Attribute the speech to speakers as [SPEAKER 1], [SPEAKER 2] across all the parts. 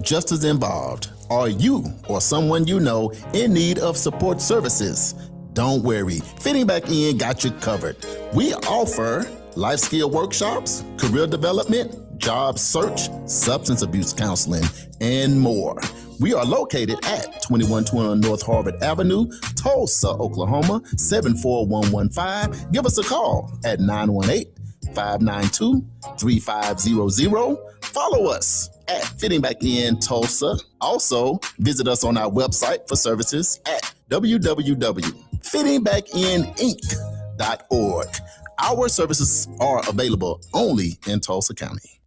[SPEAKER 1] just as involved. Are you or someone you know in need of support services? Don't worry, Fitting Back In got you covered. We offer life skill workshops, career development, job search, substance abuse counseling, and more. We are located at 2120 North Harvard Avenue, Tulsa, Oklahoma, 74115. Give us a call at 918-592-3500. Follow us at Fitting Back In Tulsa. Also, visit us on our website for services at www.fittingbackininc.org. Our services are available only in Tulsa County.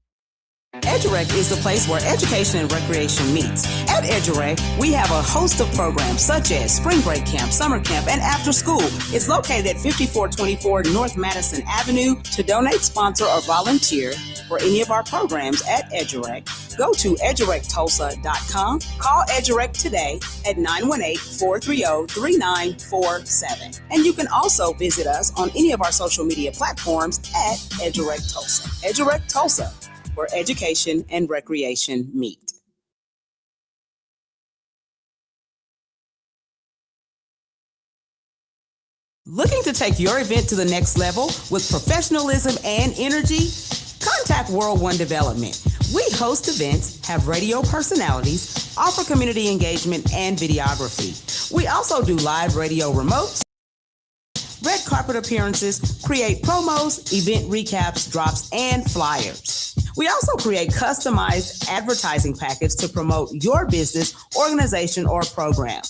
[SPEAKER 2] EduRec is the place where education and recreation meets. At EduRec, we have a host of programs such as Spring Break Camp, Summer Camp, and After School. It's located at 5424 North Madison Avenue. To donate, sponsor, or volunteer for any of our programs at EduRec, go to edurectulsa.com. Call EduRec today at 918-430-3947. And you can also visit us on any of our social media platforms at EduRec Tulsa. EduRec Tulsa, where education and recreation meet. Looking to take your event to the next level with professionalism and energy? Contact World One Development. We host events, have radio personalities, offer community engagement and videography. We also do live radio remotes, red carpet appearances, create promos, event recaps, drops, and flyers. We also create customized advertising packages to promote your business, organization, or program.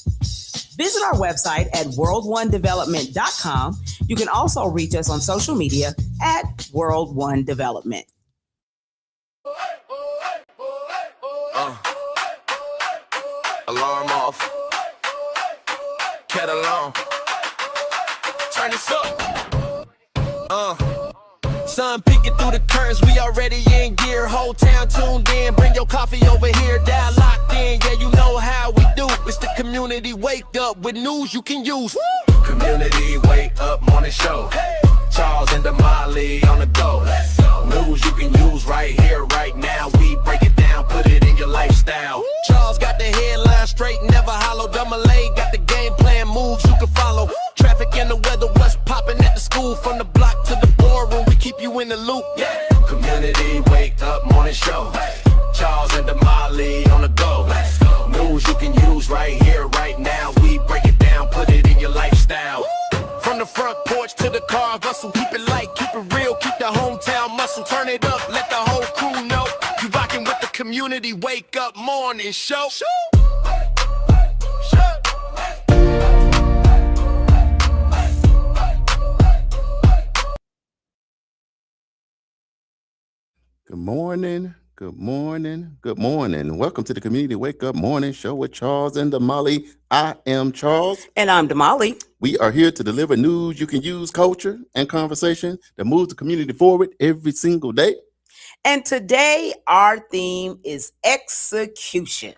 [SPEAKER 2] Visit our website at world1development.com. You can also reach us on social media at World One Development.
[SPEAKER 3] Alarm off. Cat alarm. Turn this up. Sun peeking through the curtains, we already in gear. Whole town tuned in, bring your coffee over here. Dial locked in, yeah, you know how we do. It's the community wake up with news you can use. Woo! Community wake up morning show. Hey! Charles and Damali on the go. News you can use right here, right now. We break it down, put it in your lifestyle. Woo! Charles got the headline straight, never hollow. Damali got the game plan, moves you can follow. Woo! Traffic and the weather, what's popping at the school. From the block to the boardroom, we keep you in the loop. Yeah. Community wake up morning show. Hey. Charles and Damali on the go. Let's go. News you can use right here, right now. We break it down, put it in your lifestyle. Woo! From the front porch to the car bustle, keep it light, keep it real, keep the hometown muscle. Turn it up, let the whole crew know you rockin' with the community wake up morning show.
[SPEAKER 1] Good morning, good morning, good morning. Welcome to the Community Wake Up Morning Show with Charles and Damali. I am Charles.
[SPEAKER 2] And I'm Damali.
[SPEAKER 1] We are here to deliver news you can use, culture, and conversation that moves the community forward every single day.
[SPEAKER 2] And today, our theme is execution.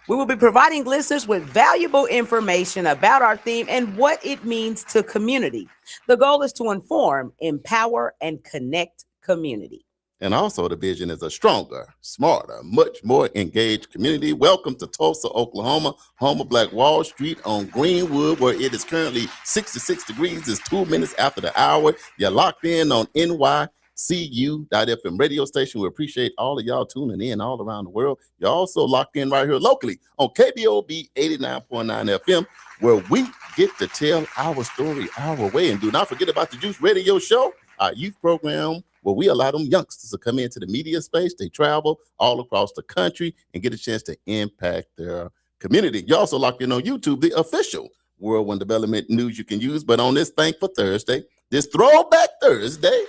[SPEAKER 2] We will be providing listeners with valuable information about our theme and what it means to community. The goal is to inform, empower, and connect community.
[SPEAKER 1] And also the vision is a stronger, smarter, much more engaged community. Welcome to Tulsa, Oklahoma, home of Black Wall Street on Greenwood, where it is currently 66 degrees. It's 2 minutes after the hour. You're locked in on NYCU.FM radio station. We appreciate all of y'all tuning in all around the world. You're also locked in right here locally on KBOB 89.9 FM, where we get to tell our story our way. And do not forget about the Juice Radio Show, our youth program, where we allow them youngsters to come into the media space. They travel all across the country and get a chance to impact their community. You also locked in on YouTube, the official World One Development news you can use. But on this Thankful Thursday, this Throwback Thursday,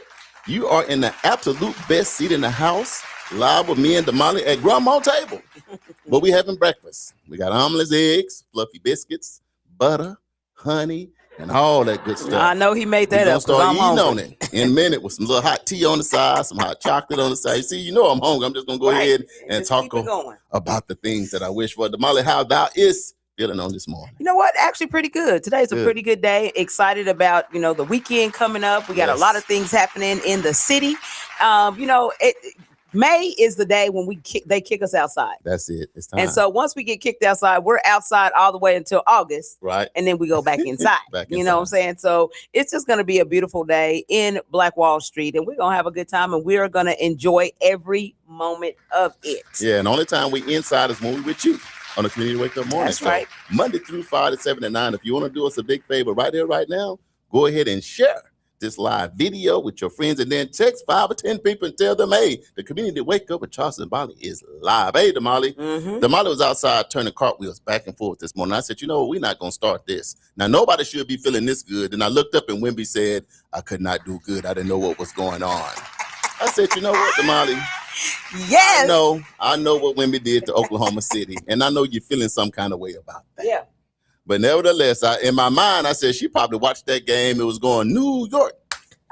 [SPEAKER 1] you are in the absolute best seat in the house, live with me and Damali at Grandma's table. But we having breakfast. We got omelets, eggs, fluffy biscuits, butter, honey, and all that good stuff.
[SPEAKER 2] I know he made that up.
[SPEAKER 1] Start eating on it in a minute with some little hot tea on the side, some hot chocolate on the side. See, you know I'm hungry. I'm just gonna go ahead and talk about the things that I wish for. Damali, how thou is feeling on this morning?
[SPEAKER 2] You know what? Actually, pretty good. Today's a pretty good day. Excited about the weekend coming up. We got a lot of things happening in the city. May is the day when they kick us outside.
[SPEAKER 1] That's it. It's time.
[SPEAKER 2] And so once we get kicked outside, we're outside all the way until August.
[SPEAKER 1] Right.
[SPEAKER 2] And then we go back inside. You know what I'm saying? So it's just going to be a beautiful day in Black Wall Street. And we're going to have a good time. And we are going to enjoy every moment of it.
[SPEAKER 1] Yeah. And the only time we inside is when we with you on the Community Wake Up Morning.
[SPEAKER 2] That's right.
[SPEAKER 1] Monday through Friday, 7 to 9. If you want to do us a big favor right here, right now, go ahead and share this live video with your friends, and then text 5 or 10 people and tell them, hey, the Community Wake Up with Charles and Damali is live. Hey, Damali. Damali was outside turning cartwheels back and forth this morning. I said, you know, we're not going to start this. Now, nobody should be feeling this good. And I looked up and Wimby said, I could not do good. I didn't know what was going on. I said, you know what, Damali?
[SPEAKER 2] Yes.
[SPEAKER 1] I know what Wimby did to Oklahoma City, and I know you're feeling some kind of way about that.
[SPEAKER 2] Yeah.
[SPEAKER 1] But nevertheless, in my mind, I said she probably watched that game. It was going New York.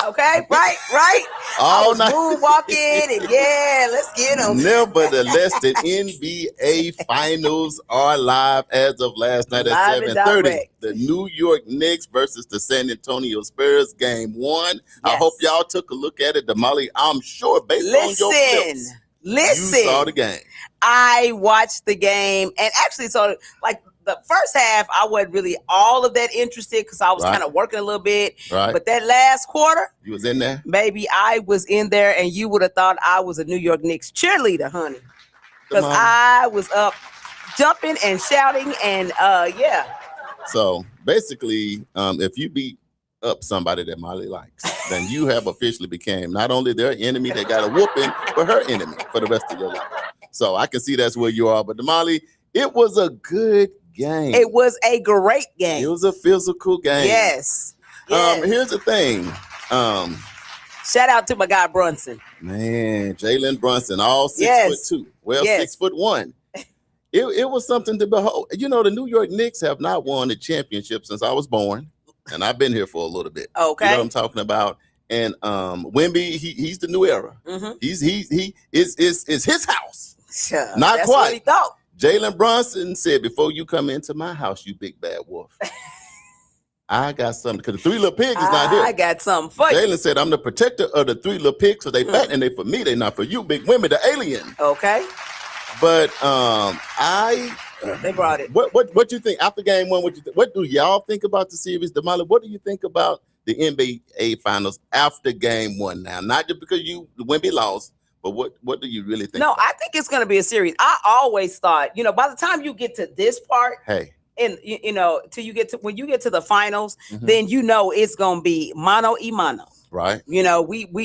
[SPEAKER 2] Okay, right.
[SPEAKER 1] All night.
[SPEAKER 2] Moonwalking, and yeah, let's get them.
[SPEAKER 1] Nevertheless, the NBA Finals are live as of last night at 7:30. The New York Knicks versus the San Antonio Spurs, game 1. Yes. I hope y'all took a look at it. Damali, I'm sure based on your clips, you saw the game.
[SPEAKER 2] I watched the game, and actually, so like the first half, I wasn't really all of that interested because I was kind of working a little bit.
[SPEAKER 1] Right.
[SPEAKER 2] But that last quarter,
[SPEAKER 1] you was in there?
[SPEAKER 2] Baby, I was in there, and you would have thought I was a New York Knicks cheerleader, honey. Because I was up jumping and shouting, and yeah.
[SPEAKER 1] So basically, if you beat up somebody that Molly likes, then you have officially became not only their enemy that got a whooping, but her enemy for the rest of your life. So I can see that's where you are. But Damali, it was a good game.
[SPEAKER 2] It was a great game.
[SPEAKER 1] It was a physical game.
[SPEAKER 2] Yes.
[SPEAKER 1] Here's the thing.
[SPEAKER 2] Shout out to my guy Brunson.
[SPEAKER 1] Man, Jalen Brunson, all 6'2". Well, 6'1". It was something to behold. You know, the New York Knicks have not won a championship since I was born, and I've been here for a little bit.
[SPEAKER 2] Okay.
[SPEAKER 1] You know what I'm talking about? And Wimby, he's the new era. He's his house.
[SPEAKER 2] Sure,
[SPEAKER 1] not
[SPEAKER 2] that's
[SPEAKER 1] quite.
[SPEAKER 2] What he thought.
[SPEAKER 1] Jalen Brunson said, before you come into my house, you big bad wolf, I got something, because the 3 little pigs is not here.
[SPEAKER 2] I got something for you.
[SPEAKER 1] Jalen said, I'm the protector of the 3 little pigs, so they fat and they for me, they not for you, big women, the alien.
[SPEAKER 2] Okay.
[SPEAKER 1] But
[SPEAKER 2] they brought it.
[SPEAKER 1] What you think after game 1? What do y'all think about the series, Damali? What do you think about the NBA Finals after game 1 now? Not just because you Wimby lost, but what do you really think?
[SPEAKER 2] No, I think it's going to be a series. I always thought, by the time you get to this part, and till you get to when you get to the finals, then it's going to be mano y mano.
[SPEAKER 1] Right.
[SPEAKER 2] We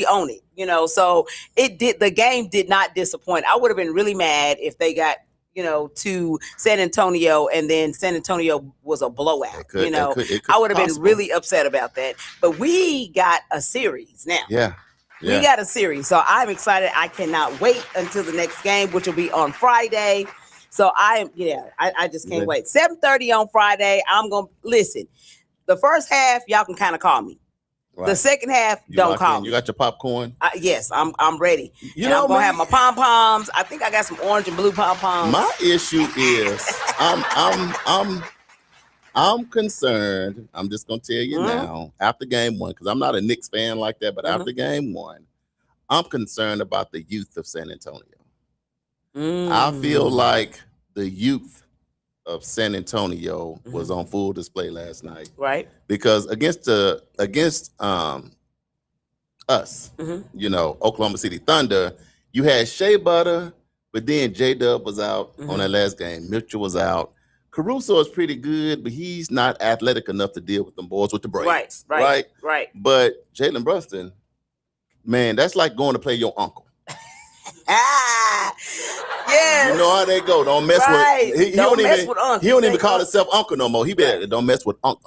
[SPEAKER 2] own it. So the game did not disappoint. I would have been really mad if they got to San Antonio and then San Antonio was a blowout. I would have been really upset about that. But we got a series now.
[SPEAKER 1] Yeah.
[SPEAKER 2] We got a series. So I'm excited. I cannot wait until the next game, which will be on Friday. So I just can't wait. 7:30 on Friday. I'm going to listen. The first half, y'all can kind of call me. Right. The second half, don't call me.
[SPEAKER 1] You got your popcorn?
[SPEAKER 2] Yes, I'm ready. I'm going to have my pom-poms. I think I got some orange and blue pom-poms.
[SPEAKER 1] My issue is I'm concerned. I'm just going to tell you now, after game 1, because I'm not a Knicks fan like that, but after game 1, I'm concerned about the youth of San Antonio. I feel like the youth of San Antonio was on full display last night.
[SPEAKER 2] Right.
[SPEAKER 1] Because against us, Oklahoma City Thunder, you had Shea Butter, but then J-Dub was out on that last game. Mitchell was out. Caruso is pretty good, but he's not athletic enough to deal with them boys with the braids. Right. But Jalen Brunson, man, that's like going to play your uncle.
[SPEAKER 2] Yes.
[SPEAKER 1] You know how they go. Don't mess with. He don't even call himself uncle no more. He better don't mess with Unc.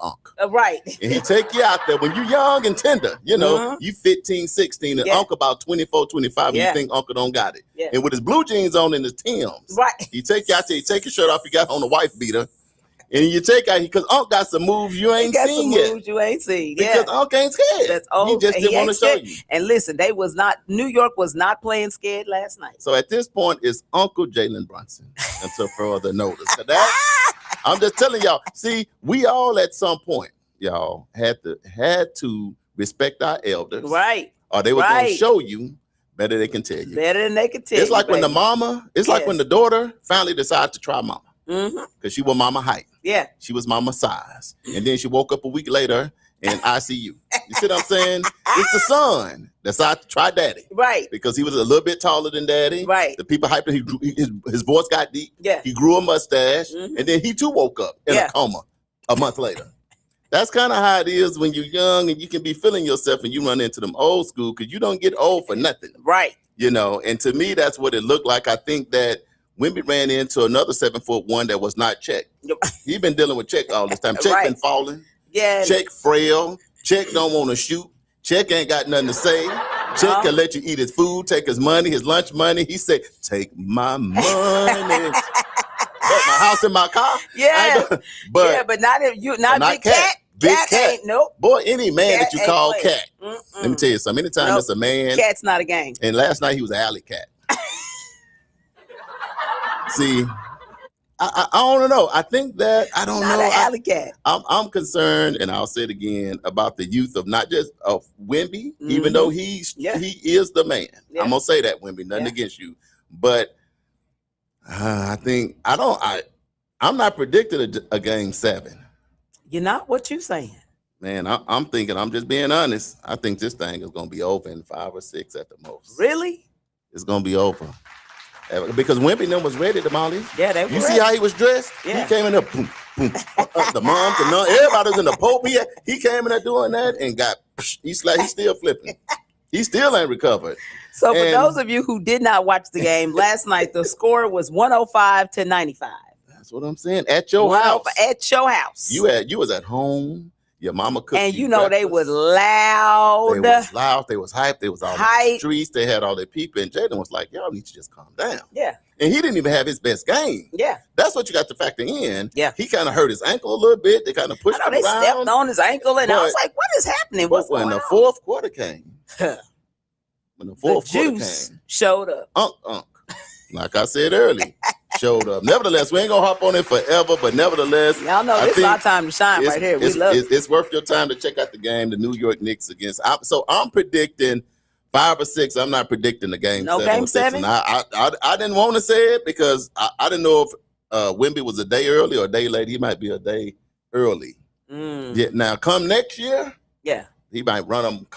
[SPEAKER 2] Right.
[SPEAKER 1] And he take you out there when you young and tender. You 15, 16, and Uncle about 24, 25. And you think Uncle don't got it. Yeah. And with his blue jeans on and his Timbs.
[SPEAKER 2] Right.
[SPEAKER 1] He take you out there. He take your shirt off. He got on the wife beater. And you take out because Unc got some moves you ain't seen yet.
[SPEAKER 2] Moves you ain't seen.
[SPEAKER 1] Because Unc ain't scared.
[SPEAKER 2] That's old.
[SPEAKER 1] He just didn't want to show you.
[SPEAKER 2] And listen, New York was not playing scared last night.
[SPEAKER 1] So at this point, it's Uncle Jalen Brunson until further notice. I'm just telling y'all. See, we all at some point, y'all had to respect our elders,
[SPEAKER 2] right?
[SPEAKER 1] Or they were going to show you better they can tell you.
[SPEAKER 2] Better than they can tell you.
[SPEAKER 1] It's like when the
[SPEAKER 2] baby.
[SPEAKER 1] mama, it's like when the daughter finally decided to try mama.
[SPEAKER 2] Mm-hmm.
[SPEAKER 1] Because she was mama height.
[SPEAKER 2] Yeah.
[SPEAKER 1] She was mama size. And then she woke up a week later in ICU. You see what I'm saying? It's the son decided to try daddy.
[SPEAKER 2] Right.
[SPEAKER 1] Because he was a little bit taller than daddy.
[SPEAKER 2] Right.
[SPEAKER 1] The people hyped him. His voice got deep.
[SPEAKER 2] Yeah.
[SPEAKER 1] He grew a mustache.
[SPEAKER 2] Mm-hmm.
[SPEAKER 1] And then he too woke up in a coma a month later. That's kind of how it is when you're young and you can be feeling yourself and you run into them old school because you don't get old for nothing.
[SPEAKER 2] Right.
[SPEAKER 1] You know, and to me, that's what it looked like. I think that Wemby ran into another 7'1" that was not Check. He's been dealing with Check all this time. Check been falling.
[SPEAKER 2] Yeah.
[SPEAKER 1] Check frail. Check don't want to shoot. Check ain't got nothing to say. Check can let you eat his food, take his money, his lunch money. He said, "Take my money." My house and my car.
[SPEAKER 2] Yeah. But not if you not Big Cat.
[SPEAKER 1] Big
[SPEAKER 2] Cat
[SPEAKER 1] Cat.
[SPEAKER 2] Ain't, nope.
[SPEAKER 1] Boy, any man
[SPEAKER 2] Cat
[SPEAKER 1] that you call
[SPEAKER 2] playing.
[SPEAKER 1] Cat. Let me tell you something. Anytime it's a man.
[SPEAKER 2] Cat's not a game.
[SPEAKER 1] And last night he was an alley cat. See, I don't know. I think that I don't
[SPEAKER 2] Not
[SPEAKER 1] know.
[SPEAKER 2] an alley cat.
[SPEAKER 1] I'm concerned, and I'll say it again about the youth of not just of Wemby, even though he is the man.
[SPEAKER 2] Yeah.
[SPEAKER 1] I'm gonna say that, Wemby, nothing against you, but I think I'm not predicting a game 7.
[SPEAKER 2] You're not? What you saying?
[SPEAKER 1] Man, I'm thinking. I'm just being honest. I think this thing is gonna be over in 5 or 6 at the most.
[SPEAKER 2] Really?
[SPEAKER 1] It's gonna be over. Because Wemby them was ready, Damali.
[SPEAKER 2] Yeah, they were.
[SPEAKER 1] You see how he was dressed?
[SPEAKER 2] Yeah.
[SPEAKER 1] He came in there, boom, boom. The moms and everybody was in the Pope. He came in there doing that and got. He's still flipping. He still ain't recovered.
[SPEAKER 2] So for those of you who did not watch the game last night, the score was 105-95.
[SPEAKER 1] That's what I'm saying. At your house.
[SPEAKER 2] At your house.
[SPEAKER 1] You was at home. Your mama cooked.
[SPEAKER 2] And
[SPEAKER 1] you
[SPEAKER 2] know
[SPEAKER 1] breakfast.
[SPEAKER 2] they was loud.
[SPEAKER 1] They was loud. They was hyped. They was all in the streets. They had all their people. And Jaden was like, y'all need to just calm down.
[SPEAKER 2] Yeah.
[SPEAKER 1] And he didn't even have his best game.
[SPEAKER 2] Yeah.
[SPEAKER 1] That's what you got to factor in.
[SPEAKER 2] Yeah.
[SPEAKER 1] He kind of hurt his ankle a little bit. They kind of pushed him around.
[SPEAKER 2] They stepped on his ankle. And I was like, what is happening?
[SPEAKER 1] But when the fourth quarter came,
[SPEAKER 2] juice showed up.
[SPEAKER 1] Like I said earlier, showed up. Nevertheless, we ain't gonna hop on it forever, but nevertheless,
[SPEAKER 2] y'all know this is our time to shine right here. We love it.
[SPEAKER 1] It's worth your time to check out the game, the New York Knicks against. So I'm predicting 5 or 6. I'm not predicting the game.
[SPEAKER 2] No
[SPEAKER 1] 7
[SPEAKER 2] game 7.
[SPEAKER 1] I didn't want to say it because I didn't know if Wemby was a day early or a day late. He might be a day early. Yeah. Now come next year, he might run them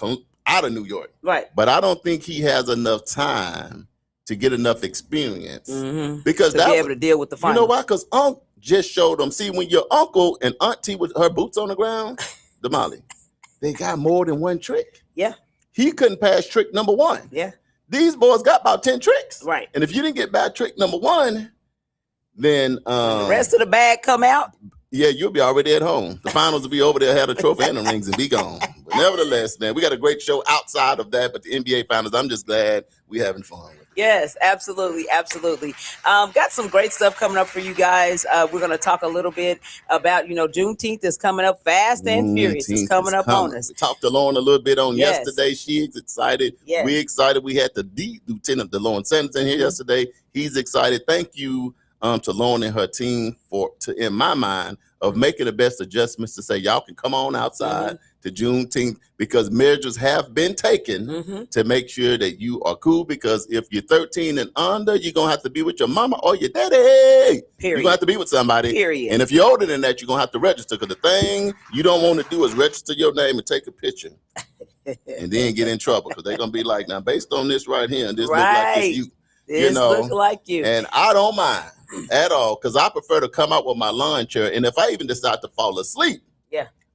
[SPEAKER 1] out of New York.
[SPEAKER 2] Right.
[SPEAKER 1] But I don't think he has enough time to get enough experience because
[SPEAKER 2] to be able to deal with the finals.
[SPEAKER 1] You know why? Because Unc just showed them. See, when your uncle and auntie with her boots on the ground, Damali, they got more than one trick.
[SPEAKER 2] Yeah.
[SPEAKER 1] He couldn't pass trick number 1.
[SPEAKER 2] Yeah.
[SPEAKER 1] These boys got about 10 tricks.
[SPEAKER 2] Right.
[SPEAKER 1] And if you didn't get bad trick number 1, then
[SPEAKER 2] the rest of the bag come out.
[SPEAKER 1] Yeah, you'll be already at home. The finals will be over there, have a trophy and the rings and be gone. But nevertheless, man, we got a great show outside of that. But the NBA finals, I'm just glad we having fun with it.
[SPEAKER 2] Yes, absolutely. Absolutely. Got some great stuff coming up for you guys. We're going to talk a little bit about, Juneteenth is coming up fast and furious. It's coming up on us.
[SPEAKER 1] We talked to Lauren a little bit on yesterday. She's excited.
[SPEAKER 2] Yes.
[SPEAKER 1] We're excited. We had the Lieutenant DeLauren Sanders in here yesterday. He's excited. Thank you to Lauren and her team in my mind, of making the best adjustments to say y'all can come on outside to Juneteenth because measures have been taken to make sure that you are cool. Because if you're 13 and under, you're gonna have to be with your mama or your daddy.
[SPEAKER 2] Period.
[SPEAKER 1] You're gonna have to be with somebody.
[SPEAKER 2] Period.
[SPEAKER 1] And if you're older than that, you're gonna have to register. Because the thing you don't want to do is register your name and take a picture and then get in trouble. Because they're gonna be like, now based on this right here, and this look like it's you.
[SPEAKER 2] This look like you.
[SPEAKER 1] And I don't mind at all because I prefer to come out with my lawn chair. And if I even decide to fall asleep,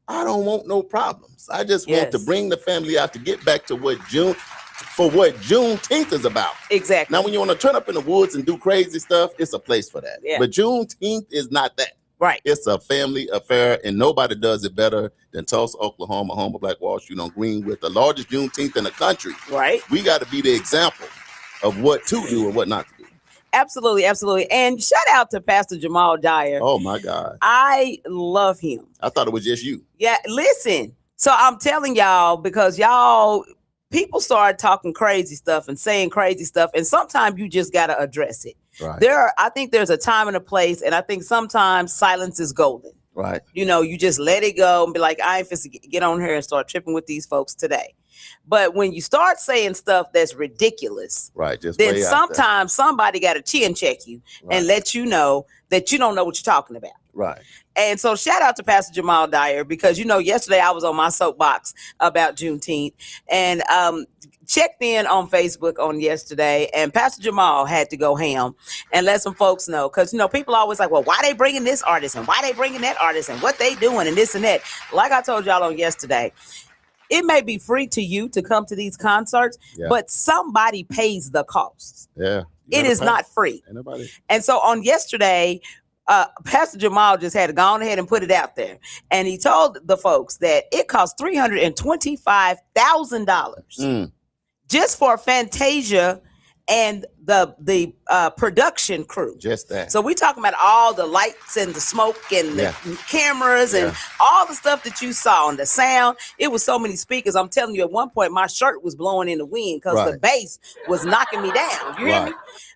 [SPEAKER 1] I don't want no problems. I just want to bring the family out to get back to what Juneteenth is about.
[SPEAKER 2] Exactly.
[SPEAKER 1] Now, when you want to turn up in the woods and do crazy stuff, it's a place for that.
[SPEAKER 2] Yeah.
[SPEAKER 1] But Juneteenth is not that.
[SPEAKER 2] Right.
[SPEAKER 1] It's a family affair, and nobody does it better than Tulsa, Oklahoma, home of Black Wall Street on Greenwood, the largest Juneteenth in the country.
[SPEAKER 2] Right.
[SPEAKER 1] We got to be the example of what to do and what not to do.
[SPEAKER 2] Absolutely, absolutely. And shout out to Pastor Jamal Dyer.
[SPEAKER 1] Oh, my God.
[SPEAKER 2] I love him.
[SPEAKER 1] I thought it was just you.
[SPEAKER 2] Yeah, listen. So I'm telling y'all, because people start talking crazy stuff and saying crazy stuff, and sometimes you just got to address it.
[SPEAKER 1] Right.
[SPEAKER 2] I think there's a time and a place, and I think sometimes silence is golden.
[SPEAKER 1] Right.
[SPEAKER 2] You just let it go and be like, I ain't finna get on here and start tripping with these folks today. But when you start saying stuff that's ridiculous,
[SPEAKER 1] Right. Just
[SPEAKER 2] then
[SPEAKER 1] way out there.
[SPEAKER 2] sometimes somebody got to chin check you and let you know that you don't know what you're talking about.
[SPEAKER 1] Right.
[SPEAKER 2] And so shout out to Pastor Jamal Dyer, because, yesterday I was on my soapbox about Juneteenth, and checked in on Facebook on yesterday, and Pastor Jamal had to go ham and let some folks know, because, people always like, well, why they bringing this artist and why they bringing that artist and what they doing and this and that. Like I told y'all on yesterday, it may be free to you to come to these concerts, but somebody pays the costs.
[SPEAKER 1] Yeah.
[SPEAKER 2] It is not free.
[SPEAKER 1] Anybody.
[SPEAKER 2] And so on yesterday, Pastor Jamal just had to go on ahead and put it out there. And he told the folks that it cost $325,000 just for Fantasia and the production crew.
[SPEAKER 1] Just that.
[SPEAKER 2] So we talking about all the lights and the smoke and the cameras and all the stuff that you saw and the sound. It was so many speakers. I'm telling you, at one point my shirt was blowing in the wind because the bass was knocking me down. You hear me?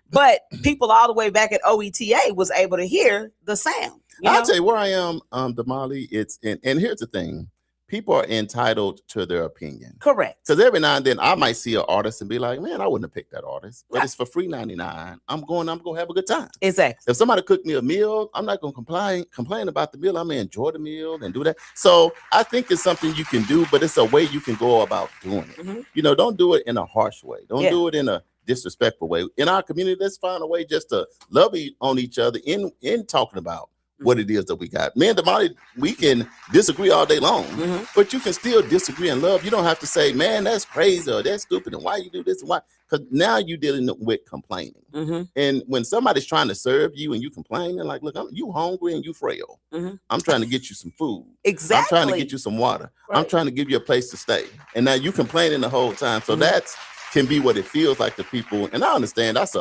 [SPEAKER 2] But people all the way back at OETA was able to hear the sound.
[SPEAKER 1] I'll tell you where I am, Damali. And here's the thing. People are entitled to their opinion.
[SPEAKER 2] Correct.
[SPEAKER 1] Because every now and then I might see an artist and be like, man, I wouldn't have picked that artist. But it's for free 99. I'm going to have a good time.
[SPEAKER 2] Exactly.
[SPEAKER 1] If somebody cooked me a meal, I'm not going to complain about the meal. I'm going to enjoy the meal and do that. So I think it's something you can do, but it's a way you can go about doing it. Don't do it in a harsh way. Don't do it in a disrespectful way. In our community, let's find a way just to love on each other in talking about what it is that we got. Me and Damali, we can disagree all day long, but you can still disagree in love. You don't have to say, man, that's crazy or that's stupid and why you do this and why, because now you're dealing with complaining. And when somebody's trying to serve you and you complain, they're like, look, you hungry and you frail. I'm trying to get you some food.
[SPEAKER 2] Exactly.
[SPEAKER 1] I'm trying to get you some water. I'm trying to give you a place to stay. And now you complaining the whole time. So that's can be what it feels like to people. And I understand that's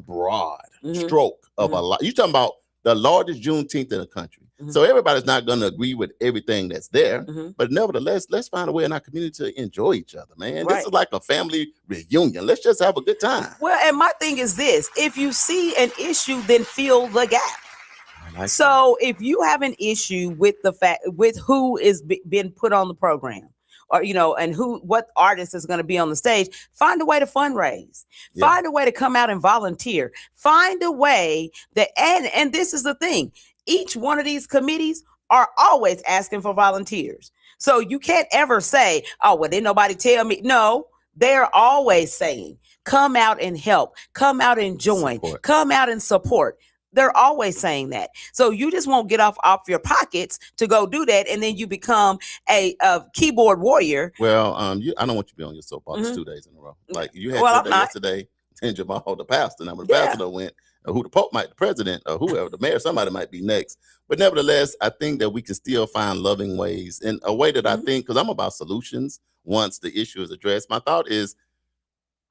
[SPEAKER 1] broad stroke of a lot. You're talking about the largest Juneteenth in the country. So everybody's not going to agree with everything that's there. But nevertheless, let's find a way in our community to enjoy each other, man. This is like a family reunion. Let's just have a good time.
[SPEAKER 2] Well, and my thing is this. If you see an issue, then fill the gap. So if you have an issue with with who is being put on the program, or and what artist is going to be on the stage, find a way to fundraise. Find a way to come out and volunteer. Find a way that and this is the thing. Each one of these committees are always asking for volunteers. So you can't ever say, oh, well, didn't nobody tell me. No, they're always saying, come out and help, come out and join, come out and support. They're always saying that. So you just won't get off your pockets to go do that. And then you become a keyboard warrior.
[SPEAKER 1] Well, I don't want you to be on your soapbox 2 days in a row. Like you had yesterday, and Jamal, the pastor. Now when the pastor went, who the Pope might, the president, or whoever, the mayor, somebody might be next. But nevertheless, I think that we can still find loving ways in a way that I think, because I'm about solutions once the issue is addressed. My thought is,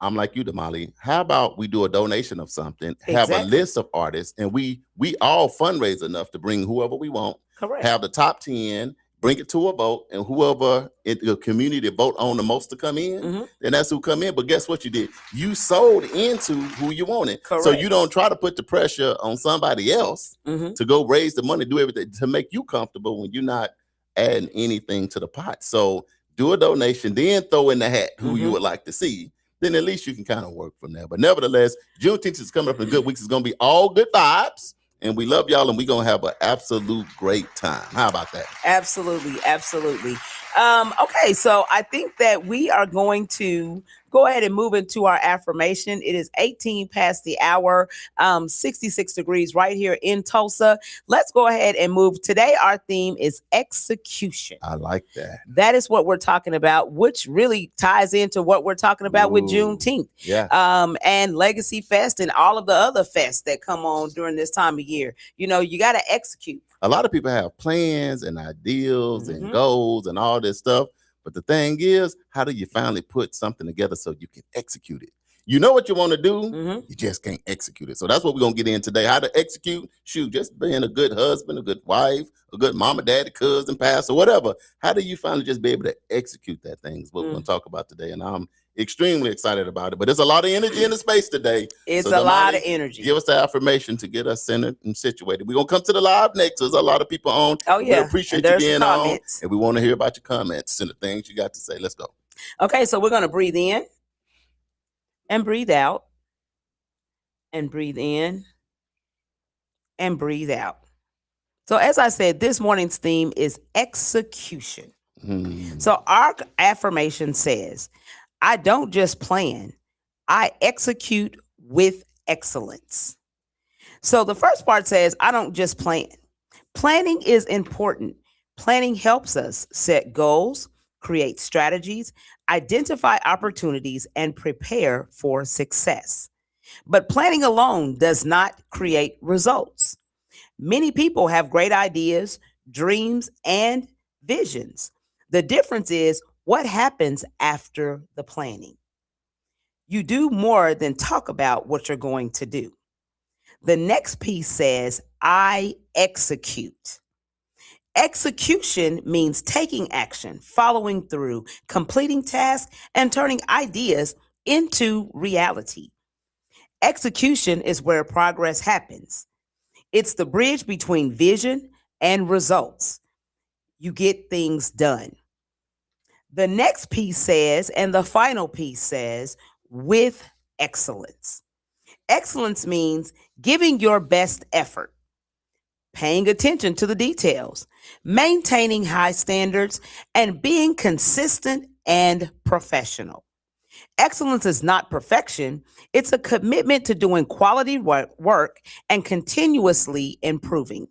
[SPEAKER 1] I'm like you, Damali. How about we do a donation of something, have a list of artists, and we all fundraise enough to bring whoever we want.
[SPEAKER 2] Correct.
[SPEAKER 1] Have the top 10, bring it to a vote, and whoever in the community vote on the most to come in, then that's who come in. But guess what you did? You sold into who you wanted.
[SPEAKER 2] Correct.
[SPEAKER 1] So you don't try to put the pressure on somebody else to go raise the money, do everything to make you comfortable when you're not adding anything to the pot. So do a donation, then throw in the hat who you would like to see. Then at least you can kind of work from there. But nevertheless, Juneteenth is coming up in good weeks. It's going to be all good vibes. And we love y'all, and we're going to have an absolute great time. How about that?
[SPEAKER 2] Absolutely. Absolutely. Okay, so I think that we are going to go ahead and move into our affirmation. It is 18 past the hour, 66 degrees right here in Tulsa. Let's go ahead and move. Today, our theme is execution.
[SPEAKER 1] I like that.
[SPEAKER 2] That is what we're talking about, which really ties into what we're talking about with Juneteenth. And Legacy Fest and all of the other fests that come on during this time of year. You got to execute.
[SPEAKER 1] A lot of people have plans and ideals and goals and all this stuff. But the thing is, how do you finally put something together so you can execute it? You know what you want to do, you just can't execute it. So that's what we're going to get in today. How to execute, just being a good husband, a good wife, a good mama, daddy, cousin, pastor, whatever. How do you finally just be able to execute that thing is what we're going to talk about today. And I'm extremely excited about it. But there's a lot of energy in the space today.
[SPEAKER 2] It's
[SPEAKER 1] So
[SPEAKER 2] a lot
[SPEAKER 1] Damali,
[SPEAKER 2] of energy.
[SPEAKER 1] Give us the affirmation to get us centered and situated. We're going to come to the live next. There's a lot of people on.
[SPEAKER 2] Oh,
[SPEAKER 1] We
[SPEAKER 2] yeah.
[SPEAKER 1] appreciate
[SPEAKER 2] And
[SPEAKER 1] you
[SPEAKER 2] there's
[SPEAKER 1] being
[SPEAKER 2] some
[SPEAKER 1] on.
[SPEAKER 2] comments.
[SPEAKER 1] And we want to hear about your comments and the things you got to say. Let's go.
[SPEAKER 2] Okay, so we're going to breathe in and breathe out and breathe in and breathe out. So as I said, this morning's theme is execution. So our affirmation says, I don't just plan, I execute with excellence. So the first part says, I don't just plan. Planning is important. Planning helps us set goals, create strategies, identify opportunities, and prepare for success. But planning alone does not create results. Many people have great ideas, dreams, and visions. The difference is what happens after the planning. You do more than talk about what you're going to do. The next piece says, I execute. Execution means taking action, following through, completing tasks, and turning ideas into reality. Execution is where progress happens. It's the bridge between vision and results. You get things done. The next piece says, and the final piece says, with excellence. Excellence means giving your best effort, paying attention to the details, maintaining high standards, and being consistent and professional. Excellence is not perfection. It's a commitment to doing quality work and continuously improving.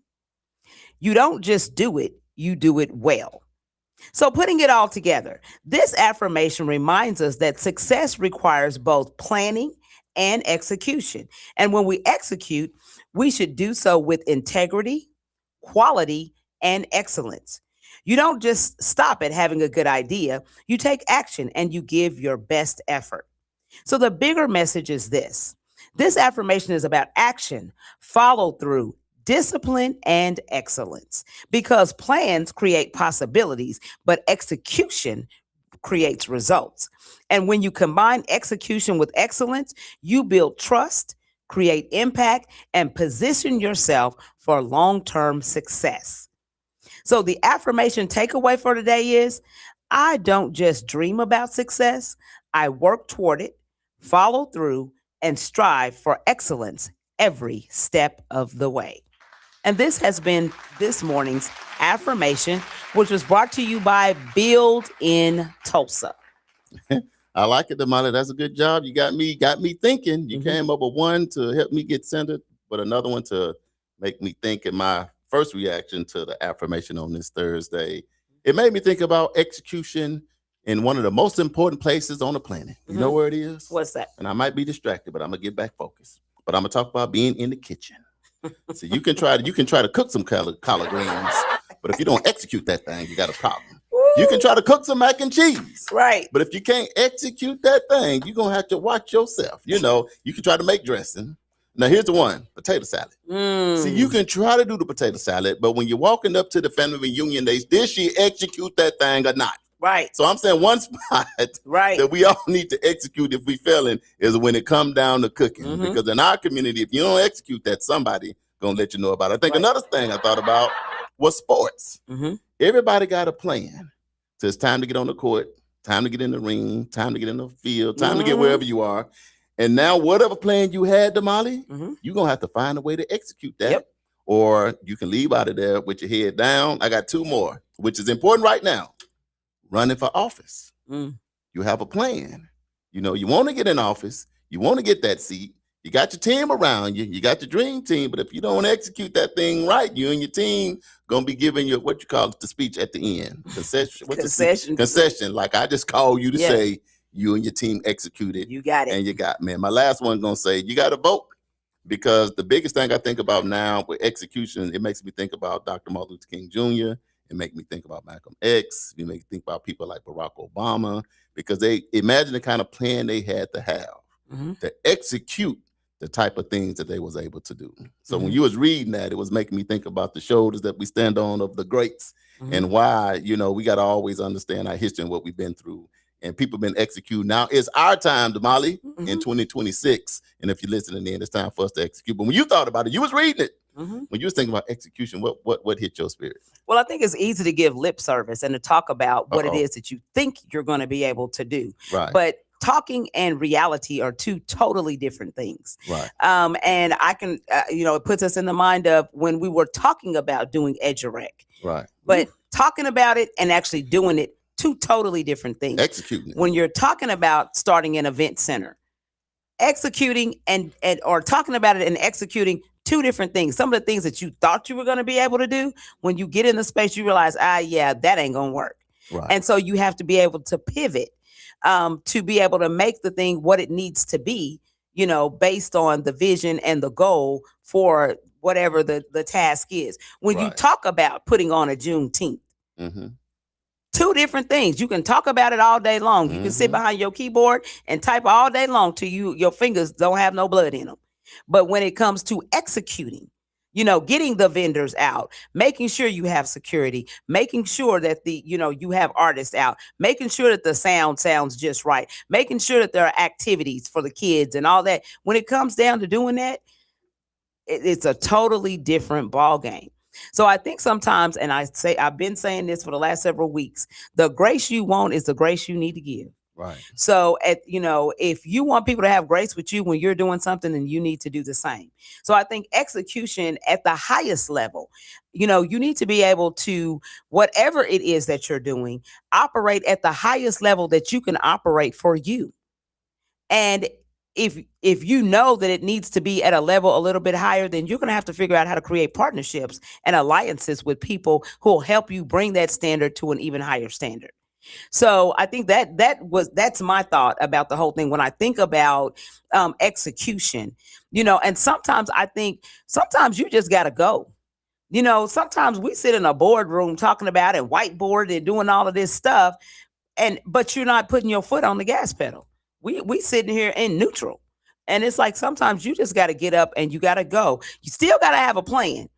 [SPEAKER 2] You don't just do it, you do it well. So putting it all together, this affirmation reminds us that success requires both planning and execution. And when we execute, we should do so with integrity, quality, and excellence. You don't just stop at having a good idea, you take action and you give your best effort. So the bigger message is this. This affirmation is about action, follow through, discipline, and excellence. Because plans create possibilities, but execution creates results. And when you combine execution with excellence, you build trust, create impact, and position yourself for long-term success. So the affirmation takeaway for today is, I don't just dream about success, I work toward it, follow through, and strive for excellence every step of the way. And this has been this morning's affirmation, which was brought to you by Build in Tulsa.
[SPEAKER 1] I like it, Damali. That's a good job. You got me thinking. You came up with one to help me get centered, but another one to make me think. In my first reaction to the affirmation on this Thursday, it made me think about execution in one of the most important places on the planet. You know where it is?
[SPEAKER 2] What's that?
[SPEAKER 1] And I might be distracted, but I'm gonna get back focused. But I'm gonna talk about being in the kitchen. So you can try to cook some collard greens, but if you don't execute that thing, you got a problem. You can try to cook some mac and cheese.
[SPEAKER 2] Right.
[SPEAKER 1] But if you can't execute that thing, you're going to have to watch yourself. You know, you can try to make dressing. Now, here's the one, potato salad. See, you can try to do the potato salad, but when you're walking up to the family reunion, did she execute that thing or not?
[SPEAKER 2] Right.
[SPEAKER 1] So I'm saying one spot that we all need to execute if we failing is when it comes down to cooking. Because in our community, if you don't execute that, somebody going to let you know about it. I think another thing I thought about was sports. Everybody got a plan. So it's time to get on the court, time to get in the ring, time to get in the field, time to get wherever you are. And now whatever plan you had, Damali, you're going to have to find a way to execute that. Or you can leave out of there with your head down. I got two more, which is important right now. Running for office. You have a plan. You know, you want to get in office. You want to get that seat. You got your team around you. You got your dream team. But if you don't execute that thing right, you and your team going to be giving you what you call the speech at the end. Concession. Concession. Like I just called you to say you and your team executed.
[SPEAKER 2] You got it.
[SPEAKER 1] And you got, man. My last one going to say you got to vote. Because the biggest thing I think about now with execution, it makes me think about Dr. Martin Luther King Jr., it make me think about Malcolm X. It make me think about people like Barack Obama, because they imagine the kind of plan they had to have to execute the type of things that they was able to do. So when you was reading that, it was making me think about the shoulders that we stand on of the greats and why, you know, we got to always understand our history and what we've been through and people been executing. Now it's our time, Damali,
[SPEAKER 2] Mm-hmm.
[SPEAKER 1] in 2026. And if you're listening in, it's time for us to execute. But when you thought about it, you was reading it.
[SPEAKER 2] Mm-hmm.
[SPEAKER 1] When you was thinking about execution, what hit your spirit?
[SPEAKER 2] Well, I think it's easy to give lip service and to talk about what it
[SPEAKER 1] Uh-oh.
[SPEAKER 2] is that you think you're going to be able to do.
[SPEAKER 1] Right.
[SPEAKER 2] But talking and reality are two totally different things.
[SPEAKER 1] Right.
[SPEAKER 2] And I can, it puts us in the mind of when we were talking about doing EduRec.
[SPEAKER 1] Right.
[SPEAKER 2] But talking about it and actually doing it, two totally different things.
[SPEAKER 1] Executing it.
[SPEAKER 2] When you're talking about starting an event center, executing and or talking about it and executing, two different things. Some of the things that you thought you were going to be able to do, when you get in the space, you realize, that ain't going to work.
[SPEAKER 1] Right.
[SPEAKER 2] And so you have to be able to pivot to be able to make the thing what it needs to be, based on the vision and the goal for whatever the task is. When you
[SPEAKER 1] Right.
[SPEAKER 2] talk about putting on a Juneteenth,
[SPEAKER 1] Mm-hmm.
[SPEAKER 2] two different things. You can talk about it all day long. You can sit behind your keyboard and type all day long till your fingers don't have no blood in them. But when it comes to executing, getting the vendors out, making sure you have security, making sure that you have artists out, making sure that the sound sounds just right, making sure that there are activities for the kids and all that. When it comes down to doing that, it's a totally different ball game. So I think sometimes, and I've been saying this for the last several weeks, the grace you want is the grace you need to give.
[SPEAKER 1] Right.
[SPEAKER 2] So if you want people to have grace with you when you're doing something, then you need to do the same. So I think execution at the highest level, you need to be able to, whatever it is that you're doing, operate at the highest level that you can operate for you. And if you know that it needs to be at a level a little bit higher, then you're going to have to figure out how to create partnerships and alliances with people who will help you bring that standard to an even higher standard. So I think that's my thought about the whole thing. When I think about execution, and sometimes I think you just got to go. Sometimes we sit in a boardroom talking about it, whiteboard and doing all of this stuff, but you're not putting your foot on the gas pedal. We sitting here in neutral. And it's like sometimes you just got to get up and you got to go. You still got to have a plan,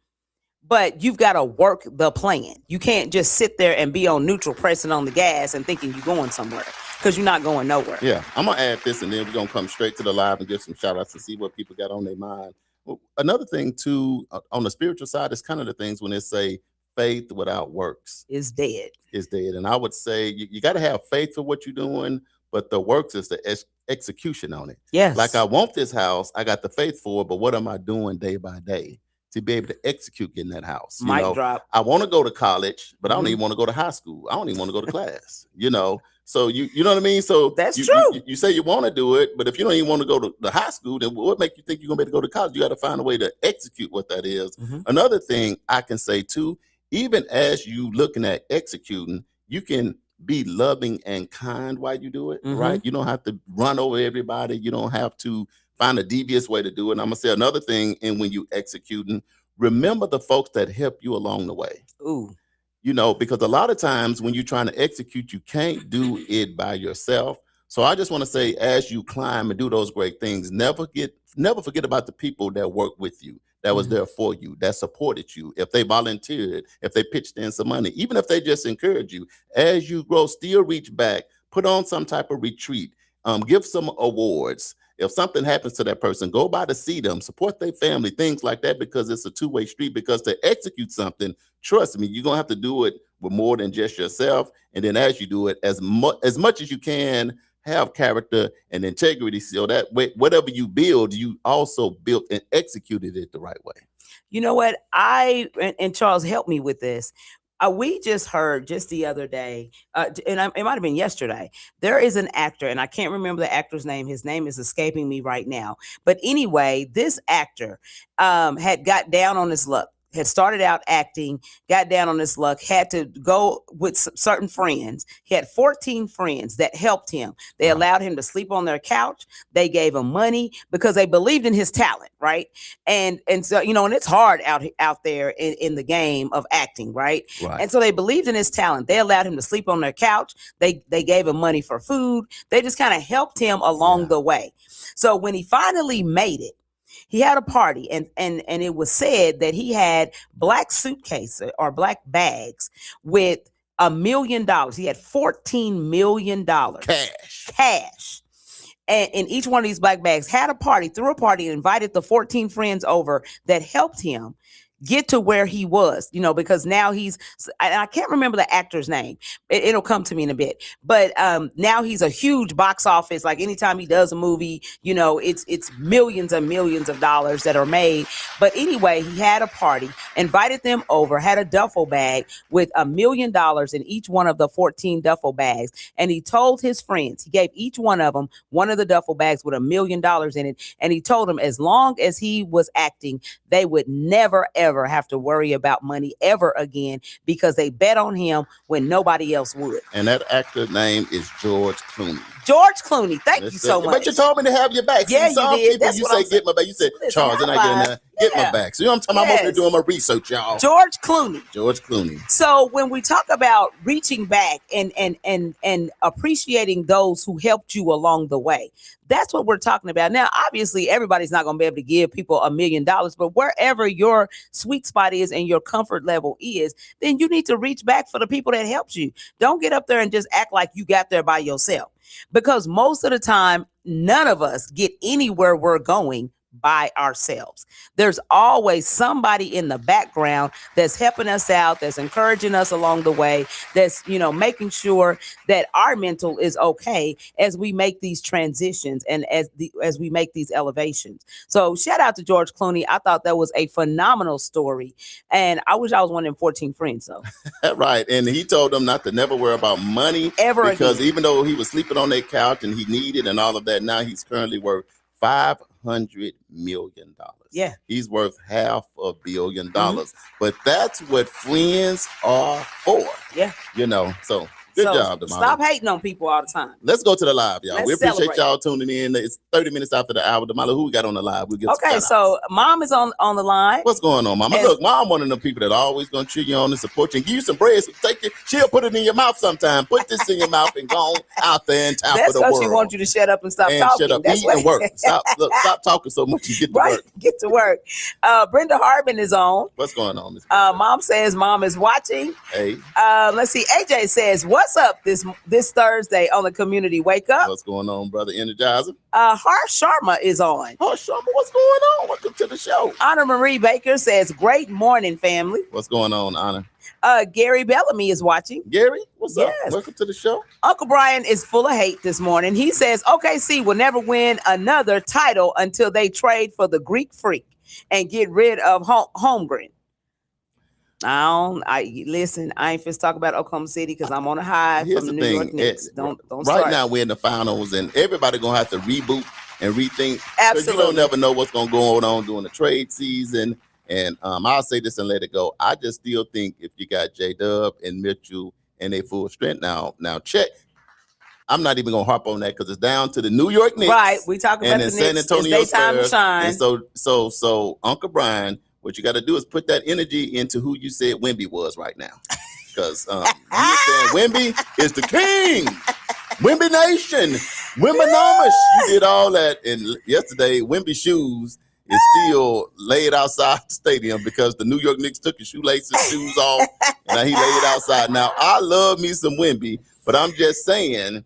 [SPEAKER 2] but you've got to work the plan. You can't just sit there and be on neutral, pressing on the gas and thinking you're going somewhere, because you're not going nowhere.
[SPEAKER 1] Yeah, I'm going to add this, and then we're going to come straight to the live and give some shout outs to see what people got on their mind. Well, another thing, too, on the spiritual side is kind of the things when they say faith without works
[SPEAKER 2] is dead.
[SPEAKER 1] Is dead. And I would say you got to have faith for what you're doing, but the works is the execution on it.
[SPEAKER 2] Yes.
[SPEAKER 1] Like, I want this house, I got the faith for it, but what am I doing day by day to be able to execute getting that house?
[SPEAKER 2] Mic drop.
[SPEAKER 1] I want to go to college, but I don't even want to go to high school. I don't even want to go to class, So you know what I mean? So
[SPEAKER 2] that's true.
[SPEAKER 1] You say you want to do it, but if you don't even want to go to the high school, then what makes you think you're going to be able to go to college? You got to find a way to execute what that is. Another thing I can say too, even as you looking at executing, you can be loving and kind while you do it, right? You don't have to run over everybody. You don't have to find a devious way to do it. And I'm going to say another thing, and when you executing, remember the folks that help you along the way.
[SPEAKER 2] Ooh.
[SPEAKER 1] Because a lot of times when you're trying to execute, you can't do it by yourself. So I just want to say, as you climb and do those great things, never forget about the people that work with you, that was there for you, that supported you. If they volunteered, if they pitched in some money, even if they just encourage you, as you grow, still reach back, put on some type of retreat, give some awards. If something happens to that person, go by to see them, support their family, things like that, because it's a two-way street. Because to execute something, trust me, you're going to have to do it with more than just yourself. And then as you do it, as much as you can, have character and integrity, so that way, whatever you build, you also built and executed it the right way.
[SPEAKER 2] You know what? And Charles helped me with this. We just heard just the other day, and it might have been yesterday, there is an actor, and I can't remember the actor's name. His name is escaping me right now. But anyway, this actor had got down on his luck, had started out acting, got down on his luck, had to go with certain friends. He had 14 friends that helped him. They allowed him to sleep on their couch. They gave him money because they believed in his talent, right? And so, and it's hard out there in the game of acting, right? And so they believed in his talent. They allowed him to sleep on their couch. They gave him money for food. They just kind of helped him along the way. So when he finally made it, he had a party, and it was said that he had black suitcases or black bags with $1 million. He had $14 million cash. And in each one of these black bags, had a party, threw a party, and invited the 14 friends over that helped him get to where he was, because now I can't remember the actor's name. It'll come to me in a bit. But now he's a huge box office. Like anytime he does a movie, it's millions and millions of dollars that are made. But anyway, he had a party, invited them over, had a duffel bag with $1 million in each one of the 14 duffel bags. And he told his friends, he gave each one of them one of the duffel bags with $1 million in it. And he told them as long as he was acting, they would never, ever have to worry about money ever again because they bet on him when nobody else would.
[SPEAKER 1] And that actor's name is George Clooney.
[SPEAKER 2] George Clooney. Thank you so much.
[SPEAKER 1] But you told me to have your back.
[SPEAKER 2] Yeah,
[SPEAKER 1] some
[SPEAKER 2] you did.
[SPEAKER 1] People, you say get my back. You said, Charles, and I get that. Get my back. So I'm talking about I'm over here doing my research, y'all.
[SPEAKER 2] George Clooney.
[SPEAKER 1] George Clooney.
[SPEAKER 2] So when we talk about reaching back and appreciating those who helped you along the way, that's what we're talking about. Now, obviously, everybody's not going to be able to give people $1 million, but wherever your sweet spot is and your comfort level is, then you need to reach back for the people that helped you. Don't get up there and just act like you got there by yourself, because most of the time, none of us get anywhere we're going by ourselves. There's always somebody in the background that's helping us out, that's encouraging us along the way, that's, making sure that our mental is okay as we make these transitions and as we make these elevations. So shout out to George Clooney. I thought that was a phenomenal story. And I wish I was one of them 14 friends. So
[SPEAKER 1] right. And he told them not to never worry about money
[SPEAKER 2] ever
[SPEAKER 1] because
[SPEAKER 2] again.
[SPEAKER 1] Even though he was sleeping on that couch and he needed and all of that, now he's currently worth $500 million.
[SPEAKER 2] Yeah.
[SPEAKER 1] He's worth $500 million. But that's what friends are for.
[SPEAKER 2] Yeah.
[SPEAKER 1] So good job, Damali.
[SPEAKER 2] Stop hating on people all the time.
[SPEAKER 1] Let's go to the live, y'all.
[SPEAKER 2] Let's
[SPEAKER 1] we appreciate
[SPEAKER 2] celebrate.
[SPEAKER 1] y'all tuning in. It's 30 minutes after the hour. Damali, who we got on the live? We'll get
[SPEAKER 2] Okay, so Mom is on the line.
[SPEAKER 1] What's going on, Mama? Look, Mom one of them people that always gonna cheer you on and support you and give you some bread. So she'll put it in your mouth sometime. Put this in your mouth and go on out there in town for the world.
[SPEAKER 2] That's because she wants you to shut up and stop talking.
[SPEAKER 1] Shut up, eat and work. Stop talking so much. You get to work.
[SPEAKER 2] Get to work. Brenda Harbin is on.
[SPEAKER 1] What's going on, Miss?
[SPEAKER 2] Mom says Mom is watching.
[SPEAKER 1] Hey.
[SPEAKER 2] Let's see. AJ says, "What's up this Thursday on the Community Wake Up?"
[SPEAKER 1] What's going on, brother Energizer?
[SPEAKER 2] Harsh Sharma is on.
[SPEAKER 1] Harsh Sharma, what's going on? Welcome to the show.
[SPEAKER 2] Anna Marie Baker says, "Great morning, family."
[SPEAKER 1] What's going on, Anna?
[SPEAKER 2] Gary Bellamy is watching.
[SPEAKER 1] Gary, what's up?
[SPEAKER 2] Yes.
[SPEAKER 1] Welcome to the show.
[SPEAKER 2] Uncle Brian is full of hate this morning. He says OKC will never win another title until they trade for the Greek Freak and get rid of Holmgren. I ain't finna talk about Oklahoma City because I'm on a high from the New York Knicks. Don't
[SPEAKER 1] right
[SPEAKER 2] start.
[SPEAKER 1] Now we're in the finals and everybody gonna have to reboot and rethink.
[SPEAKER 2] Absolutely.
[SPEAKER 1] You don't never know what's gonna go on during the trade season. And I'll say this and let it go. I just still think if you got J-Dub and Mitchell and they full strength now check. I'm not even gonna harp on that because it's down to the New York Knicks.
[SPEAKER 2] Right. We talking about the Knicks.
[SPEAKER 1] San Antonio
[SPEAKER 2] it's their time to shine.
[SPEAKER 1] And so Uncle Brian, what you got to do is put that energy into who you said Wemby was right now. Because you saying Wemby is the king. Wemby Nation. Wemby-nomish. You did all that. And yesterday, Wemby shoes is still laid outside the stadium because the New York Knicks took his shoelaces, shoes off, and now he laid outside. Now, I love me some Wemby, but I'm just saying,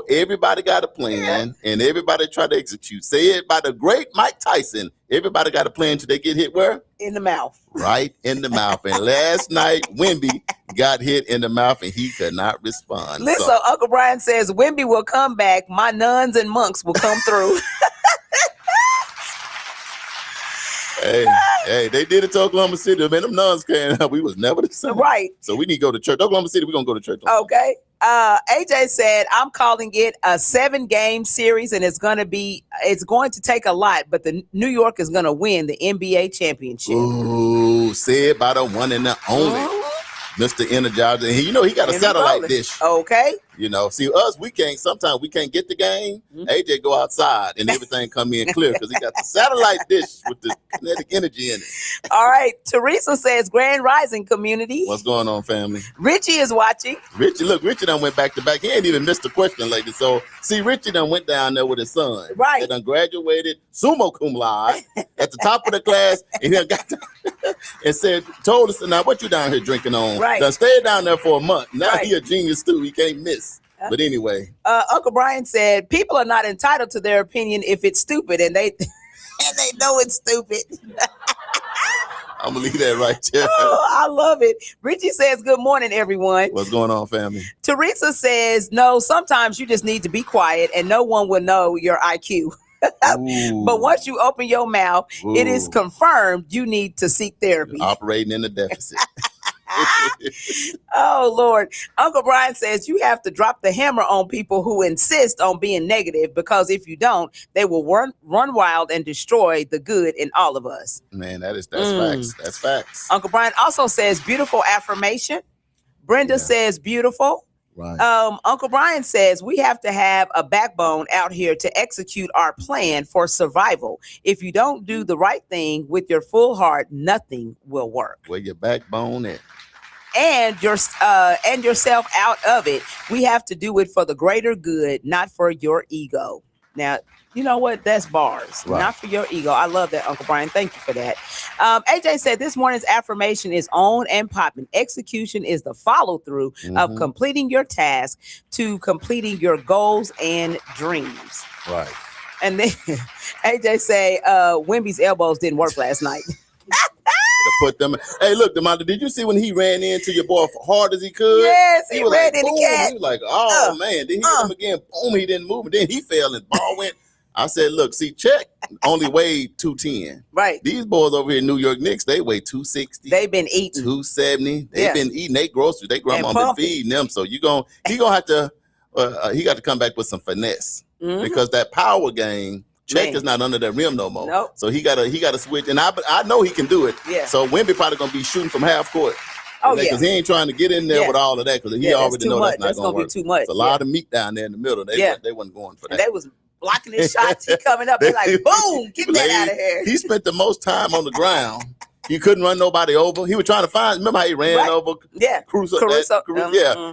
[SPEAKER 1] everybody got a plan and everybody try to execute. Say it by the great Mike Tyson. Everybody got a plan till they get hit where?
[SPEAKER 2] In the mouth.
[SPEAKER 1] Right in the mouth. And last night, Wemby got hit in the mouth and he could not respond.
[SPEAKER 2] Listen, so Uncle Brian says Wemby will come back. My nuns and monks will come through.
[SPEAKER 1] Hey, they did it to Oklahoma City. Man, them nuns came. We was never the same.
[SPEAKER 2] Right.
[SPEAKER 1] So we need to go to church. Oklahoma City, we're going to go to church.
[SPEAKER 2] Okay. AJ said, I'm calling it a 7-game series, and it's going to take a lot, but the New York is going to win the NBA championship.
[SPEAKER 1] Ooh, said by the one and the only. Mr. Energizer. And he got a satellite dish.
[SPEAKER 2] Okay.
[SPEAKER 1] See us, sometimes we can't get the game. AJ go outside and everything come in clear because he got the satellite dish with the kinetic energy in it.
[SPEAKER 2] All right. Teresa says, Grand Rising community.
[SPEAKER 1] What's going on, family?
[SPEAKER 2] Richie is watching.
[SPEAKER 1] Richie done went back to back. He ain't even missed a question lately. So, see, Richie done went down there with his son.
[SPEAKER 2] Right.
[SPEAKER 1] They done graduated summa cum laude at the top of the class. And he done got and told us, now what you down here drinking on?
[SPEAKER 4] Right.
[SPEAKER 1] Done stayed down there for a month. Now
[SPEAKER 4] Right.
[SPEAKER 1] he a genius too. He can't miss. But anyway.
[SPEAKER 4] Uncle Brian said, people are not entitled to their opinion if it's stupid, and they know it's stupid.
[SPEAKER 1] I'm going to leave that right there.
[SPEAKER 4] Oh, I love it. Richie says, good morning, everyone.
[SPEAKER 1] What's going on, family?
[SPEAKER 4] Teresa says, no, sometimes you just need to be quiet and no one will know your IQ. But once you open your mouth, it is confirmed you need to seek therapy.
[SPEAKER 1] Operating in the deficit.
[SPEAKER 4] Oh, Lord. Uncle Brian says you have to drop the hammer on people who insist on being negative, because if you don't, they will run wild and destroy the good in all of us.
[SPEAKER 1] Man, that's facts. That's facts.
[SPEAKER 4] Uncle Brian also says beautiful affirmation. Brenda says beautiful.
[SPEAKER 1] Right.
[SPEAKER 4] Uncle Brian says we have to have a backbone out here to execute our plan for survival. If you don't do the right thing with your full heart, nothing will work.
[SPEAKER 1] Where your backbone at?
[SPEAKER 4] And yourself out of it. We have to do it for the greater good, not for your ego. Now, you know what? That's bars, not for your ego. I love that, Uncle Brian. Thank you for that. AJ said this morning's affirmation is on and popping. Execution is the follow through of completing your task to completing your goals and dreams.
[SPEAKER 1] Right.
[SPEAKER 4] And then AJ say Wimby's elbows didn't work last night.
[SPEAKER 1] To put them. Hey, look, Damali, did you see when he ran into your boy hard as he could?
[SPEAKER 4] Yes,
[SPEAKER 1] he was
[SPEAKER 4] ran
[SPEAKER 1] like,
[SPEAKER 4] into
[SPEAKER 1] boom.
[SPEAKER 4] cat.
[SPEAKER 1] He was like, oh man. Then he hit him again. Boom, he didn't move. And then he fell and ball went. I said, look, see, Check only weighed 210.
[SPEAKER 4] Right.
[SPEAKER 1] These boys over here in New York Knicks, they weigh 260.
[SPEAKER 4] They've been eating
[SPEAKER 1] 270. They've been eating their groceries. They grandma been feeding them. So he gonna have to he got to come back with some finesse because that power game. Check is not under that rim no more.
[SPEAKER 4] Nope.
[SPEAKER 1] So he gotta switch. And I know he can do it.
[SPEAKER 4] Yeah.
[SPEAKER 1] So Wemby probably gonna be shooting from half court.
[SPEAKER 4] Oh,
[SPEAKER 1] Because he ain't trying to get in there with all of that because he already know that's not gonna work.
[SPEAKER 4] Be too much.
[SPEAKER 1] It's a lot of meat down there in the middle. They wasn't going for that.
[SPEAKER 4] And they was blocking his shots. He coming up. They're like, boom, get that out of here.
[SPEAKER 1] He spent the most time on the ground. He couldn't run nobody over. He was trying to find. Remember how he ran over? Caruso.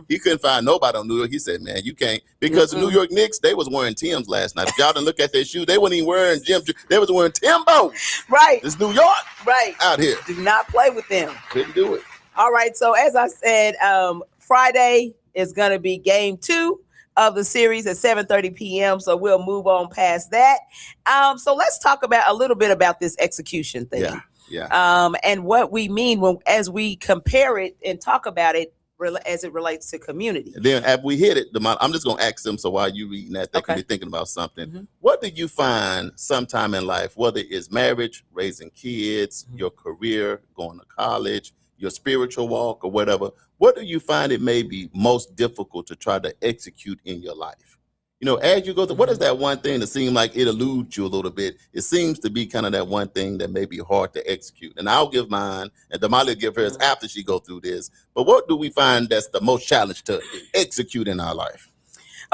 [SPEAKER 1] He couldn't find nobody on New York. He said, "Man, you can't," because the New York Knicks, they was wearing Timbs last night. If y'all didn't look at their shoes, they weren't even wearing gym shoes. They was wearing Timbo.
[SPEAKER 4] Right.
[SPEAKER 1] It's New York.
[SPEAKER 4] Right.
[SPEAKER 1] Out here.
[SPEAKER 4] Do not play with them.
[SPEAKER 1] Couldn't do it.
[SPEAKER 4] All right. So as I said, Friday is going to be game 2 of the series at 7:30 p.m. So we'll move on past that. So let's talk about a little bit about this execution thing.
[SPEAKER 1] Yeah.
[SPEAKER 4] And what we mean as we compare it and talk about it as it relates to community.
[SPEAKER 1] And then after we hit it, I'm just going to ask them. So while you reading that, they can be thinking about something. What do you find sometime in life, whether it's marriage, raising kids, your career, going to college, your spiritual walk or whatever, what do you find it may be most difficult to try to execute in your life? You know, as you go through, what is that one thing that seems like it eludes you a little bit? It seems to be kind of that one thing that may be hard to execute. And I'll give mine, and Damali will give hers after she go through this. But what do we find that's the most challenge to execute in our life?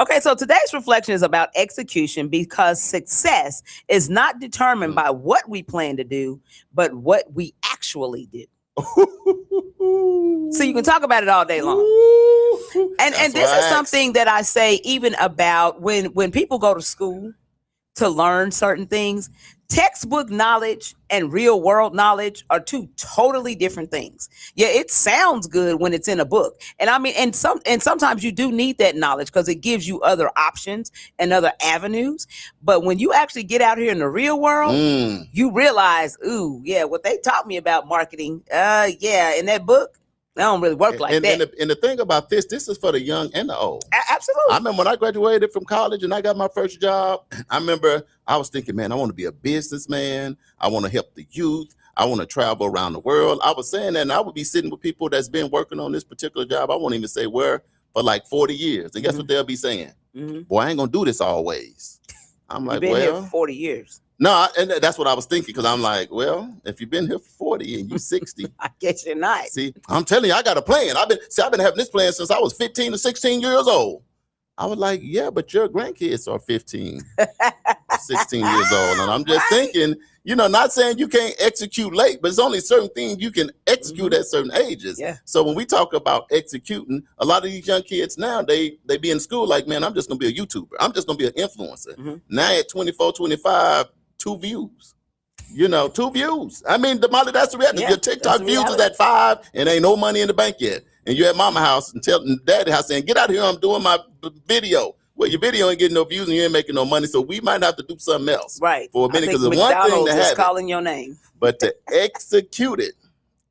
[SPEAKER 4] Okay, so today's reflection is about execution because success is not determined by what we plan to do, but what we actually do. So you can talk about it all day long. And this is something that I say even about when people go to school to learn certain things. Textbook knowledge and real world knowledge are two totally different things. Yeah, it sounds good when it's in a book. And I mean, and sometimes you do need that knowledge because it gives you other options and other avenues. But when you actually get out here in the real world, you realize, ooh, yeah, what they taught me about marketing, in that book, that don't really work like that.
[SPEAKER 1] And the thing about this is for the young and the old.
[SPEAKER 4] Absolutely.
[SPEAKER 1] I remember when I graduated from college and I got my first job, I remember I was thinking, man, I want to be a businessman. I want to help the youth. I want to travel around the world. I was saying that, and I would be sitting with people that's been working on this particular job. I won't even say where, for like 40 years. And guess what they'll be saying? Boy, I ain't going to do this always. I'm like,
[SPEAKER 4] You've been here for 40 years.
[SPEAKER 1] No, and that's what I was thinking because I'm like, well, if you've been here for 40 and you 60,
[SPEAKER 4] I guess you're not.
[SPEAKER 1] See, I'm telling you, I got a plan. I've been having this plan since I was 15 to 16 years old. I was like, yeah, but your grandkids are 15, 16 years old. And I'm just thinking, not saying you can't execute late, but it's only certain things you can execute at certain ages.
[SPEAKER 4] Yeah.
[SPEAKER 1] So when we talk about executing, a lot of these young kids now, they be in school like, man, I'm just going to be a YouTuber. I'm just going to be an influencer. Now at 24, 25, 2 views. 2 views. I mean, Damali, that's the reality.
[SPEAKER 4] Yeah,
[SPEAKER 1] Your TikTok
[SPEAKER 4] that's the
[SPEAKER 1] views is
[SPEAKER 4] reality.
[SPEAKER 1] at 5 and ain't no money in the bank yet. And you're at mama house and telling daddy house saying, get out here, I'm doing my video. Well, your video ain't getting no views and you ain't making no money. So we might have to do something else.
[SPEAKER 4] Right.
[SPEAKER 1] For a minute,
[SPEAKER 4] I think
[SPEAKER 1] because the one thing
[SPEAKER 4] McDonald's
[SPEAKER 1] to
[SPEAKER 4] is
[SPEAKER 1] have
[SPEAKER 4] calling your name.
[SPEAKER 1] but to execute it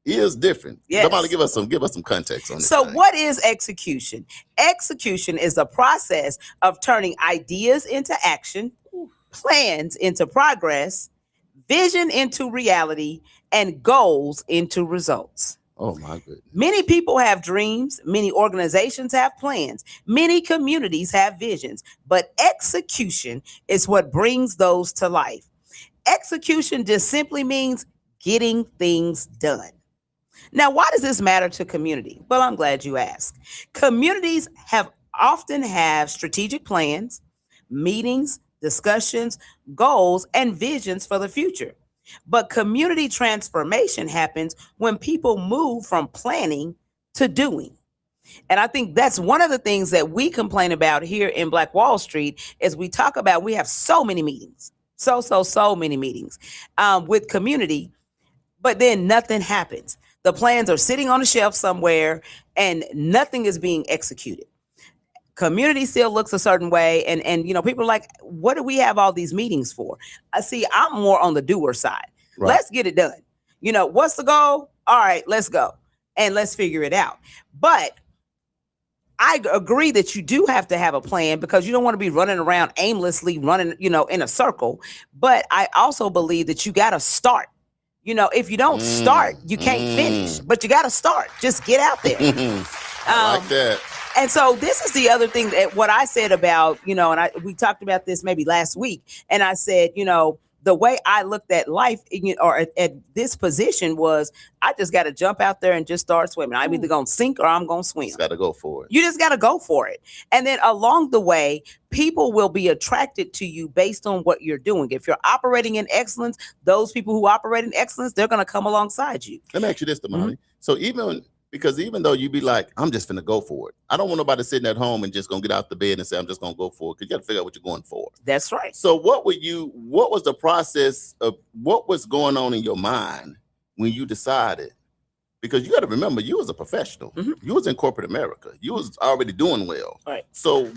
[SPEAKER 1] is different.
[SPEAKER 4] Yes.
[SPEAKER 1] Damali, give us some context on this.
[SPEAKER 4] So
[SPEAKER 1] thing.
[SPEAKER 4] what is execution? Execution is the process of turning ideas into action, plans into progress, vision into reality, and goals into results.
[SPEAKER 1] Oh my goodness.
[SPEAKER 4] Many people have dreams, many organizations have plans, many communities have visions, but execution is what brings those to life. Execution just simply means getting things done. Now, why does this matter to community? Well, I'm glad you asked. Communities often have strategic plans, meetings, discussions, goals, and visions for the future. But community transformation happens when people move from planning to doing. And I think that's one of the things that we complain about here in Black Wall Street is we talk about we have so many meetings, so many meetings with community, but then nothing happens. The plans are sitting on a shelf somewhere and nothing is being executed. Community still looks a certain way. And people are like, what do we have all these meetings for? I see, I'm more on the doer side.
[SPEAKER 1] Right.
[SPEAKER 4] Let's get it done. What's the goal? All right, let's go. And let's figure it out. But I agree that you do have to have a plan because you don't want to be running around aimlessly, running, in a circle. But I also believe that you got to start. If you don't start, you can't finish. But you got to start. Just get out there.
[SPEAKER 1] I like that.
[SPEAKER 4] And so this is the other thing that what I said about, and we talked about this maybe last week. And I said, the way I looked at life or at this position was I just got to jump out there and just start swimming. I'm either going to sink or I'm going to swim.
[SPEAKER 1] Just got to go for it.
[SPEAKER 4] You just got to go for it. And then along the way, people will be attracted to you based on what you're doing. If you're operating in excellence, those people who operate in excellence, they're going to come alongside you.
[SPEAKER 1] Let me ask you this, Damali. So even though you be like, I'm just finna go for it. I don't want nobody sitting at home and just gonna get out the bed and say, I'm just gonna go for it. Because you gotta figure out what you're going for.
[SPEAKER 4] That's right.
[SPEAKER 1] So what was the process of what was going on in your mind when you decided? Because you got to remember, you was a professional.
[SPEAKER 4] Mm-hmm.
[SPEAKER 1] You was in corporate America. You was already doing well.
[SPEAKER 4] Right.
[SPEAKER 1] So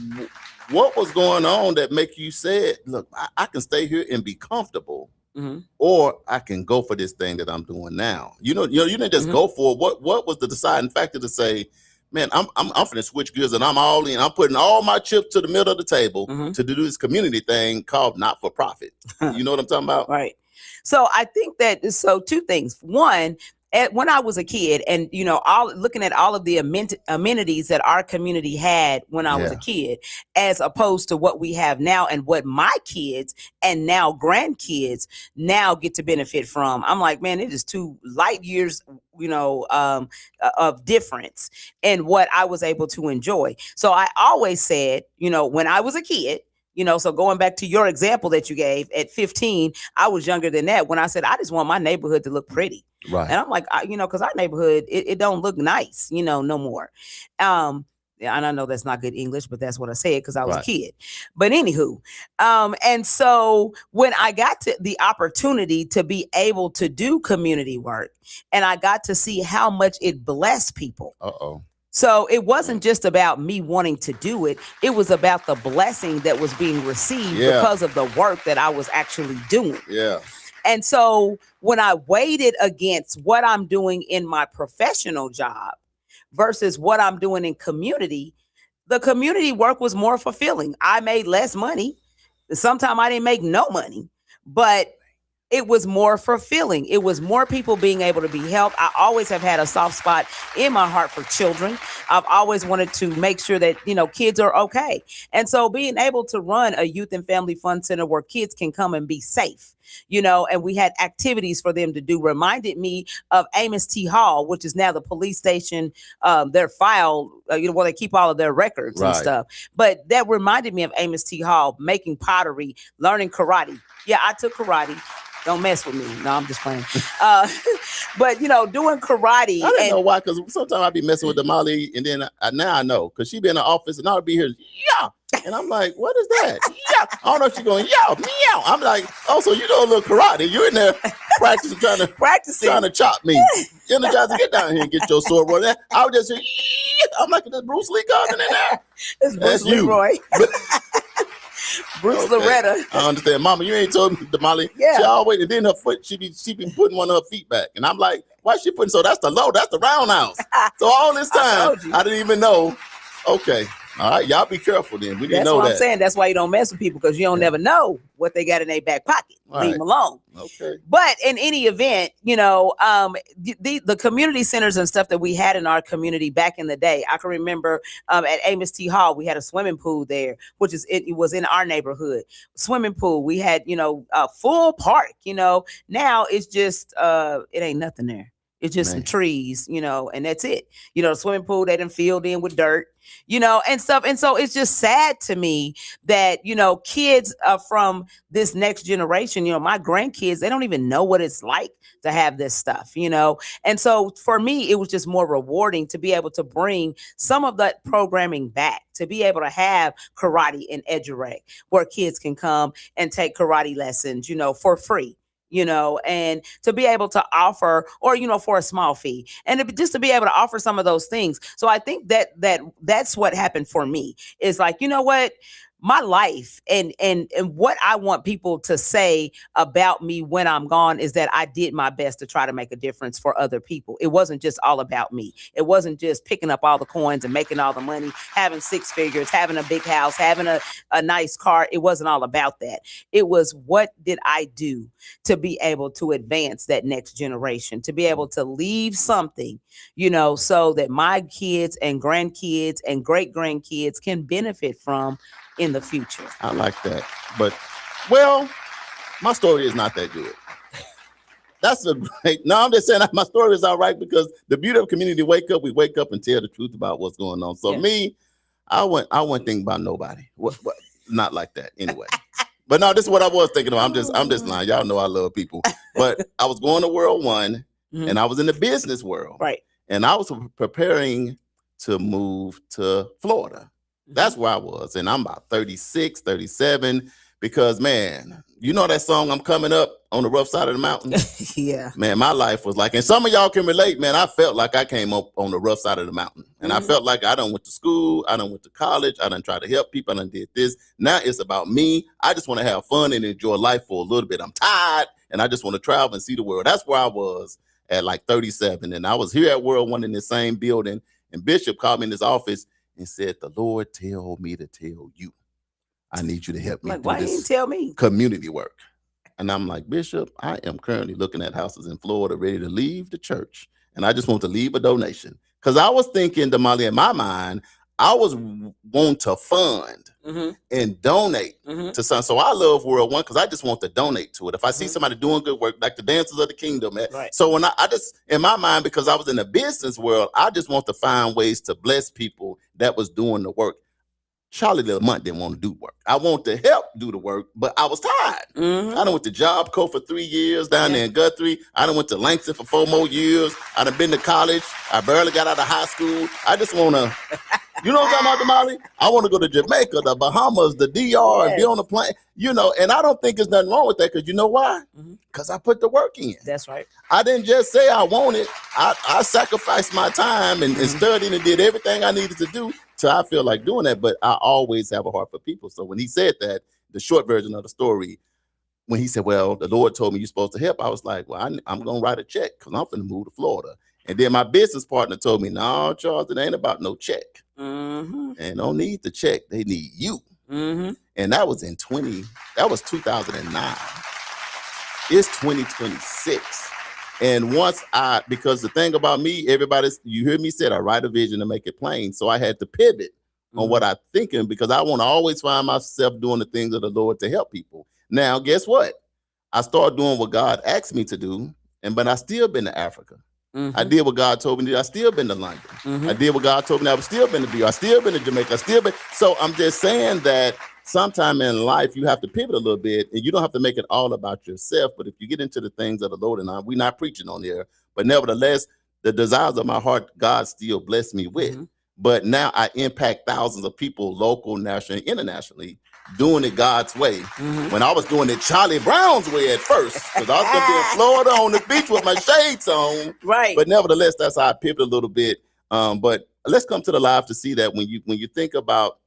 [SPEAKER 1] what was going on that make you said, look, I can stay here and be comfortable.
[SPEAKER 4] Mm-hmm.
[SPEAKER 1] Or I can go for this thing that I'm doing now. You didn't just go for it. What was the deciding factor to say, man, I'm finna switch gears and I'm all in. I'm putting all my chips to the middle of the table to do this community thing called not for profit. You know what I'm talking about?
[SPEAKER 4] Right. So I think that two things. One, when I was a kid, and looking at all of the amenities that our community had when I was a kid, as opposed to what we have now and what my kids and now grandkids now get to benefit from. I'm like, man, it is 2 light years, of difference in what I was able to enjoy. So I always said, when I was a kid, so going back to your example that you gave at 15, I was younger than that when I said, I just want my neighborhood to look pretty.
[SPEAKER 1] Right.
[SPEAKER 4] And I'm like, because our neighborhood, it don't look nice, no more. And I know that's not good English, but that's what I said because I was a kid. But anywho, and so when I got to the opportunity to be able to do community work, and I got to see how much it blessed people. So it wasn't just about me wanting to do it. It was about the blessing that was being received because of the work that I was actually doing.
[SPEAKER 1] Yeah.
[SPEAKER 4] And so when I weighed it against what I'm doing in my professional job versus what I'm doing in community, the community work was more fulfilling. I made less money. Sometimes I didn't make no money, but it was more fulfilling. It was more people being able to be helped. I always have had a soft spot in my heart for children. I've always wanted to make sure that, kids are okay. And so being able to run a youth and family fun center where kids can come and be safe, and we had activities for them to do, reminded me of Amos T. Hall, which is now the police station, their file, where they keep all of their records and stuff. But that reminded me of Amos T. Hall, making pottery, learning karate. Yeah, I took karate. Don't mess with me. No, I'm just playing. But doing karate.
[SPEAKER 1] I didn't know why, because sometimes I be messing with Damali, and then now I know, because she be in the office and I'll be here, yeah. And I'm like, what is that? Yeah. I don't know if she's going, yeah, meow. I'm like, oh, so you know a little karate. You're in there practicing, trying to chop me. Energizer, get down here and get your sword. Boy. I was just, I'm like, is Bruce Lee coming in there?
[SPEAKER 4] It's Bruce Leroy. Bruce Loretta.
[SPEAKER 1] I understand. Mama, you ain't told me, Damali.
[SPEAKER 4] Yeah.
[SPEAKER 1] She always, and then her foot, she be putting one of her feet back. And I'm like, why she putting, so that's the roundhouse. So all this time, I didn't even know. Okay. All right, y'all be careful then. We didn't know that. That's what
[SPEAKER 4] I'm saying. That's why you don't mess with people, because you don't never know what they got in their back pocket. Leave them alone.
[SPEAKER 1] Okay.
[SPEAKER 4] But in any event, the community centers and stuff that we had in our community back in the day, I can remember at Amos T. Hall, we had a swimming pool there, which it was in our neighborhood. Swimming pool. We had, a full park, Now it's just, it ain't nothing there. It's just some trees, and that's it. The swimming pool, they done filled in with dirt, and stuff. And so it's just sad to me that, kids from this next generation, my grandkids, they don't even know what it's like to have this stuff, And so for me, it was just more rewarding to be able to bring some of that programming back, to be able to have karate and edurect, where kids can come and take karate lessons, for free. And to be able to offer, or, for a small fee, and just to be able to offer some of those things. So I think that's what happened for me, is like, you know what, my life and what I want people to say about me when I'm gone is that I did my best to try to make a difference for other people. It wasn't just all about me. It wasn't just picking up all the coins and making all the money, having six figures, having a big house, having a nice car. It wasn't all about that. It was, what did I do to be able to advance that next generation, to be able to leave something, so that my kids and grandkids and great grandkids can benefit from in the future.
[SPEAKER 1] I like that. But, well, my story is not that good. That's a great, no, I'm just saying my story is all right, because the beauty of community wake up, we wake up and tell the truth about what's going on. So me, I wouldn't think about nobody. What, not like that anyway. But no, this is what I was thinking of. I'm just lying. Y'all know I love people. But I was going to World One, and I was in the business world.
[SPEAKER 4] Right.
[SPEAKER 1] And I was preparing to move to Florida. That's where I was. And I'm about 36, 37, because, man, you know that song, I'm Coming Up on the Rough Side of the Mountain?
[SPEAKER 4] Yeah.
[SPEAKER 1] Man, my life was like, and some of y'all can relate, man, I felt like I came up on the rough side of the mountain. And I felt like I done went to school, I done went to college, I done tried to help people, I done did this. Now it's about me. I just want to have fun and enjoy life for a little bit. I'm tired, and I just want to travel and see the world. That's where I was at like 37. And I was here at World One in the same building, and Bishop called me in his office and said, the Lord told me to tell you, I need you to help me do
[SPEAKER 4] why
[SPEAKER 1] this
[SPEAKER 4] didn't you tell me?
[SPEAKER 1] Community work. And I'm like, Bishop, I am currently looking at houses in Florida ready to leave the church. And I just want to leave a donation. Because I was thinking, Damali, in my mind, I was want to fund and donate to something. So I love World One because I just want to donate to it. If I see somebody doing good work, like the Dancers of the Kingdom, man. Right. So when I just, in my mind, because I was in the business world, I just want to find ways to bless people that was doing the work. Charlie Lamont didn't want to do work. I want to help do the work, but I was tired. I done went to Job Corps for 3 years down there in Guthrie. I done went to Langston for 4 more years. I done been to college. I barely got out of high school. I just want to, you know what I'm talking about, Damali? I want to go to Jamaica, the Bahamas, the DR, and be on a plane, and I don't think there's nothing wrong with that, because you know why? Because I put the work in.
[SPEAKER 4] That's right.
[SPEAKER 1] I didn't just say I want it. I sacrificed my time and studied and did everything I needed to do. So I feel like doing that, but I always have a heart for people. So when he said that, the short version of the story, when he said, well, the Lord told me you're supposed to help, I was like, well, I'm going to write a check because I'm going to move to Florida. And then my business partner told me, no, Charles, it ain't about no check. And don't need the check. They need you. And that was in 2009. It's 2026. And once because the thing about me, you hear me say, I write a vision to make it plain. So I had to pivot on what I'm thinking, because I want to always find myself doing the things of the Lord to help people. Now, guess what? I started doing what God asked me to do, but I still been to Africa. I did what God told me to do. I still been to London. I did what God told me. I've still been to DR. I still been to Jamaica. So I'm just saying that sometime in life you have to pivot a little bit, and you don't have to make it all about yourself. But if you get into the things of the Lord, and we're not preaching on there, but nevertheless, the desires of my heart, God still blessed me with.
[SPEAKER 4] Mm-hmm.
[SPEAKER 1] But now I impact thousands of people, local, national, and internationally, doing it God's way.
[SPEAKER 4] Mm-hmm.
[SPEAKER 1] When I was doing it Charlie Brown's way at first, because I was going to be in Florida on the beach with my shades on.
[SPEAKER 4] Right.
[SPEAKER 1] But nevertheless, that's how I pivoted a little bit. But let's come to the live to see that when you think about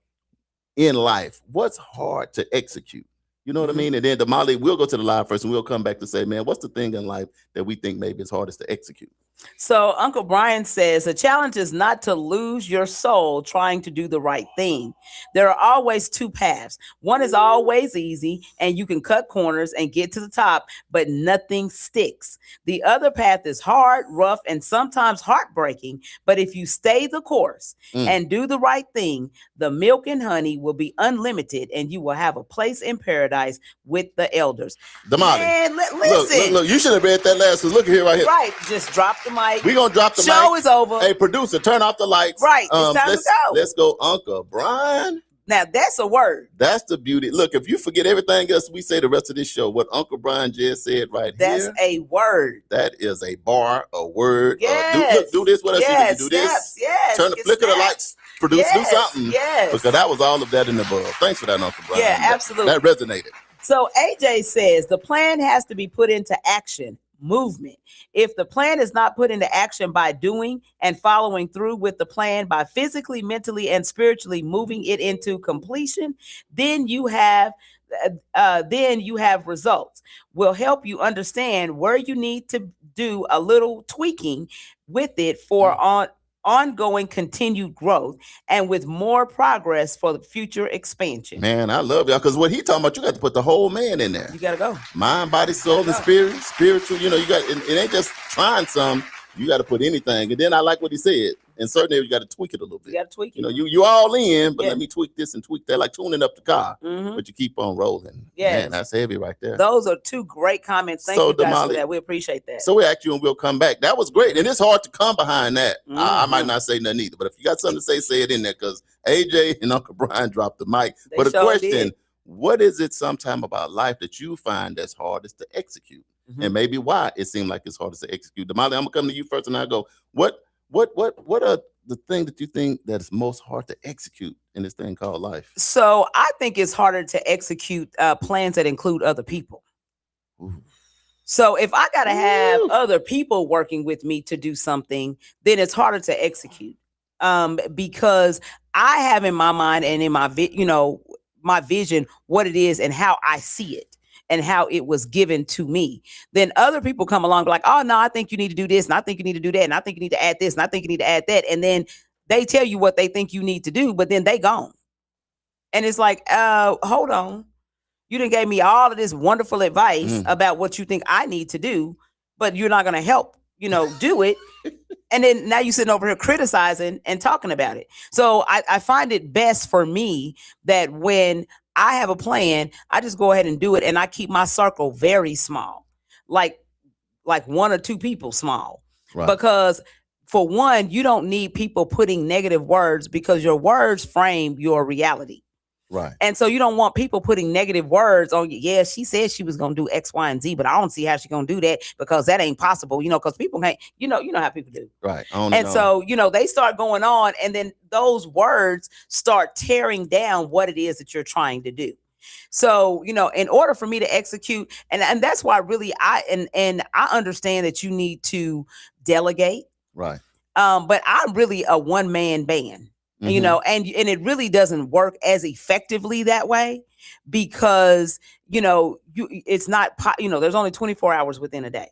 [SPEAKER 1] in life, what's hard to execute? You know what I mean? And then Damali, we'll go to the live first, and we'll come back to say, man, what's the thing in life that we think maybe is hardest to execute?
[SPEAKER 4] So Uncle Brian says the challenge is not to lose your soul trying to do the right thing. There are always two paths. One is always easy and you can cut corners and get to the top, but nothing sticks. The other path is hard, rough, and sometimes heartbreaking. But if you stay the course and do the right thing, the milk and honey will be unlimited and you will have a place in paradise with the elders.
[SPEAKER 1] Damali,
[SPEAKER 4] Man, listen.
[SPEAKER 1] Look, you should have read that last, because look here right here.
[SPEAKER 4] Right, just drop the mic.
[SPEAKER 1] We're going to drop the mic.
[SPEAKER 4] Show is over.
[SPEAKER 1] Hey, producer, turn off the lights.
[SPEAKER 4] Right, it's time to go.
[SPEAKER 1] Let's go, Uncle Brian.
[SPEAKER 4] Now, that's a word.
[SPEAKER 1] That's the beauty. Look, if you forget everything else we say the rest of this show, what Uncle Brian just said right
[SPEAKER 4] that's
[SPEAKER 1] here.
[SPEAKER 4] That's a word.
[SPEAKER 1] That is a bar, a word.
[SPEAKER 4] Yes.
[SPEAKER 1] Do this. What else
[SPEAKER 4] yes.
[SPEAKER 1] you do this?
[SPEAKER 4] Snaps. Yes.
[SPEAKER 1] Turn the flicker the lights. Produce, do something.
[SPEAKER 4] Yes.
[SPEAKER 1] Because that was all of that in the above. Thanks for that, Uncle Brian.
[SPEAKER 4] Yeah, absolutely.
[SPEAKER 1] That resonated.
[SPEAKER 4] So AJ says the plan has to be put into action. Movement. If the plan is not put into action by doing and following through with the plan by physically, mentally, and spiritually moving it into completion, then you have results. Will help you understand where you need to do a little tweaking with it for ongoing continued growth and with more progress for the future expansion.
[SPEAKER 1] Man, I love y'all, because what he talking about, you got to put the whole man in there.
[SPEAKER 4] You got to go.
[SPEAKER 1] Mind, body, soul, and spiritual. You know, you got it ain't just trying some. You got to put anything. And then I like what he said. In certain areas, you got to tweak it a little bit.
[SPEAKER 4] You got to tweak it.
[SPEAKER 1] You know, you all in, but let me tweak this and tweak that, like tuning up the car. But you keep on rolling.
[SPEAKER 4] Yeah,
[SPEAKER 1] man, that's heavy right there.
[SPEAKER 4] Those are two great comments. Thank you guys for that. We appreciate that.
[SPEAKER 1] So we ask you and we'll come back. That was great. And it's hard to come behind that. I might not say nothing either, but if you got something to say it in there, because AJ and Uncle Brian dropped the mic. But a question, what is it sometime about life that you find that's hardest to execute? And maybe why it seemed like it's hardest to execute? Damali, I'm gonna come to you first, and I go, what are the thing that you think that's most hard to execute in this thing called life?
[SPEAKER 4] So I think it's harder to execute plans that include other people.
[SPEAKER 1] Ooh.
[SPEAKER 4] So if I got to have other people working with me to do something, then it's harder to execute because I have in my mind and in my my vision what it is and how I see it and how it was given to me. Then other people come along like, oh no, I think you need to do this, and I think you need to do that, and I think you need to add this, and I think you need to add that. And then they tell you what they think you need to do, but then they gone. And it's like, hold on. You done gave me all of this wonderful advice about what you think I need to do, but you're not gonna help, do it. And then now you're sitting over here criticizing and talking about it. So I find it best for me that when I have a plan, I just go ahead and do it. And I keep my circle very small, like one or two people small, because for one, you don't need people putting negative words because your words frame your reality.
[SPEAKER 1] Right.
[SPEAKER 4] And so you don't want people putting negative words on you. Yeah, she said she was going to do X, Y, and Z, but I don't see how she's going to do that because that ain't possible, because people can't, you know how people do.
[SPEAKER 1] Right.
[SPEAKER 4] So, they start going on, and then those words start tearing down what it is that you're trying to do. So, in order for me to execute, and that's why really I understand that you need to delegate.
[SPEAKER 1] Right.
[SPEAKER 4] But I'm really a one-man band. And it really doesn't work as effectively that way because, it's not, there's only 24 hours within a day.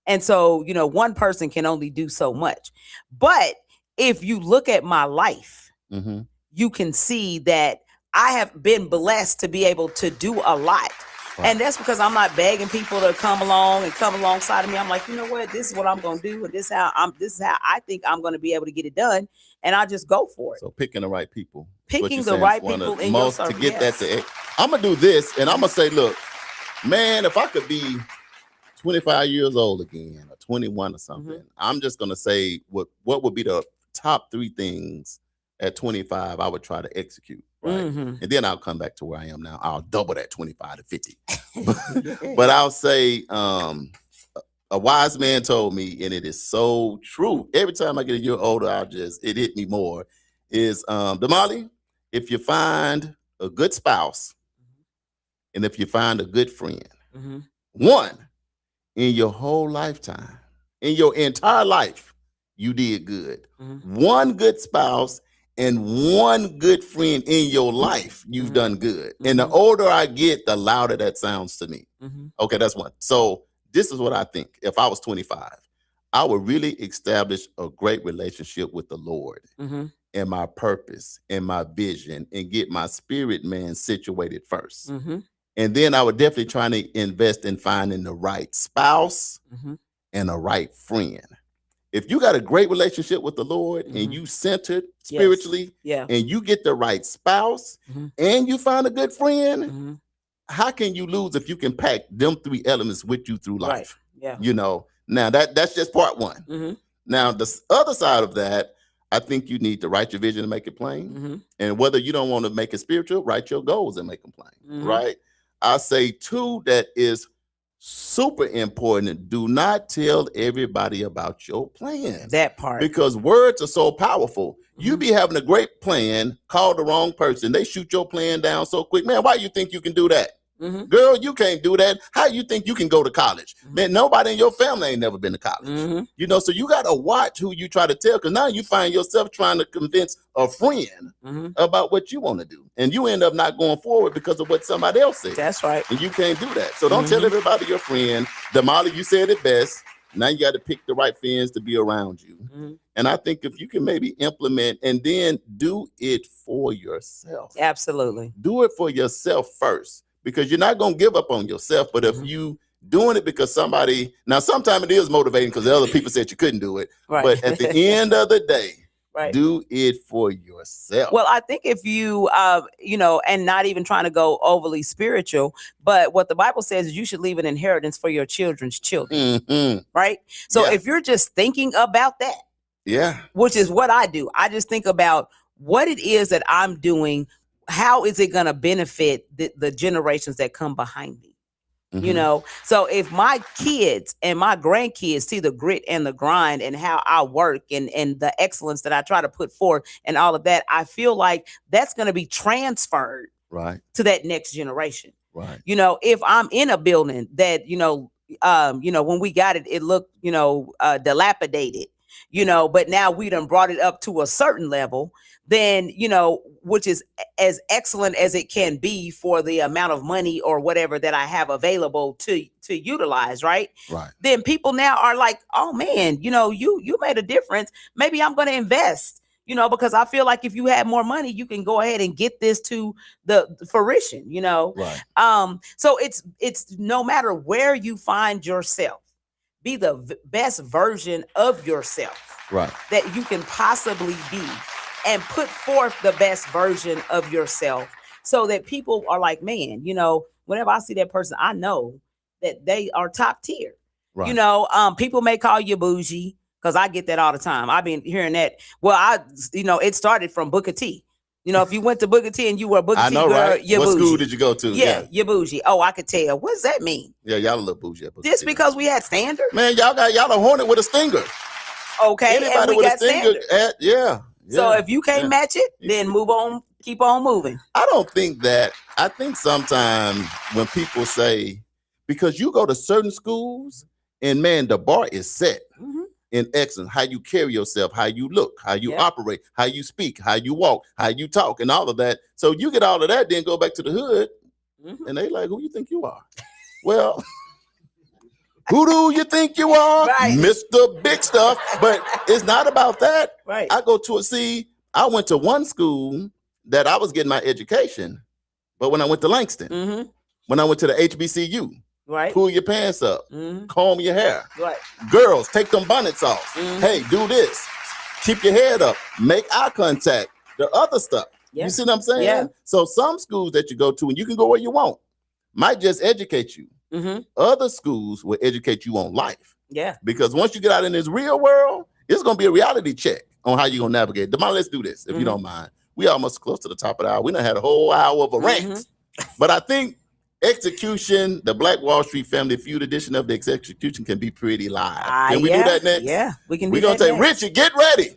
[SPEAKER 4] And so, one person can only do so much. But if you look at my life, you can see that I have been blessed to be able to do a lot. Right. And that's because I'm not begging people to come along and come alongside of me. I'm like, you know what? This is what I'm going to do. And this is how I think I'm going to be able to get it done. And I just go for it.
[SPEAKER 1] So picking the right people.
[SPEAKER 4] Picking the right people in your circle.
[SPEAKER 1] To get that to I'm going to do this. And I'm going to say, look, man, if I could be 25 years old again or 21 or something, I'm just going to say what would be the top 3 things at 25 I would try to execute. right?
[SPEAKER 4] Mm-hmm.
[SPEAKER 1] And then I'll come back to where I am now. I'll double that 25 to 50. But I'll say, a wise man told me, and it is so true. Every time I get a year older, it hit me more. Is Damali, if you find a good spouse, and if you find a good friend,
[SPEAKER 4] Mm-hmm.
[SPEAKER 1] one in your whole lifetime, in your entire life, you did good.
[SPEAKER 4] Mm-hmm.
[SPEAKER 1] One good spouse and one good friend in your life, you've
[SPEAKER 4] Mm-hmm.
[SPEAKER 1] done good. And the older I get, the louder that sounds to me.
[SPEAKER 4] Mm-hmm.
[SPEAKER 1] Okay, that's one. So this is what I think. If I was 25, I would really establish a great relationship with the Lord
[SPEAKER 4] Mm-hmm.
[SPEAKER 1] and my purpose and my vision, and get my spirit man situated first.
[SPEAKER 4] Mm-hmm.
[SPEAKER 1] And then I would definitely try to invest in finding the right spouse
[SPEAKER 4] Mm-hmm.
[SPEAKER 1] and a right friend. If you got a great relationship with the Lord
[SPEAKER 4] Mm-hmm.
[SPEAKER 1] and you centered spiritually,
[SPEAKER 4] Yeah.
[SPEAKER 1] and you get the right spouse
[SPEAKER 4] Mm-hmm.
[SPEAKER 1] and you find a good friend,
[SPEAKER 4] Mm-hmm.
[SPEAKER 1] how can you lose if you can pack them three elements with you through life?
[SPEAKER 4] Right. Yeah.
[SPEAKER 1] You know, now that's just part one.
[SPEAKER 4] Mm-hmm.
[SPEAKER 1] Now, the other side of that, I think you need to write your vision and make it plain.
[SPEAKER 4] Mm-hmm.
[SPEAKER 1] And whether you don't want to make it spiritual, write your goals and make them plain.
[SPEAKER 4] Mm-hmm.
[SPEAKER 1] Right? I say two that is super important. Do not tell everybody about your plans.
[SPEAKER 4] That part.
[SPEAKER 1] Because words are so powerful. You
[SPEAKER 4] Mm-hmm.
[SPEAKER 1] be having a great plan, call the wrong person. They shoot your plan down so quick. Man, why you think you can do that?
[SPEAKER 4] Mm-hmm.
[SPEAKER 1] Girl, you can't do that. How you think you can go to college?
[SPEAKER 4] Mhm.
[SPEAKER 1] Man, nobody in your family ain't never been to college.
[SPEAKER 4] Mm-hmm.
[SPEAKER 1] You know, so you got to watch who you try to tell, because now you find yourself trying to convince a friend
[SPEAKER 4] Mm-hmm.
[SPEAKER 1] about what you want to do. And you end up not going forward because of what somebody else said.
[SPEAKER 4] That's right.
[SPEAKER 1] And you can't do that. So don't tell
[SPEAKER 4] Mhm.
[SPEAKER 1] everybody your friend. Damali, you said it best. Now you got to pick the right friends to be around you.
[SPEAKER 4] Mm-hmm.
[SPEAKER 1] And I think if you can maybe implement and then do it for yourself.
[SPEAKER 4] Absolutely.
[SPEAKER 1] Do it for yourself first, because you're not going to give up on yourself. But if
[SPEAKER 4] Mhm.
[SPEAKER 1] you doing it because somebody, now sometimes it is motivating because the other people said you couldn't do it.
[SPEAKER 4] Right.
[SPEAKER 1] But at the end of the day,
[SPEAKER 4] right.
[SPEAKER 1] do it for yourself.
[SPEAKER 4] Well, I think if you, and not even trying to go overly spiritual, but what the Bible says is you should leave an inheritance for your children's children,
[SPEAKER 1] Mhm.
[SPEAKER 4] right? So
[SPEAKER 1] Yeah.
[SPEAKER 4] if you're just thinking about that,
[SPEAKER 1] Yeah.
[SPEAKER 4] which is what I do, I just think about what it is that I'm doing. How is it going to benefit the generations that come behind me? You
[SPEAKER 1] Mhm.
[SPEAKER 4] know, so if my kids and my grandkids see the grit and the grind and how I work and the excellence that I try to put forth and all of that, I feel like that's going to be transferred
[SPEAKER 1] Right.
[SPEAKER 4] to that next generation.
[SPEAKER 1] Right.
[SPEAKER 4] You know, if I'm in a building that, when we got it, it looked, dilapidated, but now we done brought it up to a certain level, then, which is as excellent as it can be for the amount of money or whatever that I have available to utilize, right?
[SPEAKER 1] Right.
[SPEAKER 4] Then people now are like, oh man, you made a difference. Maybe I'm going to invest, because I feel like if you had more money, you can go ahead and get this to the fruition,
[SPEAKER 1] Right.
[SPEAKER 4] So it's no matter where you find yourself, be the best version of yourself
[SPEAKER 1] Right.
[SPEAKER 4] that you can possibly be, and put forth the best version of yourself so that people are like, man, whenever I see that person, I know that they are top tier.
[SPEAKER 1] Right.
[SPEAKER 4] People may call you bougie, because I get that all the time. I've been hearing that. Well, it started from Booker T. If you went to Booker T and you were a Booker
[SPEAKER 1] I
[SPEAKER 4] T
[SPEAKER 1] know,
[SPEAKER 4] girl,
[SPEAKER 1] right?
[SPEAKER 4] you're
[SPEAKER 1] What
[SPEAKER 4] bougie.
[SPEAKER 1] school did you go to?
[SPEAKER 4] Yeah, you're bougie. Oh, I could tell. What does that mean?
[SPEAKER 1] Yeah, y'all a little bougie. At Booker
[SPEAKER 4] Just
[SPEAKER 1] T.
[SPEAKER 4] because we had standards?
[SPEAKER 1] Man, y'all a hornet with a stinger.
[SPEAKER 4] Okay, and
[SPEAKER 1] Anybody
[SPEAKER 4] we
[SPEAKER 1] with a
[SPEAKER 4] got
[SPEAKER 1] stinger,
[SPEAKER 4] standards.
[SPEAKER 1] yeah.
[SPEAKER 4] So if you can't match it, then move on, keep on moving.
[SPEAKER 1] I don't think that. I think sometimes when people say, because you go to certain schools and man, the bar is set
[SPEAKER 4] Mhm.
[SPEAKER 1] in excellence, how you carry yourself, how you look, how you
[SPEAKER 4] Yeah.
[SPEAKER 1] operate, how you speak, how you walk, how you talk, and all of that. So you get all of that, then go back to the hood,
[SPEAKER 4] Mhm.
[SPEAKER 1] and they like, who you think you are? Well, who do you think you are?
[SPEAKER 4] Right.
[SPEAKER 1] Mr. Big Stuff. But it's not about that.
[SPEAKER 4] Right.
[SPEAKER 1] I went to one school that I was getting my education, but when I went to Langston,
[SPEAKER 4] Mm-hmm.
[SPEAKER 1] when I went to the HBCU,
[SPEAKER 4] Right.
[SPEAKER 1] pull your pants up,
[SPEAKER 4] Mm-hmm.
[SPEAKER 1] comb your hair.
[SPEAKER 4] Right.
[SPEAKER 1] Girls, take them bonnets off.
[SPEAKER 4] Mhm.
[SPEAKER 1] Hey, do this. Keep your head up. Make eye contact. The other stuff.
[SPEAKER 4] Yeah.
[SPEAKER 1] You see what I'm saying?
[SPEAKER 4] Yeah.
[SPEAKER 1] So some schools that you go to, and you can go where you want, might just educate you.
[SPEAKER 4] Mm-hmm.
[SPEAKER 1] Other schools will educate you on life.
[SPEAKER 4] Yeah.
[SPEAKER 1] Because once you get out in this real world, it's going to be a reality check on how you're going to navigate. Damali, let's do this, if you
[SPEAKER 4] Mhm.
[SPEAKER 1] don't mind. We almost close to the top of the hour. We done had a whole hour of a rant. But I think execution, the Black Wall Street Family Feud edition of the execution can be pretty live. Can we do that next?
[SPEAKER 4] Yeah, we can do
[SPEAKER 1] We're going to say, Richard, get ready.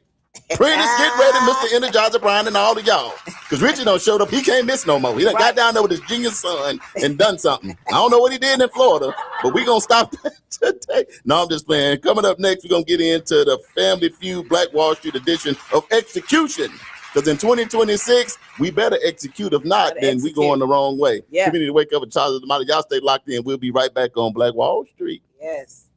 [SPEAKER 1] Prentice, get ready, Mr. Energizer Brian and all of y'all. Because Richard done showed up. He can't miss no more. He done got down there with his genius son and done something. I don't know what he did in Florida, but we're going to stop that today. No, I'm just playing. Coming up next, we're going to get into the Family Feud Black Wall Street edition of execution. Because in 2026, we better execute. If not, then we going the wrong way.
[SPEAKER 4] Yeah.
[SPEAKER 1] Community Wake Up with Charles and Damali. Y'all stay locked in. We'll be right back on Black Wall Street.
[SPEAKER 4] Yes.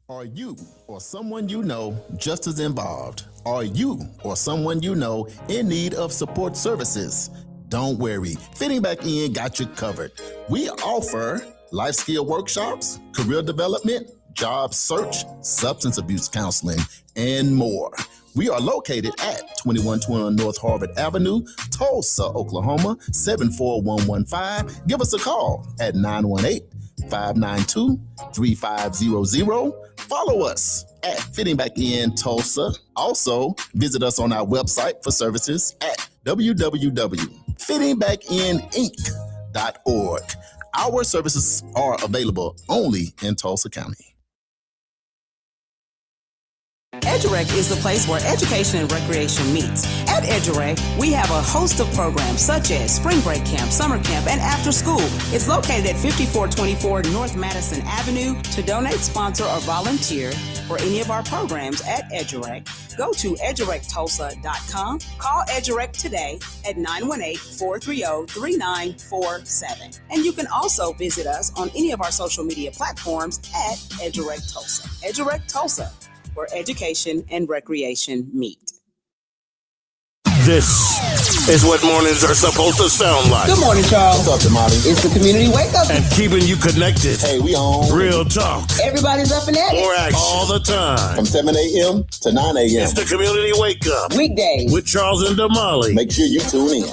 [SPEAKER 1] Are you or someone you know just as involved? Are you or someone you know in need of support services? Don't worry, Fitting Back In got you covered. We offer life skill workshops, career development, job search, substance abuse counseling, and more. We are located at 2121 North Harvard Avenue, Tulsa, Oklahoma, 74115. Give us a call at 918-592-3500. Follow us at Fitting Back In Tulsa. Also, visit us on our website for services at www.fittingbackininc.org. Our services are available only in Tulsa County.
[SPEAKER 2] EduRec is the place where education and recreation meets. At EduRec, we have a host of programs such as Spring Break Camp, Summer Camp, and After School. It's located at 5424 North Madison Avenue. To donate, sponsor, or volunteer for any of our programs at EduRec, go to edurectulsa.com. Call EduRec today at 918-430-3947. And you can also visit us on any of our social media platforms at EduRec Tulsa. EduRec Tulsa, where education and recreation meet.
[SPEAKER 5] This is what mornings are supposed to sound like.
[SPEAKER 4] Good morning, Charles.
[SPEAKER 1] What's up, Damali?
[SPEAKER 4] It's the Community Wake Up.
[SPEAKER 5] And keeping you connected.
[SPEAKER 1] Hey, we on.
[SPEAKER 5] Real talk.
[SPEAKER 4] Everybody's up and at it.
[SPEAKER 5] More action. All the time.
[SPEAKER 1] From 7 a.m. to 9 a.m.
[SPEAKER 5] It's the Community Wake Up.
[SPEAKER 4] Weekdays.
[SPEAKER 5] With Charles and Damali.
[SPEAKER 1] Make sure you tune in.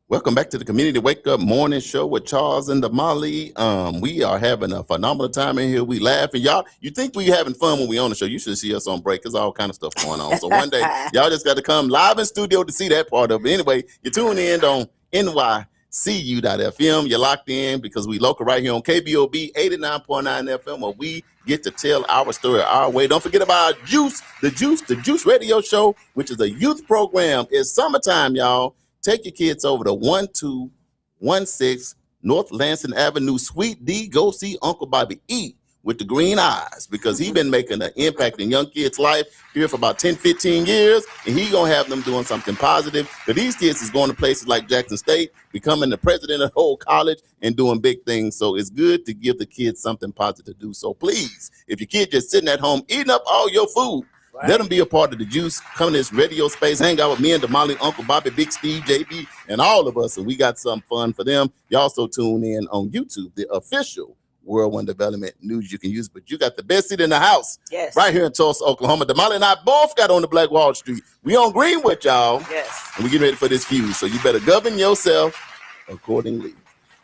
[SPEAKER 1] Welcome back to the Community Wake Up Morning Show with Charles and Damali. We are having a phenomenal time in here. We laughing. Y'all, you think we having fun when we on the show. You should see us on break. There's all kind of stuff going on. So one day, y'all just got to come live in studio to see that part of it. Anyway, you tune in on NYCU.FM. You're locked in because we local right here on KBOB 89.9 FM, where we get to tell our story our way. Don't forget about the Juice Radio Show, which is a youth program. It's summertime, y'all. Take your kids over to 1216 North Lansing Avenue, Suite D. Go see Uncle Bobby E. with the green eyes, because he's been making an impact in young kids' life here for about 10, 15 years, and he's going to have them doing something positive. Because these kids is going to places like Jackson State, becoming the president of the whole college, and doing big things. So it's good to give the kids something positive to do. So please, if your kid just sitting at home eating up all your food, let them be a part of the juice. Come to this radio space, hang out with me and Damali, Uncle Bobby, Big Steve, JB, and all of us. And we got some fun for them. You also tune in on YouTube, the official World One Development news you can use. But you got the best seat in the house, right here in Tulsa, Oklahoma. Damali and I both got on the Black Wall Street. We on Greenwood, y'all.
[SPEAKER 4] Yes.
[SPEAKER 1] And we getting ready for this feud. So you better govern yourself accordingly.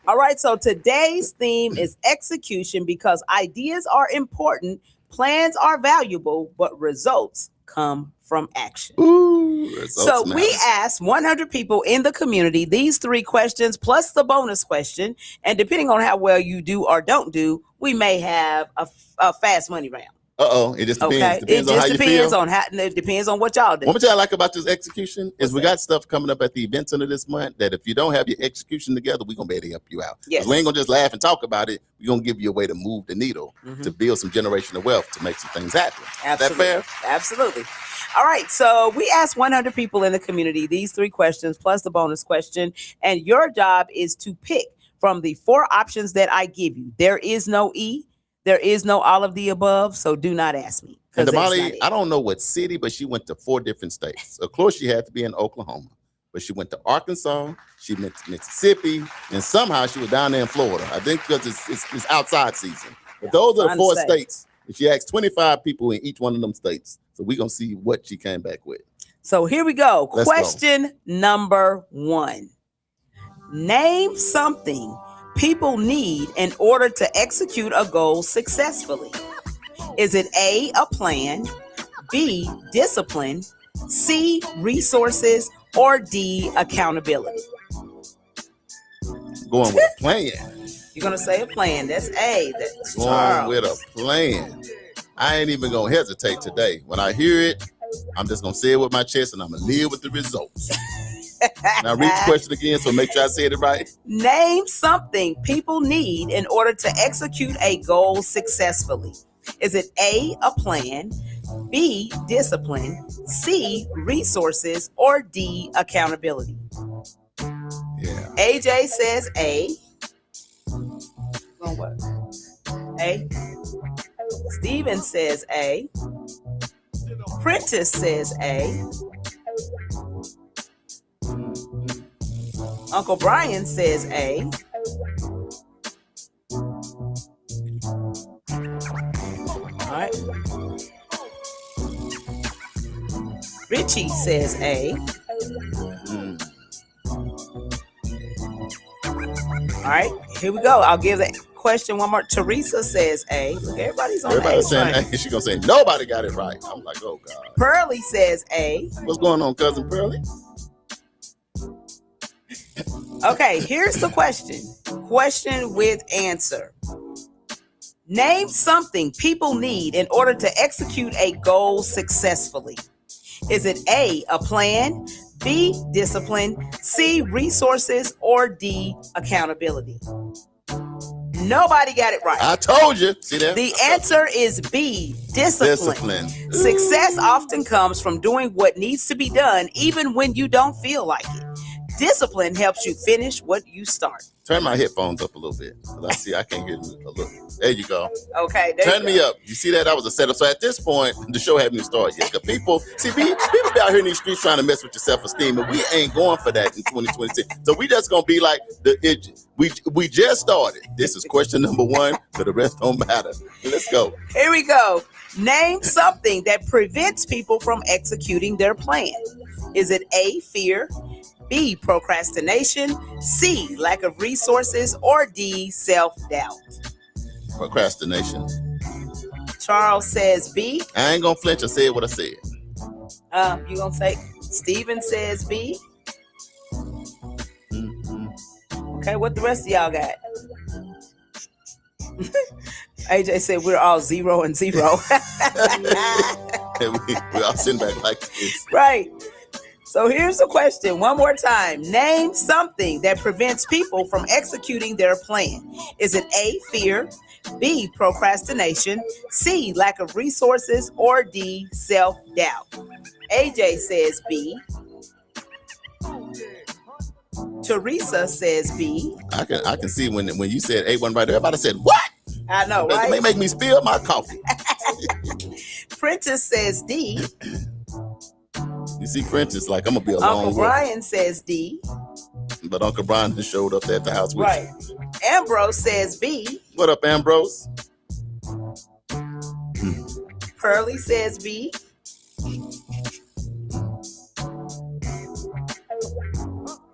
[SPEAKER 4] All right. So today's theme is execution, because ideas are important. Plans are valuable, but results come from action. So we asked 100 people in the community these 3 questions plus the bonus question. And depending on how well you do or don't do, we may have a fast money round.
[SPEAKER 1] It just depends.
[SPEAKER 4] Okay.
[SPEAKER 1] Depends on how you feel.
[SPEAKER 4] It depends on what y'all do.
[SPEAKER 1] One thing I like about this execution is we got stuff coming up at the event center this month that if you don't have your execution together, we're going to be able to help you out.
[SPEAKER 4] Yes.
[SPEAKER 1] We ain't going to just laugh and talk about it. We're going to give you a way to move the needle, to build some generational wealth, to make some things happen.
[SPEAKER 4] Absolutely.
[SPEAKER 1] Is that fair?
[SPEAKER 4] Absolutely. All right. So we asked 100 people in the community these 3 questions plus the bonus question. And your job is to pick from the 4 options that I give you. There is no E. There is no all of the above, so do not ask me.
[SPEAKER 1] And Damali, I don't know what city, but she went to 4 different states. Of course, she had to be in Oklahoma, but she went to Arkansas, she went to Mississippi, and somehow she was down there in Florida. I think because it's outside season. But those are the 4 states. And she asked 25 people in each one of them states. So we're going to see what she came back with.
[SPEAKER 4] So here we go. Question number 1. Name something people need in order to execute a goal successfully. Is it A, a plan, B, discipline, C, resources, or D, accountability?
[SPEAKER 1] Going with a plan.
[SPEAKER 4] You're going to say a plan. That's A. That's
[SPEAKER 1] Going
[SPEAKER 4] Charles.
[SPEAKER 1] with a plan. I ain't even going to hesitate today. When I hear it, I'm just going to say it with my chest and I'm going to live with the results. Now read the question again, so make sure I said it right.
[SPEAKER 4] Name something people need in order to execute a goal successfully. Is it A, a plan, B, discipline, C, resources, or D, accountability?
[SPEAKER 1] Yeah.
[SPEAKER 4] AJ says A. What? A. Steven says A. Prentice says A. Uncle Brian says A. All right. Richie says A. All right, here we go. I'll give the question one more. Teresa says A. Look, everybody's on
[SPEAKER 1] Everybody's saying
[SPEAKER 4] A.
[SPEAKER 1] A. She's going to say, nobody got it right. I'm like, oh, God.
[SPEAKER 4] Pearlie says A.
[SPEAKER 1] What's going on, cousin Pearlie?
[SPEAKER 4] Okay, here's the question. Question with answer. Name something people need in order to execute a goal successfully. Is it A, a plan, B, discipline, C, resources, or D, accountability? Nobody got it right.
[SPEAKER 1] I told you. See that?
[SPEAKER 4] The answer is B, discipline. Success often comes from doing what needs to be done even when you don't feel like it. Discipline helps you finish what you start.
[SPEAKER 1] Turn my headphones up a little bit. Because I can't hear you a little. There you go.
[SPEAKER 4] Okay.
[SPEAKER 1] Turn me up. You see that? That was a setup. So at this point, the show hadn't even started yet. Because people be out here in these streets trying to mess with your self-esteem, and we ain't going for that in 2026. So we just gonna be like we just started. This is question number 1, so the rest don't matter. Let's go.
[SPEAKER 4] Here we go. Name something that prevents people from executing their plan. Is it A, fear, B, procrastination, C, lack of resources, or D, self-doubt?
[SPEAKER 1] Procrastination.
[SPEAKER 4] Charles says B.
[SPEAKER 1] I ain't gonna flinch. I said what I said.
[SPEAKER 4] You gonna say Steven says B? Okay, what the rest of y'all got? AJ said we're all 0 and 0.
[SPEAKER 1] we all sitting back like this.
[SPEAKER 4] Right. So here's the question one more time. Name something that prevents people from executing their plan. Is it A, fear, B, procrastination, C, lack of resources, or D, self-doubt? AJ says B. Teresa says B.
[SPEAKER 1] I can see when you said A1 right there, everybody said, what?
[SPEAKER 4] I know, right?
[SPEAKER 1] They make me spill my coffee.
[SPEAKER 4] Prentice says D.
[SPEAKER 1] You see Prentice, like, I'm going to be a long
[SPEAKER 4] Uncle Brian says D.
[SPEAKER 1] But Uncle Brian just showed up at the house with
[SPEAKER 4] Right. Ambrose says B.
[SPEAKER 1] What up, Ambrose?
[SPEAKER 4] Pearlie says B.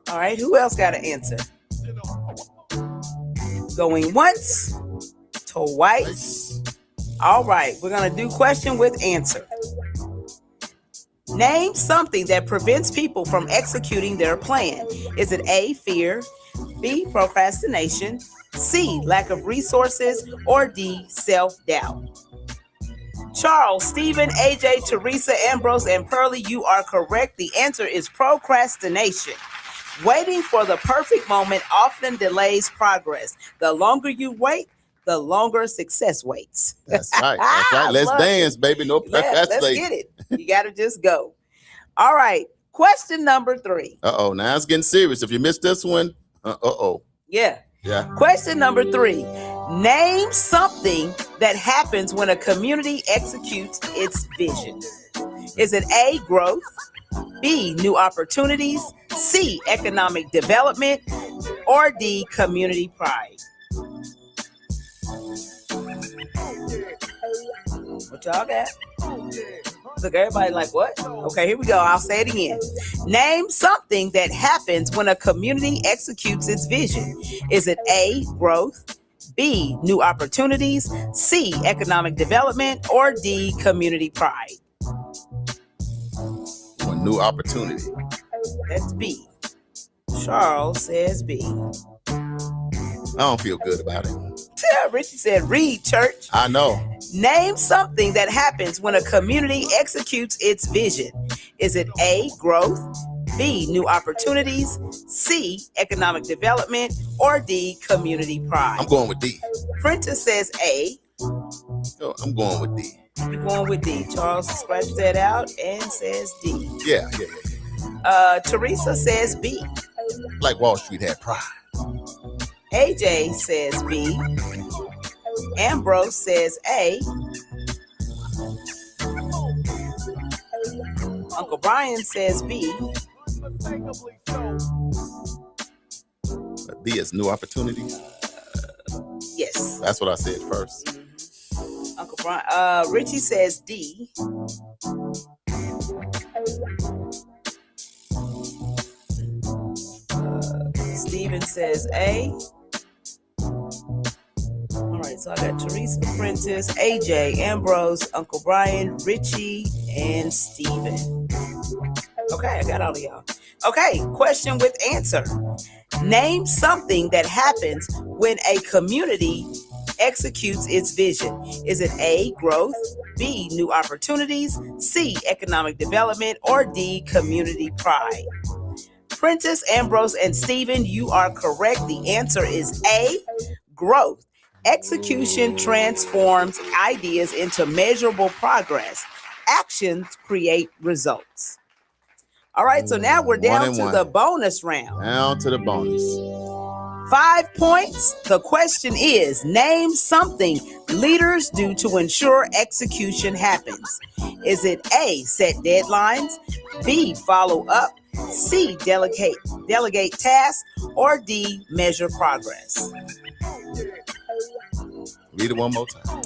[SPEAKER 4] All right, who else got an answer? Going once, twice. All right, we're going to do question with answer. Name something that prevents people from executing their plan. Is it A, fear, B, procrastination, C, lack of resources, or D, self-doubt? Charles, Stephen, AJ, Teresa, Ambrose, and Pearlie, you are correct. The answer is procrastination. Waiting for the perfect moment often delays progress. The longer you wait, the longer success waits.
[SPEAKER 1] That's right. That's right. Let's dance, baby. No procrastination.
[SPEAKER 4] Let's get it. You got to just go. All right. Question number 3.
[SPEAKER 1] Uh-oh. Now it's getting serious. If you missed this one,
[SPEAKER 4] Yeah.
[SPEAKER 1] Yeah.
[SPEAKER 4] Question number 3. Name something that happens when a community executes its vision. Is it A, growth, B, new opportunities, C, economic development, or D, community pride? What y'all got? Look, everybody like, what? Okay, here we go. I'll say it again. Name something that happens when a community executes its vision. Is it A, growth, B, new opportunities, C, economic development, or D, community pride?
[SPEAKER 1] A new opportunity.
[SPEAKER 4] That's B. Charles says B.
[SPEAKER 1] I don't feel good about it.
[SPEAKER 4] Richie said, read, church.
[SPEAKER 1] I know.
[SPEAKER 4] Name something that happens when a community executes its vision. Is it A, growth, B, new opportunities, C, economic development, or D, community pride?
[SPEAKER 1] I'm going with D.
[SPEAKER 4] Prentice says A.
[SPEAKER 1] Oh, I'm going with D.
[SPEAKER 4] You're going with D. Charles scratched that out and says D.
[SPEAKER 1] Yeah.
[SPEAKER 4] Teresa says B.
[SPEAKER 1] Like Wall Street had pride.
[SPEAKER 4] AJ says B. Ambrose says A. Uncle Brian says B.
[SPEAKER 1] D is new opportunities.
[SPEAKER 4] Yes.
[SPEAKER 1] That's what I said first.
[SPEAKER 4] Uncle Brian. Richie says D. Steven says A. All right, so I got Teresa, Prentice, AJ, Ambrose, Uncle Brian, Richie, and Steven. Okay, I got all of y'all. Okay, question with answer. Name something that happens when a community executes its vision. Is it A, growth, B, new opportunities, C, economic development, or D, community pride? Prentice, Ambrose, and Stephen, you are correct. The answer is A, growth. Execution transforms ideas into measurable progress. Actions create results. All right, so now we're down to the bonus round.
[SPEAKER 1] Down to the bonus.
[SPEAKER 4] 5 points. The question is, name something leaders do to ensure execution happens. Is it A, set deadlines, B, follow up, C, delegate tasks, or D, measure progress?
[SPEAKER 1] Read it one more time.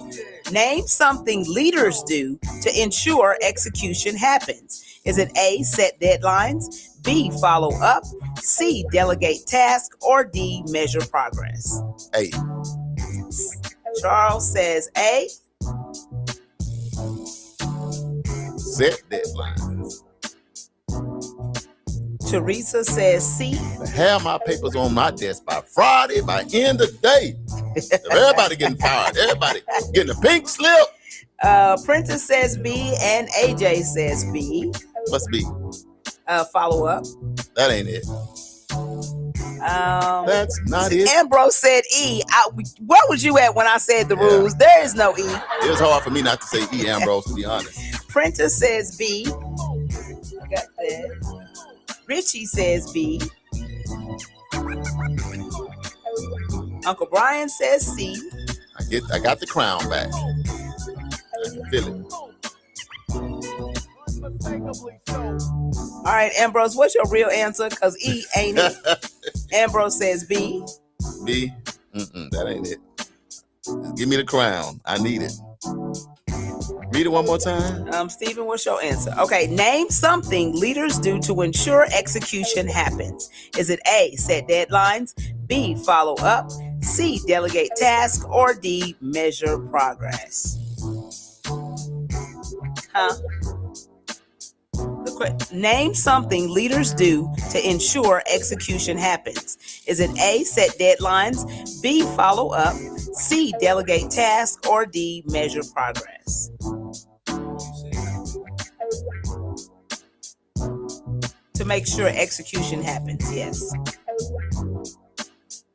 [SPEAKER 4] Name something leaders do to ensure execution happens. Is it A, set deadlines, B, follow up, C, delegate tasks, or D, measure progress?
[SPEAKER 1] A.
[SPEAKER 4] Charles says A.
[SPEAKER 1] Set deadlines.
[SPEAKER 4] Teresa says C.
[SPEAKER 1] To have my papers on my desk by Friday, by end of day. Everybody getting fired. Everybody getting a pink slip.
[SPEAKER 4] Prentice says B and AJ says B.
[SPEAKER 1] Must be.
[SPEAKER 4] Follow up.
[SPEAKER 1] That ain't it. That's not it.
[SPEAKER 4] Ambrose said E. Where was you at when I said the rules? There is no E.
[SPEAKER 1] It was hard for me not to say E, Ambrose, to be honest.
[SPEAKER 4] Prentice says B. Got that. Richie says B. Uncle Brian says C.
[SPEAKER 1] I got the crown back. I can feel it.
[SPEAKER 4] All right, Ambrose, what's your real answer? Because E ain't it. Ambrose says B.
[SPEAKER 1] B? That ain't it. Just give me the crown. I need it. Read it one more time.
[SPEAKER 4] Stephen, what's your answer? Okay, name something leaders do to ensure execution happens. Is it A, set deadlines, B, follow up, C, delegate tasks, or D, measure progress? Name something leaders do to ensure execution happens. Is it A, set deadlines, B, follow up, C, delegate tasks, or D, measure progress? To make sure execution happens, yes.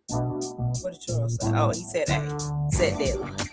[SPEAKER 4] What did Charles say? Oh, he said A, set deadlines.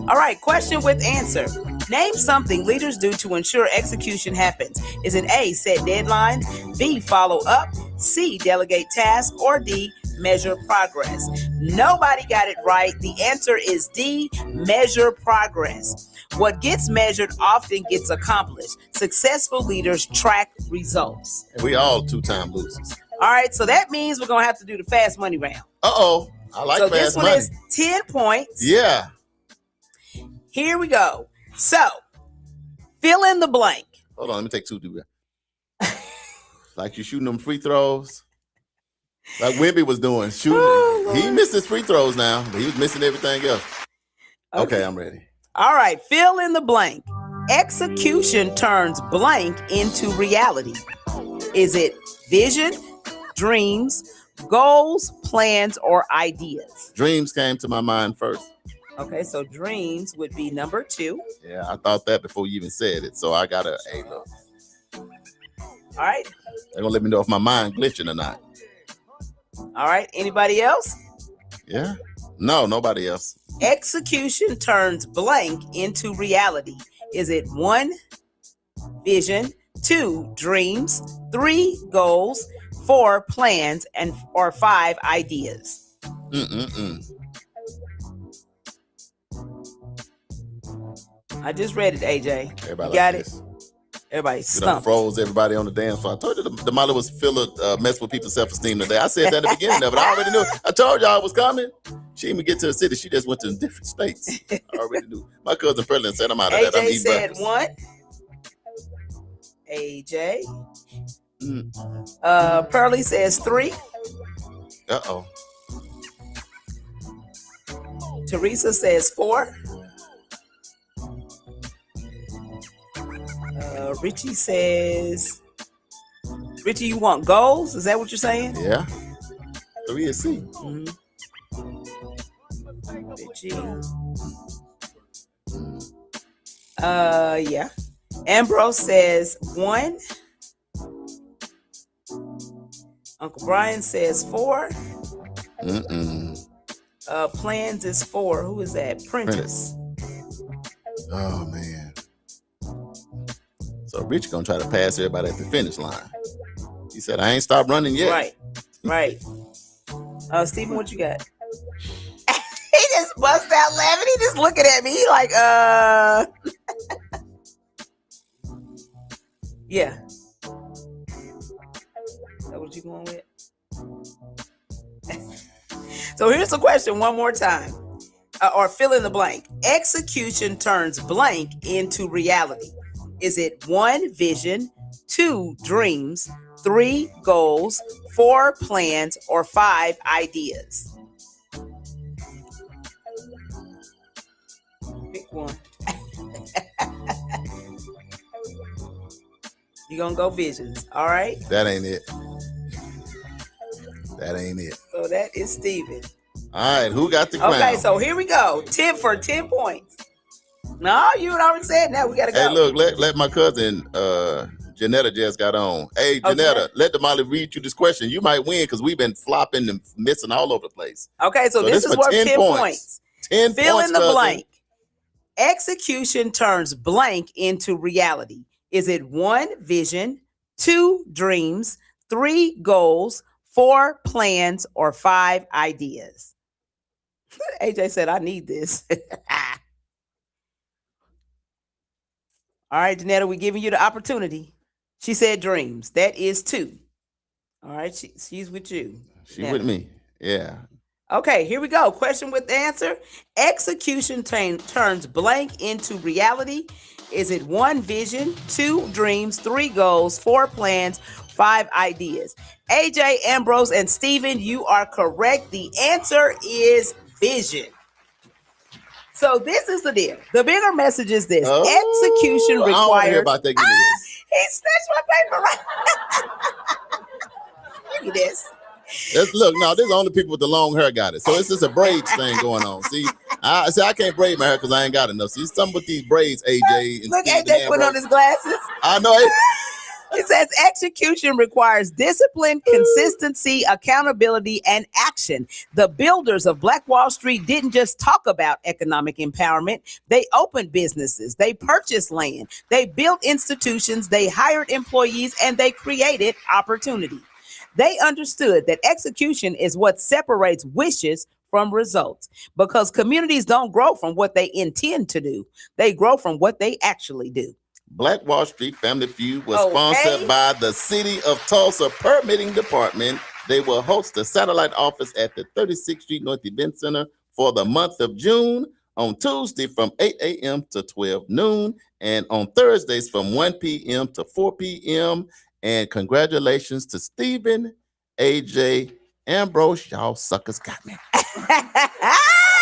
[SPEAKER 4] All right, question with answer. Name something leaders do to ensure execution happens. Is it A, set deadlines, B, follow up, C, delegate tasks, or D, measure progress? Nobody got it right. The answer is D, measure progress. What gets measured often gets accomplished. Successful leaders track results.
[SPEAKER 1] And we all two-time losers.
[SPEAKER 4] All right, so that means we're going to have to do the fast money round.
[SPEAKER 1] Uh-oh. I like
[SPEAKER 4] so
[SPEAKER 1] fast
[SPEAKER 4] this one
[SPEAKER 1] money.
[SPEAKER 4] is 10 points.
[SPEAKER 1] Yeah.
[SPEAKER 4] Here we go. So, fill in the blank.
[SPEAKER 1] Hold on, let me take two. Like you're shooting them free throws. Like Wimby was doing, shooting.
[SPEAKER 4] Oh,
[SPEAKER 1] He
[SPEAKER 4] Lord.
[SPEAKER 1] missed his free throws now, but he was missing everything else. Okay, I'm ready.
[SPEAKER 4] All right, fill in the blank. Execution turns blank into reality. Is it vision, dreams, goals, plans, or ideas?
[SPEAKER 1] Dreams came to my mind first.
[SPEAKER 4] Okay, so dreams would be number 2.
[SPEAKER 1] Yeah, I thought that before you even said it. So I got a look.
[SPEAKER 4] All right.
[SPEAKER 1] They're gonna let me know if my mind glitching or not.
[SPEAKER 4] All right. Anybody else?
[SPEAKER 1] Yeah. No, nobody else.
[SPEAKER 4] Execution turns blank into reality. Is it 1, vision, 2, dreams, 3, goals, 4, plans, or 5, ideas? I just read it, AJ.
[SPEAKER 1] Everybody
[SPEAKER 4] You got
[SPEAKER 1] like
[SPEAKER 4] it?
[SPEAKER 1] this.
[SPEAKER 4] Everybody
[SPEAKER 1] You done
[SPEAKER 4] stumped.
[SPEAKER 1] froze everybody on the dance floor. I told you the Molly was mess with people's self-esteem today. I said that at the beginning of it. I already knew. I told y'all I was coming. She didn't even get to the city. She just went to different states. I already knew. My cousin Perlin said I'm out of that. I'm
[SPEAKER 4] AJ
[SPEAKER 1] eating
[SPEAKER 4] said
[SPEAKER 1] breakfast.
[SPEAKER 4] what? AJ. Pearly says 3.
[SPEAKER 1] Uh-oh.
[SPEAKER 4] Teresa says 4. Richie says, Richie, you want goals? Is that what you're saying?
[SPEAKER 1] Yeah. 3 is C.
[SPEAKER 4] Mm-hmm. Richie. Yeah. Ambrose says 1. Uncle Brian says 4. Plans is 4. Who is that? Prentice.
[SPEAKER 1] Oh man. So Rich gonna try to pass everybody at the finish line. He said, I ain't stopped running yet.
[SPEAKER 4] Right. Stephen, what you got? He just bust out laughing. He just looking at me. He like, yeah. Is that what you going with? So here's the question one more time. Or fill in the blank. Execution turns blank into reality. Is it 1, vision, 2, dreams, 3, goals, 4, plans, or 5, ideas? Pick one. You're going to go visions, all right?
[SPEAKER 1] That ain't it. That ain't it.
[SPEAKER 4] So that is Steven.
[SPEAKER 1] All right, who got the crown?
[SPEAKER 4] Okay, so here we go. 10 for 10 points. No, you had already said that. We got to go.
[SPEAKER 1] Hey, look, let my cousin Janetta just got on. Hey, Janetta, let Damali read you this question. You might win because we've been flopping and missing all over the place.
[SPEAKER 4] Okay, so this is worth 10 points.
[SPEAKER 1] 10
[SPEAKER 4] Fill
[SPEAKER 1] points,
[SPEAKER 4] in the
[SPEAKER 1] cousin.
[SPEAKER 4] blank. Execution turns blank into reality. Is it 1, vision, 2, dreams, 3, goals, 4, plans, or 5, ideas? AJ said, I need this. All right, Janetta, we're giving you the opportunity. She said dreams. That is 2. All right, she's with you.
[SPEAKER 1] She with me. Yeah.
[SPEAKER 4] Okay, here we go. Question with answer. Execution turns blank into reality. Is it 1, vision, 2, dreams, 3, goals, 4, plans, 5, ideas? AJ, Ambrose, and Steven, you are correct. The answer is vision. So this is the deal. The bigger message is this. Execution requires...
[SPEAKER 1] I don't hear about that. Give me this.
[SPEAKER 4] He snatched my paper right. Give me this.
[SPEAKER 1] Look, no, this is only people with the long hair got it. So it's just a braids thing going on. See, I can't braid my hair because I ain't got enough. See, some with these braids, AJ. And
[SPEAKER 4] Look,
[SPEAKER 1] Steve
[SPEAKER 4] AJ put on his glasses.
[SPEAKER 1] I know it.
[SPEAKER 4] It says execution requires discipline, consistency, accountability, and action. The builders of Black Wall Street didn't just talk about economic empowerment. They opened businesses. They purchased land. They built institutions. They hired employees, and they created opportunity. They understood that execution is what separates wishes from results, because communities don't grow from what they intend to do. They grow from what they actually do.
[SPEAKER 1] Black Wall Street Family Feud was sponsored by the City of Tulsa Permitting Department. They will host a satellite office at the 36th Street North Event Center for the month of June, on Tuesday from 8 a.m. to 12 noon, and on Thursdays from 1 p.m. to 4 p.m. And congratulations to Stephen, AJ, Ambrose, y'all suckers got me.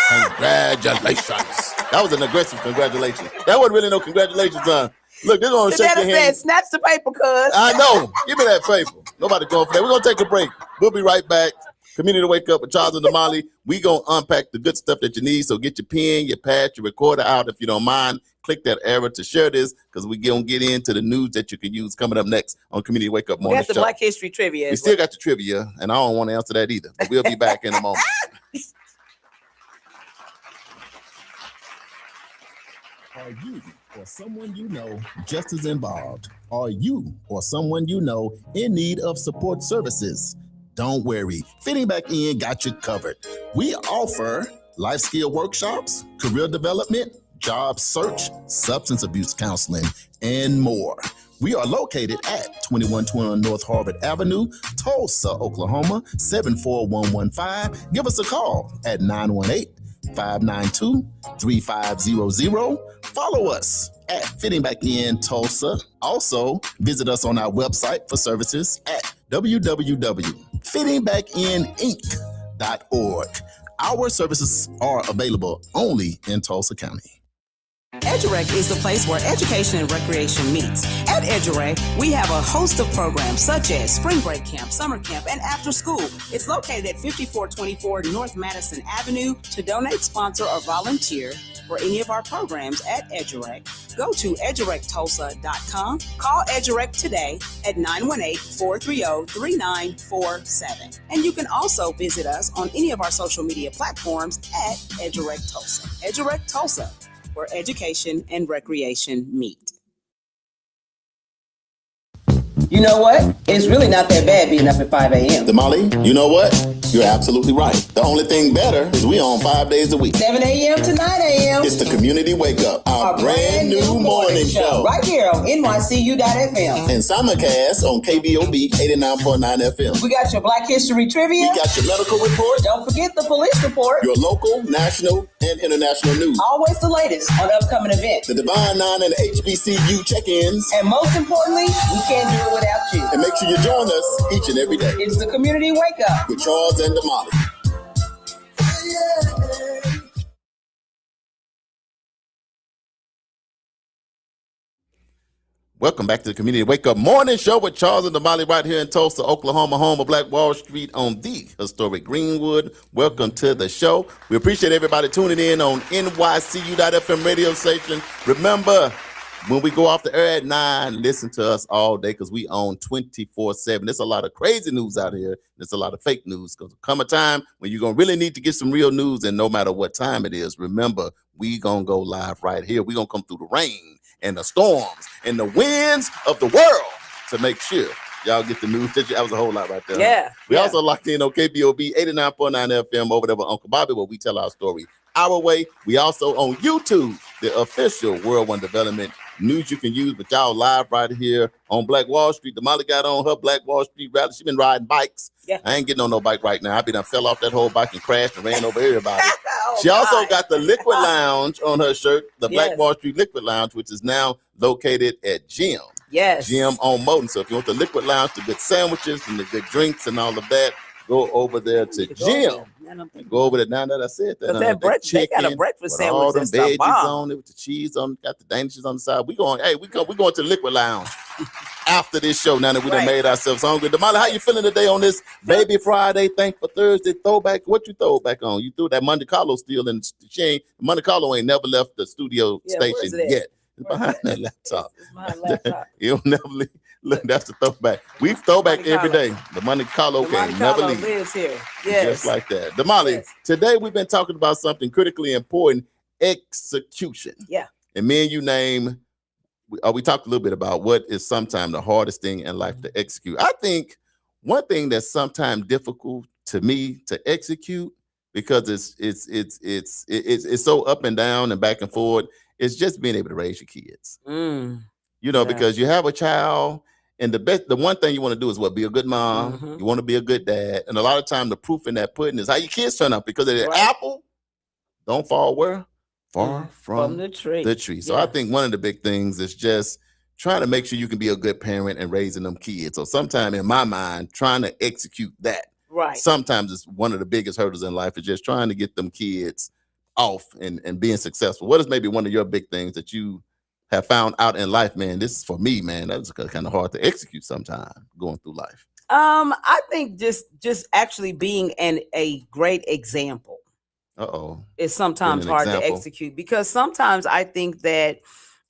[SPEAKER 1] Congratulations. That was an aggressive congratulations. That wasn't really no congratulations, son. Look, this is going to shake your hand.
[SPEAKER 4] Said, snatch the paper, cuz.
[SPEAKER 1] I know. Give me that paper. Nobody going for that. We're going to take a break. We'll be right back. Community Wake Up with Charles and Damali. We going to unpack the good stuff that you need. So get your pen, your pad, your recorder out if you don't mind. Click that arrow to share this because we're going to get into the news that you can use coming up next on Community Wake Up Morning
[SPEAKER 4] We got the
[SPEAKER 1] Show.
[SPEAKER 4] Black History Trivia.
[SPEAKER 1] We still got the trivia, and I don't want to answer that either. But we'll be back in a moment. Are you or someone you know just as involved? Are you or someone you know in need of support services? Don't worry, Fitting Back In got you covered. We offer life skill workshops, career development, job search, substance abuse counseling, and more. We are located at 2121 North Harvard Avenue, Tulsa, Oklahoma, 74115. Give us a call at 918-592-3500. Follow us at Fitting Back In Tulsa. Also, visit us on our website for services at www.fittingbackininc.org. Our services are available only in Tulsa County.
[SPEAKER 2] EduRec is the place where education and recreation meets. At EduRec, we have a host of programs such as Spring Break Camp, Summer Camp, and After School. It's located at 5424 North Madison Avenue. To donate, sponsor, or volunteer for any of our programs at EduRec, go to edurectulsa.com. Call EduRec today at 918-430-3947. And you can also visit us on any of our social media platforms at EduRec Tulsa. EduRec Tulsa, where education and recreation meet.
[SPEAKER 4] You know what? It's really not that bad being up at 5 a.m.
[SPEAKER 1] Damali, you know what? You're absolutely right. The only thing better is we on 5 days a week.
[SPEAKER 4] 7 a.m. to 9 a.m.
[SPEAKER 1] It's the Community Wake Up, our brand new morning show.
[SPEAKER 4] Right here on NYCU.FM.
[SPEAKER 1] And simulcast on KBOB 89.9 FM.
[SPEAKER 4] We got your Black History Trivia.
[SPEAKER 1] We got your medical report.
[SPEAKER 4] Don't forget the police report.
[SPEAKER 1] Your local, national, and international news.
[SPEAKER 4] Always the latest on upcoming events.
[SPEAKER 1] The Divine Nine and the HBCU check-ins.
[SPEAKER 4] And most importantly, we can't do it without you.
[SPEAKER 1] And make sure you join us each and every day.
[SPEAKER 4] It's the Community Wake Up
[SPEAKER 1] with Charles and Damali. Welcome back to the Community Wake Up Morning Show with Charles and Damali right here in Tulsa, Oklahoma, home of Black Wall Street on the historic Greenwood. Welcome to the show. We appreciate everybody tuning in on NYCU.FM radio station. Remember, when we go off the air at 9, listen to us all day because we own 24/7. There's a lot of crazy news out here. There's a lot of fake news. Because come a time when you're going to really need to get some real news, and no matter what time it is, remember, we going to go live right here. We're going to come through the rain and the storms and the winds of the world to make sure y'all get the news. That was a whole lot right there.
[SPEAKER 4] Yeah.
[SPEAKER 1] We also locked in on KBOB 89.9 FM over there with Uncle Bobby, where we tell our story our way. We also on YouTube, the official World One Development news you can use, but y'all live right here on Black Wall Street. Damali got on her Black Wall Street rally. She been riding bikes.
[SPEAKER 4] Yeah.
[SPEAKER 1] I ain't getting on no bike right now. I been done fell off that whole bike and crashed and ran over everybody.
[SPEAKER 4] Oh,
[SPEAKER 1] she also
[SPEAKER 4] God.
[SPEAKER 1] got the Liquid Lounge on her shirt, the Black
[SPEAKER 4] Yes.
[SPEAKER 1] Wall Street Liquid Lounge, which is now located at Jim.
[SPEAKER 4] Yes.
[SPEAKER 1] Jim on Moton. So if you want the Liquid Lounge, the good sandwiches and the good drinks and all of that, go over there to Jim. Go over there. Now that I said that,
[SPEAKER 4] That breakfast, they got a breakfast
[SPEAKER 1] with all
[SPEAKER 4] sandwich
[SPEAKER 1] them
[SPEAKER 4] that's
[SPEAKER 1] veggies
[SPEAKER 4] the bomb.
[SPEAKER 1] on it with the cheese on, got the danishes on the side. We going to Liquid Lounge after this show. Now that we done made ourselves hungry. Damali, how you feeling today on this Baby Friday, Thankful Thursday throwback? What you throw back on? You threw that Monte Carlo still in the chain. Monte Carlo ain't never left the studio station yet. It's behind that laptop.
[SPEAKER 4] It's behind laptop.
[SPEAKER 1] You'll never leave. Look, that's the throwback. We throwback every day. The Monte Carlo can never leave.
[SPEAKER 4] Lives here. Yes.
[SPEAKER 1] Just like that. Damali, today we've been talking about something critically important, execution.
[SPEAKER 4] Yeah.
[SPEAKER 1] And me and you we talked a little bit about what is sometimes the hardest thing in life to execute. I think one thing that's sometimes difficult to me to execute, because it's so up and down and back and forth, is just being able to raise your kids. Because you have a child, and the one thing you want to do is be a good mom.
[SPEAKER 4] Mm-hmm.
[SPEAKER 1] You want to be a good dad. And a lot of time the proof in that pudding is how your kids turn out, because of the apple don't fall where? Far from
[SPEAKER 4] the tree.
[SPEAKER 1] So I think one of the big things is just trying to make sure you can be a good parent and raising them kids. So sometime in my mind, trying to execute that
[SPEAKER 4] Right.
[SPEAKER 1] Sometimes it's one of the biggest hurdles in life is just trying to get them kids off and being successful. What is maybe one of your big things that you have found out in life, man? This is for me, man. That's kind of hard to execute sometimes going through life.
[SPEAKER 4] I think just actually being a great example. Is sometimes hard to execute because sometimes I think that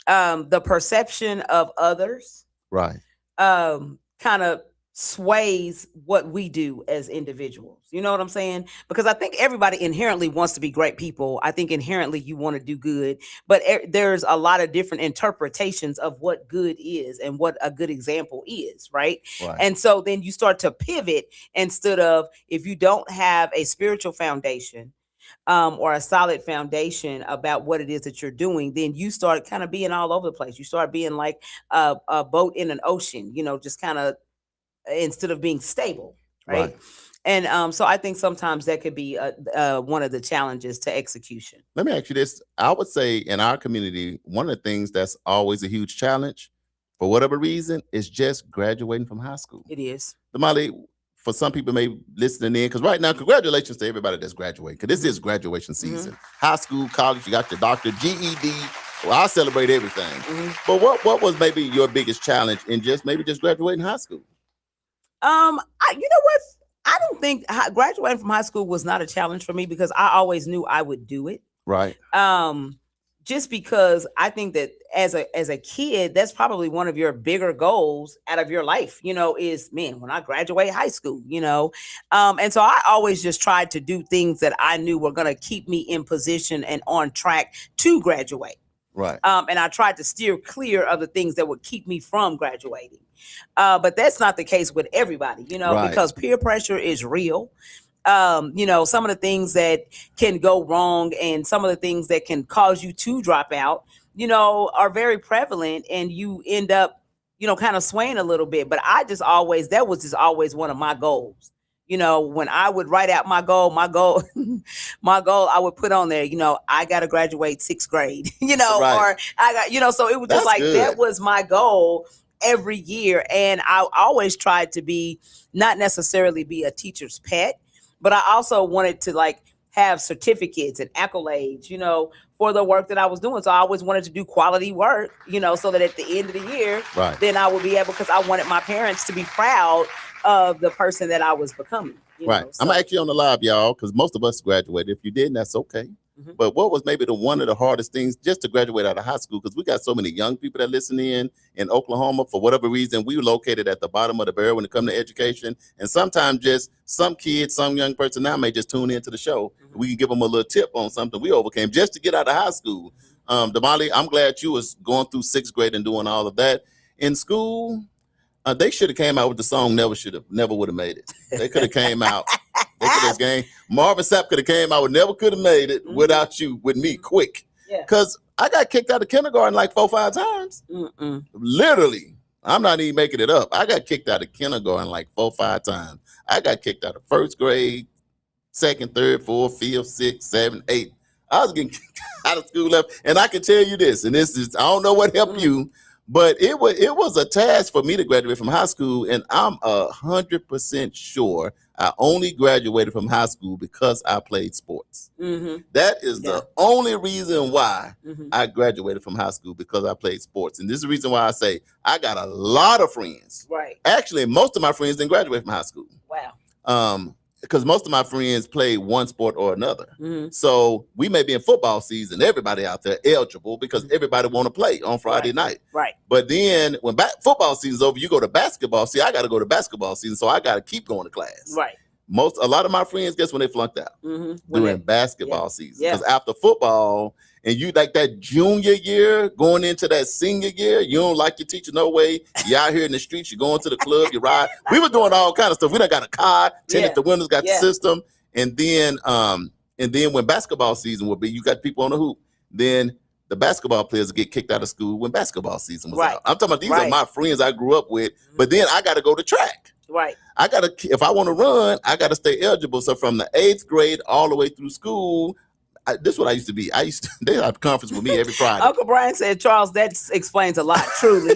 [SPEAKER 4] the perception of others
[SPEAKER 1] right
[SPEAKER 4] kind of sways what we do as individuals. You know what I'm saying? Because I think everybody inherently wants to be great people. I think inherently you want to do good, but there's a lot of different interpretations of what good is and what a good example is, right? And so then you start to pivot instead of, if you don't have a spiritual foundation or a solid foundation about what it is that you're doing, then you start kind of being all over the place. You start being like a boat in an ocean, you know, just kind of, instead of being stable, right? And so I think sometimes that could be one of the challenges to execution.
[SPEAKER 1] Let me ask you this. I would say in our community, one of the things that's always a huge challenge, for whatever reason, is just graduating from high school.
[SPEAKER 4] It is.
[SPEAKER 1] Damali, for some people maybe listening in, because right now, congratulations to everybody that's graduating, because this is graduation season. High school, college, you got your doctor, GED. Well, I celebrate everything. But what was maybe your biggest challenge in just graduating high school?
[SPEAKER 4] You know what? I don't think graduating from high school was not a challenge for me because I always knew I would do it.
[SPEAKER 1] Right.
[SPEAKER 4] Just because I think that as a kid, that's probably one of your bigger goals out of your life, you know, is, man, when I graduate high school, you know. And so I always just tried to do things that I knew were going to keep me in position and on track to graduate.
[SPEAKER 1] Right.
[SPEAKER 4] And I tried to steer clear of the things that would keep me from graduating. But that's not the case with everybody, you know, because peer pressure is real. You know, some of the things that can go wrong and some of the things that can cause you to drop out, you know, are very prevalent, and you end up, you know, kind of swaying a little bit. But that was just always one of my goals. You know, when I would write out my goal, I would put on there, you know, I got to graduate 6th grade, you know, or I got, you know, so it was just like, that was my goal every year. And I always tried to not necessarily be a teacher's pet, but I also wanted to like have certificates and accolades, you know, for the work that I was doing. So I always wanted to do quality work, you know, so that at the end of the year, then I would be able, because I wanted my parents to be proud of the person that I was becoming. You know, so.
[SPEAKER 1] I'm actually on the live, y'all, because most of us graduated. If you didn't, that's okay. But what was maybe one of the hardest things just to graduate out of high school? Because we got so many young people that listen in Oklahoma. For whatever reason, we were located at the bottom of the barrel when it comes to education. And sometimes just some kids, some young person now may just tune into the show. We can give them a little tip on something we overcame just to get out of high school. Damali, I'm glad you was going through 6th grade and doing all of that. In school, they should have came out with the song never would have made it. They could have came out. They could have game. Marvin Sapp could have came out with never could have made it without you, with me, quick. Because I got kicked out of kindergarten like 4 or 5 times. Literally. I'm not even making it up. I got kicked out of kindergarten like 4 or 5 times. I got kicked out of 1st grade, 2nd, 3rd, 4th, 5th, 6th, 7th, 8th. I was getting kicked out of school left. And I can tell you this, and this is, I don't know what helped you, but it was a task for me to graduate from high school, and I'm 100% sure I only graduated from high school because I played sports. That is the only reason why I graduated from high school, because I played sports. And this is the reason why I say I got a lot of friends. Actually, most of my friends didn't graduate from high school. Because most of my friends played one sport or another. So we may be in football season, everybody out there eligible, because everybody want to play on Friday night. But then when football season's over, you go to basketball. See, I got to go to basketball season, so I got to keep going to class. A lot of my friends, guess when they flunked out? During basketball season. Because after football, and you like that junior year going into that senior year, you don't like your teacher no way. You out here in the streets, you going to the club, you ride. We were doing all kind of stuff. We done got a car, tinted the windows, got the system. And then when basketball season would be, you got people on the hoop. Then the basketball players get kicked out of school when basketball season was out. I'm talking about these are my friends I grew up with, but then I got to go to track. I got to, if I want to run, I got to stay eligible. So from the 8th grade all the way through school, this is what I used to be. They have a conference with me every Friday.
[SPEAKER 4] Uncle Brian said, Charles, that explains a lot, truly.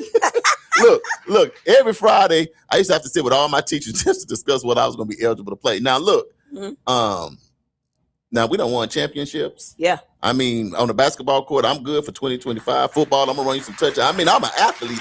[SPEAKER 1] look. Every Friday, I used to have to sit with all my teachers just to discuss what I was going to be eligible to play. Now, look, now we don't want championships.
[SPEAKER 4] Yeah.
[SPEAKER 1] I mean, on the basketball court, I'm good for 2025. Football, I'm gonna run you some touchdowns. I mean, I'm an athlete.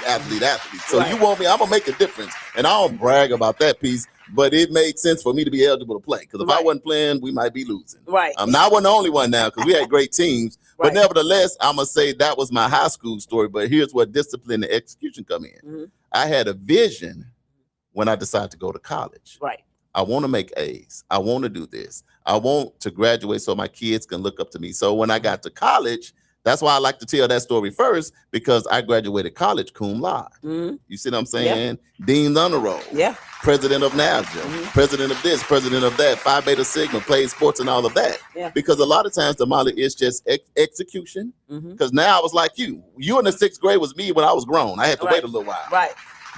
[SPEAKER 1] So
[SPEAKER 4] Right.
[SPEAKER 1] you want me, I'm gonna make a difference. And I don't brag about that piece, but it made sense for me to be eligible to play. Because if I wasn't playing, we might be losing.
[SPEAKER 4] Right.
[SPEAKER 1] Now, I wasn't the only one now because we had great teams.
[SPEAKER 4] Right.
[SPEAKER 1] But nevertheless, I'm gonna say that was my high school story. But here's where discipline and execution come in. I had a vision when I decided to go to college.
[SPEAKER 4] Right.
[SPEAKER 1] I want to make A's. I want to do this. I want to graduate so my kids can look up to me. So when I got to college, that's why I like to tell that story first, because I graduated college cum laude. You see what I'm saying? Yeah. Dean's honor roll.
[SPEAKER 4] Yeah.
[SPEAKER 1] President of NAVJA, president of this, president of that, Phi Beta Sigma, played sports and all of that.
[SPEAKER 4] Yeah.
[SPEAKER 1] Because a lot of times, Damali, it's just execution. Because now I was like you. You in the 6th grade was me when I was grown. I had to wait a little while.
[SPEAKER 4] Right.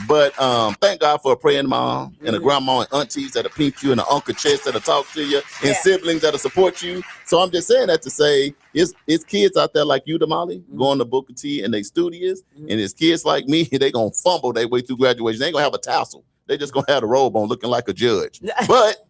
[SPEAKER 1] But thank God for a praying mom and a grandma and aunties that'll pink you and an uncle chest that'll talk to you and siblings that'll support you. So I'm just saying that to say it's kids out there like you, Damali, going to Booker T and they studious, and it's kids like me, they gonna fumble their way through graduation. They ain't gonna have a tassel. They just gonna have a robe on looking like a judge. But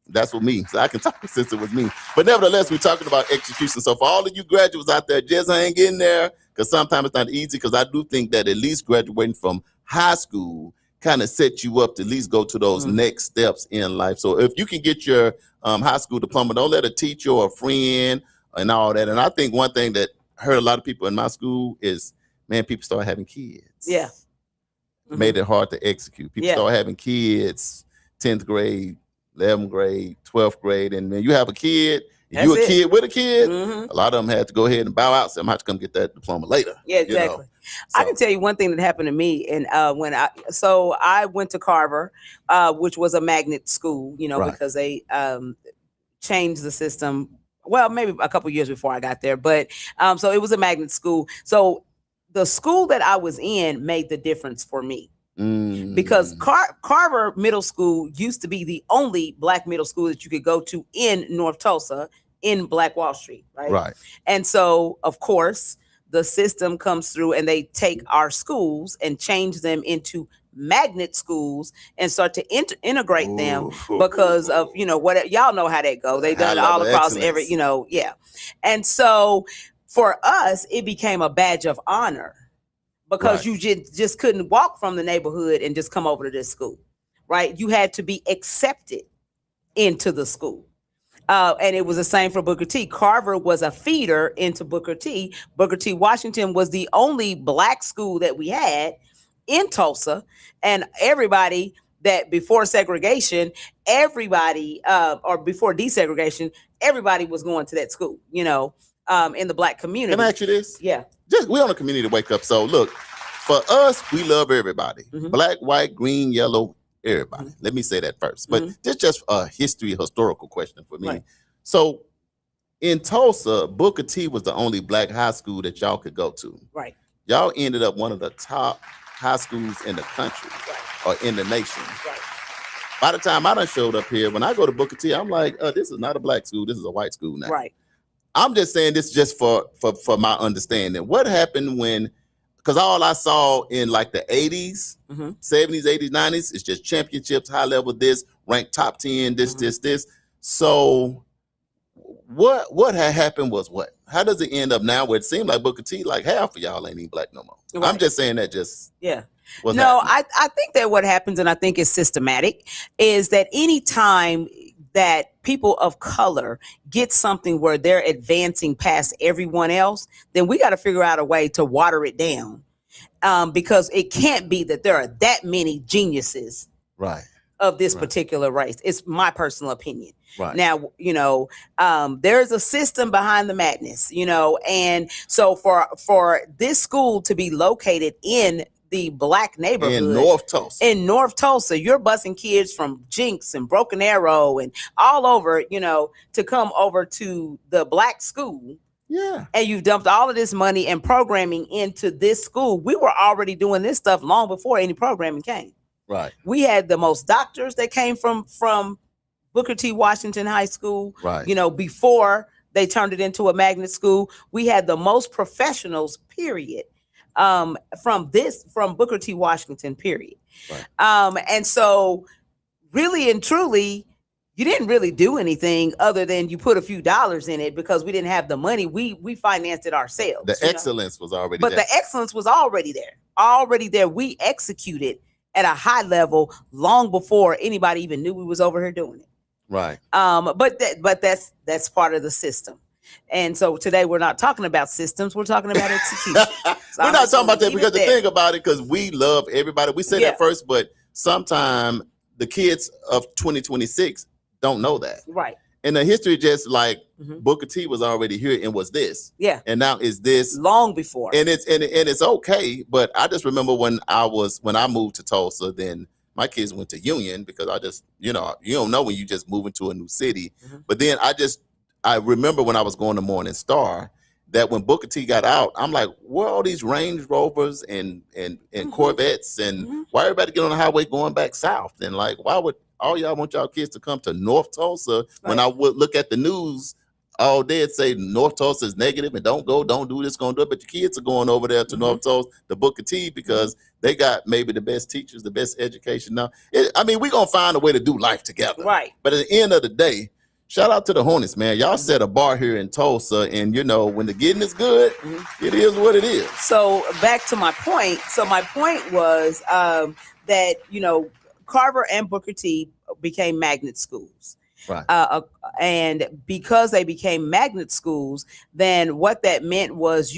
[SPEAKER 1] that's what me. So I can talk since it was me. But nevertheless, we're talking about execution. So for all of you graduates out there, just hang in there, because sometimes it's not easy, because I do think that at least graduating from high school kind of set you up to at least go to those next steps in life. So if you can get your high school diploma, don't let a teacher or a friend and all that. And I think one thing that hurt a lot of people in my school is, man, people start having kids.
[SPEAKER 4] Yeah.
[SPEAKER 1] Made it hard to execute. People start having kids, 10th grade, 11th grade, 12th grade, and then you have a kid. If you a kid with a kid, a lot of them had to go ahead and bow out. So I'm going to have to come get that diploma later.
[SPEAKER 4] Yeah, exactly.
[SPEAKER 1] You know? So.
[SPEAKER 4] I can tell you one thing that happened to me, and I went to Carver, which was a magnet school, because they changed the system. Well, maybe a couple years before I got there, but so it was a magnet school. So the school that I was in made the difference for me. Because Carver Middle School used to be the only Black middle school that you could go to in North Tulsa in Black Wall Street, right?
[SPEAKER 1] Right.
[SPEAKER 4] And so, of course, the system comes through and they take our schools and change them into magnet schools and start to integrate them because of, what y'all know how that go. They done it all across every, And so for us, it became a badge of honor. Because you just couldn't walk from the neighborhood and just come over to this school, right? You had to be accepted into the school. And it was the same for Booker T. Carver was a feeder into Booker T. Booker T. Washington was the only Black school that we had in Tulsa. And everybody that before segregation, or before desegregation, everybody was going to that school, in the Black community.
[SPEAKER 1] Can I ask you this?
[SPEAKER 4] Yeah.
[SPEAKER 1] We on a community wake up. So look, for us, we love everybody. Black, white, green, yellow, everybody. Let me say that first. But this just a historical question for me. Right. So in Tulsa, Booker T was the only Black high school that y'all could go to.
[SPEAKER 4] Right.
[SPEAKER 1] Y'all ended up one of the top high schools in the country or in the nation.
[SPEAKER 4] Right.
[SPEAKER 1] By the time I done showed up here, when I go to Booker T, I'm like, this is not a Black school. This is a white school now.
[SPEAKER 4] Right.
[SPEAKER 1] I'm just saying this just for my understanding. What happened because all I saw in like the 80s, 70s, 80s, 90s is just championships, high level this, ranked top 10, this. So what had happened was what? How does it end up now where it seemed like Booker T, like half of y'all ain't even Black no more? Right. I'm just saying that just...
[SPEAKER 4] Yeah. No, I think that what happens, and I think it's systematic, is that any time that people of color get something where they're advancing past everyone else, then we got to figure out a way to water it down, because it can't be that there are that many geniuses of this particular race. It's my personal opinion. Right. Now, there's a system behind the madness, and so for this school to be located in the Black neighborhood in North Tulsa, you're busing kids from Jinx and Broken Arrow and all over, to come over to the Black school.
[SPEAKER 1] Yeah.
[SPEAKER 4] And you've dumped all of this money and programming into this school. We were already doing this stuff long before any programming came.
[SPEAKER 1] Right.
[SPEAKER 4] We had the most doctors that came from Booker T. Washington High School.
[SPEAKER 1] Right.
[SPEAKER 4] Before they turned it into a magnet school. We had the most professionals, period. from Booker T. Washington, period.
[SPEAKER 1] Right.
[SPEAKER 4] And so really and truly, you didn't really do anything other than you put a few dollars in it because we didn't have the money. We financed it ourselves.
[SPEAKER 1] The excellence was already there.
[SPEAKER 4] But the excellence was already there. Already there. We executed at a high level long before anybody even knew we was over here doing it.
[SPEAKER 1] Right.
[SPEAKER 4] But that's part of the system. And so today we're not talking about systems, we're talking about execution. So
[SPEAKER 1] we're not talking about that because the thing about it, because we love everybody. We say that first, but sometimes the kids of 2026 don't know that.
[SPEAKER 4] Right.
[SPEAKER 1] And the history just like Booker T was already here and was this.
[SPEAKER 4] Yeah.
[SPEAKER 1] And now is this
[SPEAKER 4] long before.
[SPEAKER 1] And it's okay. But I just remember when I moved to Tulsa, then my kids went to Union because I just, you don't know when you just move into a new city. But then I remember when I was going to Morning Star that when Booker T got out, I'm like, where are all these Range Rovers and Corvettes and why everybody get on the highway going back south? And like, why would all y'all want y'all kids to come to North Tulsa? When I would look at the news all day, it'd say North Tulsa is negative and don't do this, gonna do it. But your kids are going over there to North Tulsa, the Booker T, because they got maybe the best teachers, the best education. Now, we're gonna find a way to do life together.
[SPEAKER 4] Right.
[SPEAKER 1] But at the end of the day, shout out to the Hornets, man. Y'all set a bar here in Tulsa, and when the getting is good, it is what it is.
[SPEAKER 4] So back to my point. So my point was that Carver and Booker T became magnet schools.
[SPEAKER 1] Right.
[SPEAKER 4] And because they became magnet schools, then what that meant was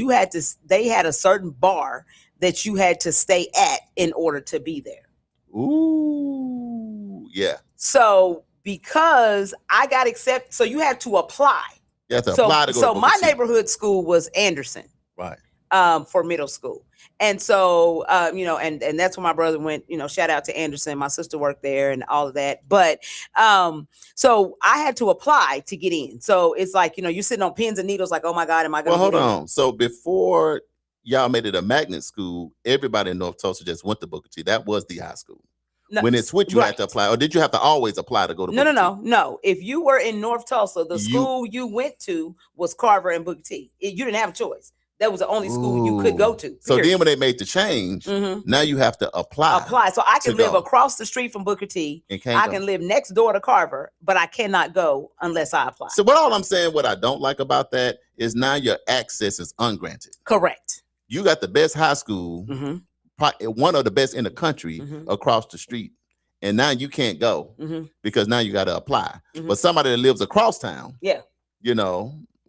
[SPEAKER 4] they had a certain bar that you had to stay at in order to be there.
[SPEAKER 1] Ooh, yeah.
[SPEAKER 4] So because I got accepted, so you had to apply.
[SPEAKER 1] You have to apply to go
[SPEAKER 4] So
[SPEAKER 1] to
[SPEAKER 4] my
[SPEAKER 1] Booker T.
[SPEAKER 4] neighborhood school was Anderson.
[SPEAKER 1] Right.
[SPEAKER 4] For middle school. And so, and that's where my brother went, shout out to Anderson. My sister worked there and all of that. But so I had to apply to get in. So it's like, you're sitting on pins and needles like, oh my God, am I going to
[SPEAKER 1] hold on. So before y'all made it a magnet school, everybody in North Tulsa just went to Booker T. That was the high school. No, when it switched, you had to apply. Or did you have to always apply to go to Booker T? No. If you were in North Tulsa, the school you went to was Carver and Booker T. You didn't have a choice. That was the only school you could go to. So then when they made the change, now you have to apply. So I can live across the street from Booker T. I can live next door to Carver, but I cannot go unless I apply. So all I'm saying, what I don't like about that is now your access is ungranted. Correct. You got the best high school, one of the best in the country across the street. And now you can't go because now you got to apply. But somebody that lives across town,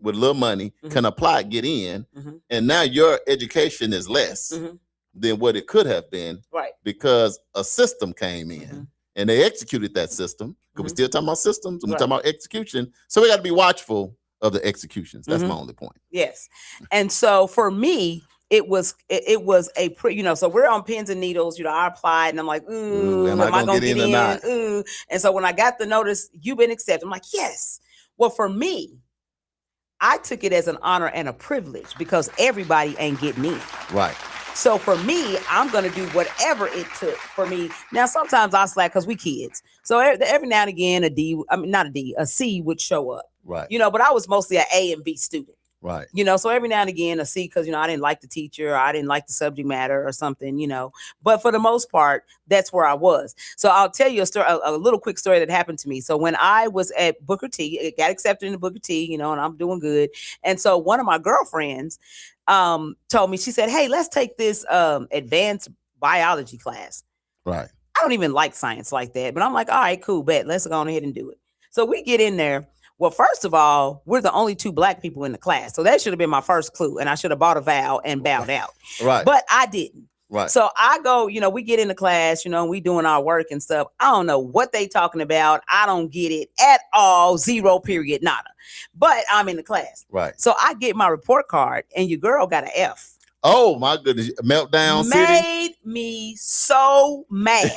[SPEAKER 1] with a little money, can apply, get in, and now your education is less than what it could have been, right? Because a system came in and they executed that system. Because we're still talking about systems, and we're talking about execution. So we got to be watchful of the executions. That's my only point. Yes, and so for me, it was a so we're on pins and needles. I applied and I'm like, am I gonna get in or not? And so when I got the notice, you've been accepted, I'm like, yes. Well, for me, I took it as an honor and a privilege because everybody ain't getting in. Right. So for me, I'm going to do whatever it took for me. Now, sometimes I slack because we kids. So every now and again, a C would show up. Right. But I was mostly an A and B student. Right. So every now and again a C because, I didn't like the teacher or I didn't like the subject matter or something, but for the most part, that's where I was. So I'll tell you a story, a little quick story that happened to me. So when I was at Booker T, it got accepted into Booker T, and I'm doing good. And so one of my girlfriends told me, she said, hey, let's take this advanced biology class. Right. I don't even like science like that, but I'm like, all right, cool, bet. Let's go on ahead and do it. So we get in there. Well, first of all, we're the only two Black people in the class. So that should have been my first clue. And I should have bought a vow and bowed out. Right. But I didn't. Right. So I go, we get in the class, we doing our work and stuff. I don't know what they talking about. I don't get it at all. Zero, period, nada. But I'm in the class. Right. So I get my report card and your girl got an F. Oh, my goodness. Meltdown City. Made me so mad.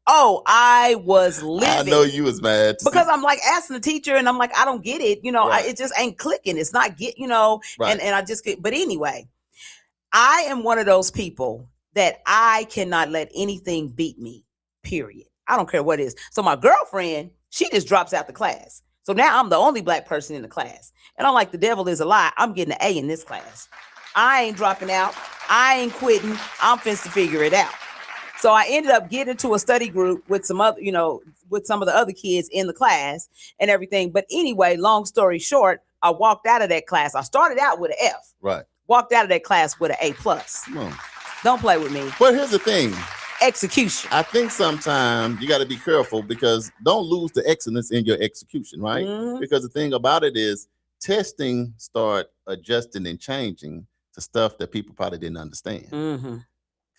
[SPEAKER 1] Oh, I was livid. I know you was mad. Because I'm like asking the teacher and I'm like, I don't get it. Right. It just ain't clicking. It's not right. And I just get, but anyway, I am one of those people that I cannot let anything beat me, period. I don't care what it is. So my girlfriend, she just drops out the class. So now I'm the only Black person in the class. And I'm like, the devil is a lie. I'm getting an A in this class.
[SPEAKER 4] I ain't dropping out. I ain't quitting. I'm finna figure it out. So I ended up getting into a study group with some other, with some of the other kids in the class and everything. But anyway, long story short, I walked out of that class. I started out with an F.
[SPEAKER 1] Right.
[SPEAKER 4] Walked out of that class with an A+.
[SPEAKER 1] Come on.
[SPEAKER 4] Don't play with me.
[SPEAKER 1] But here's the thing.
[SPEAKER 4] Execution.
[SPEAKER 1] I think sometimes you got to be careful because don't lose the excellence in your execution, right?
[SPEAKER 4] Mhm.
[SPEAKER 1] Because the thing about it is testing start adjusting and changing to stuff that people probably didn't understand.
[SPEAKER 4] Mm-hmm.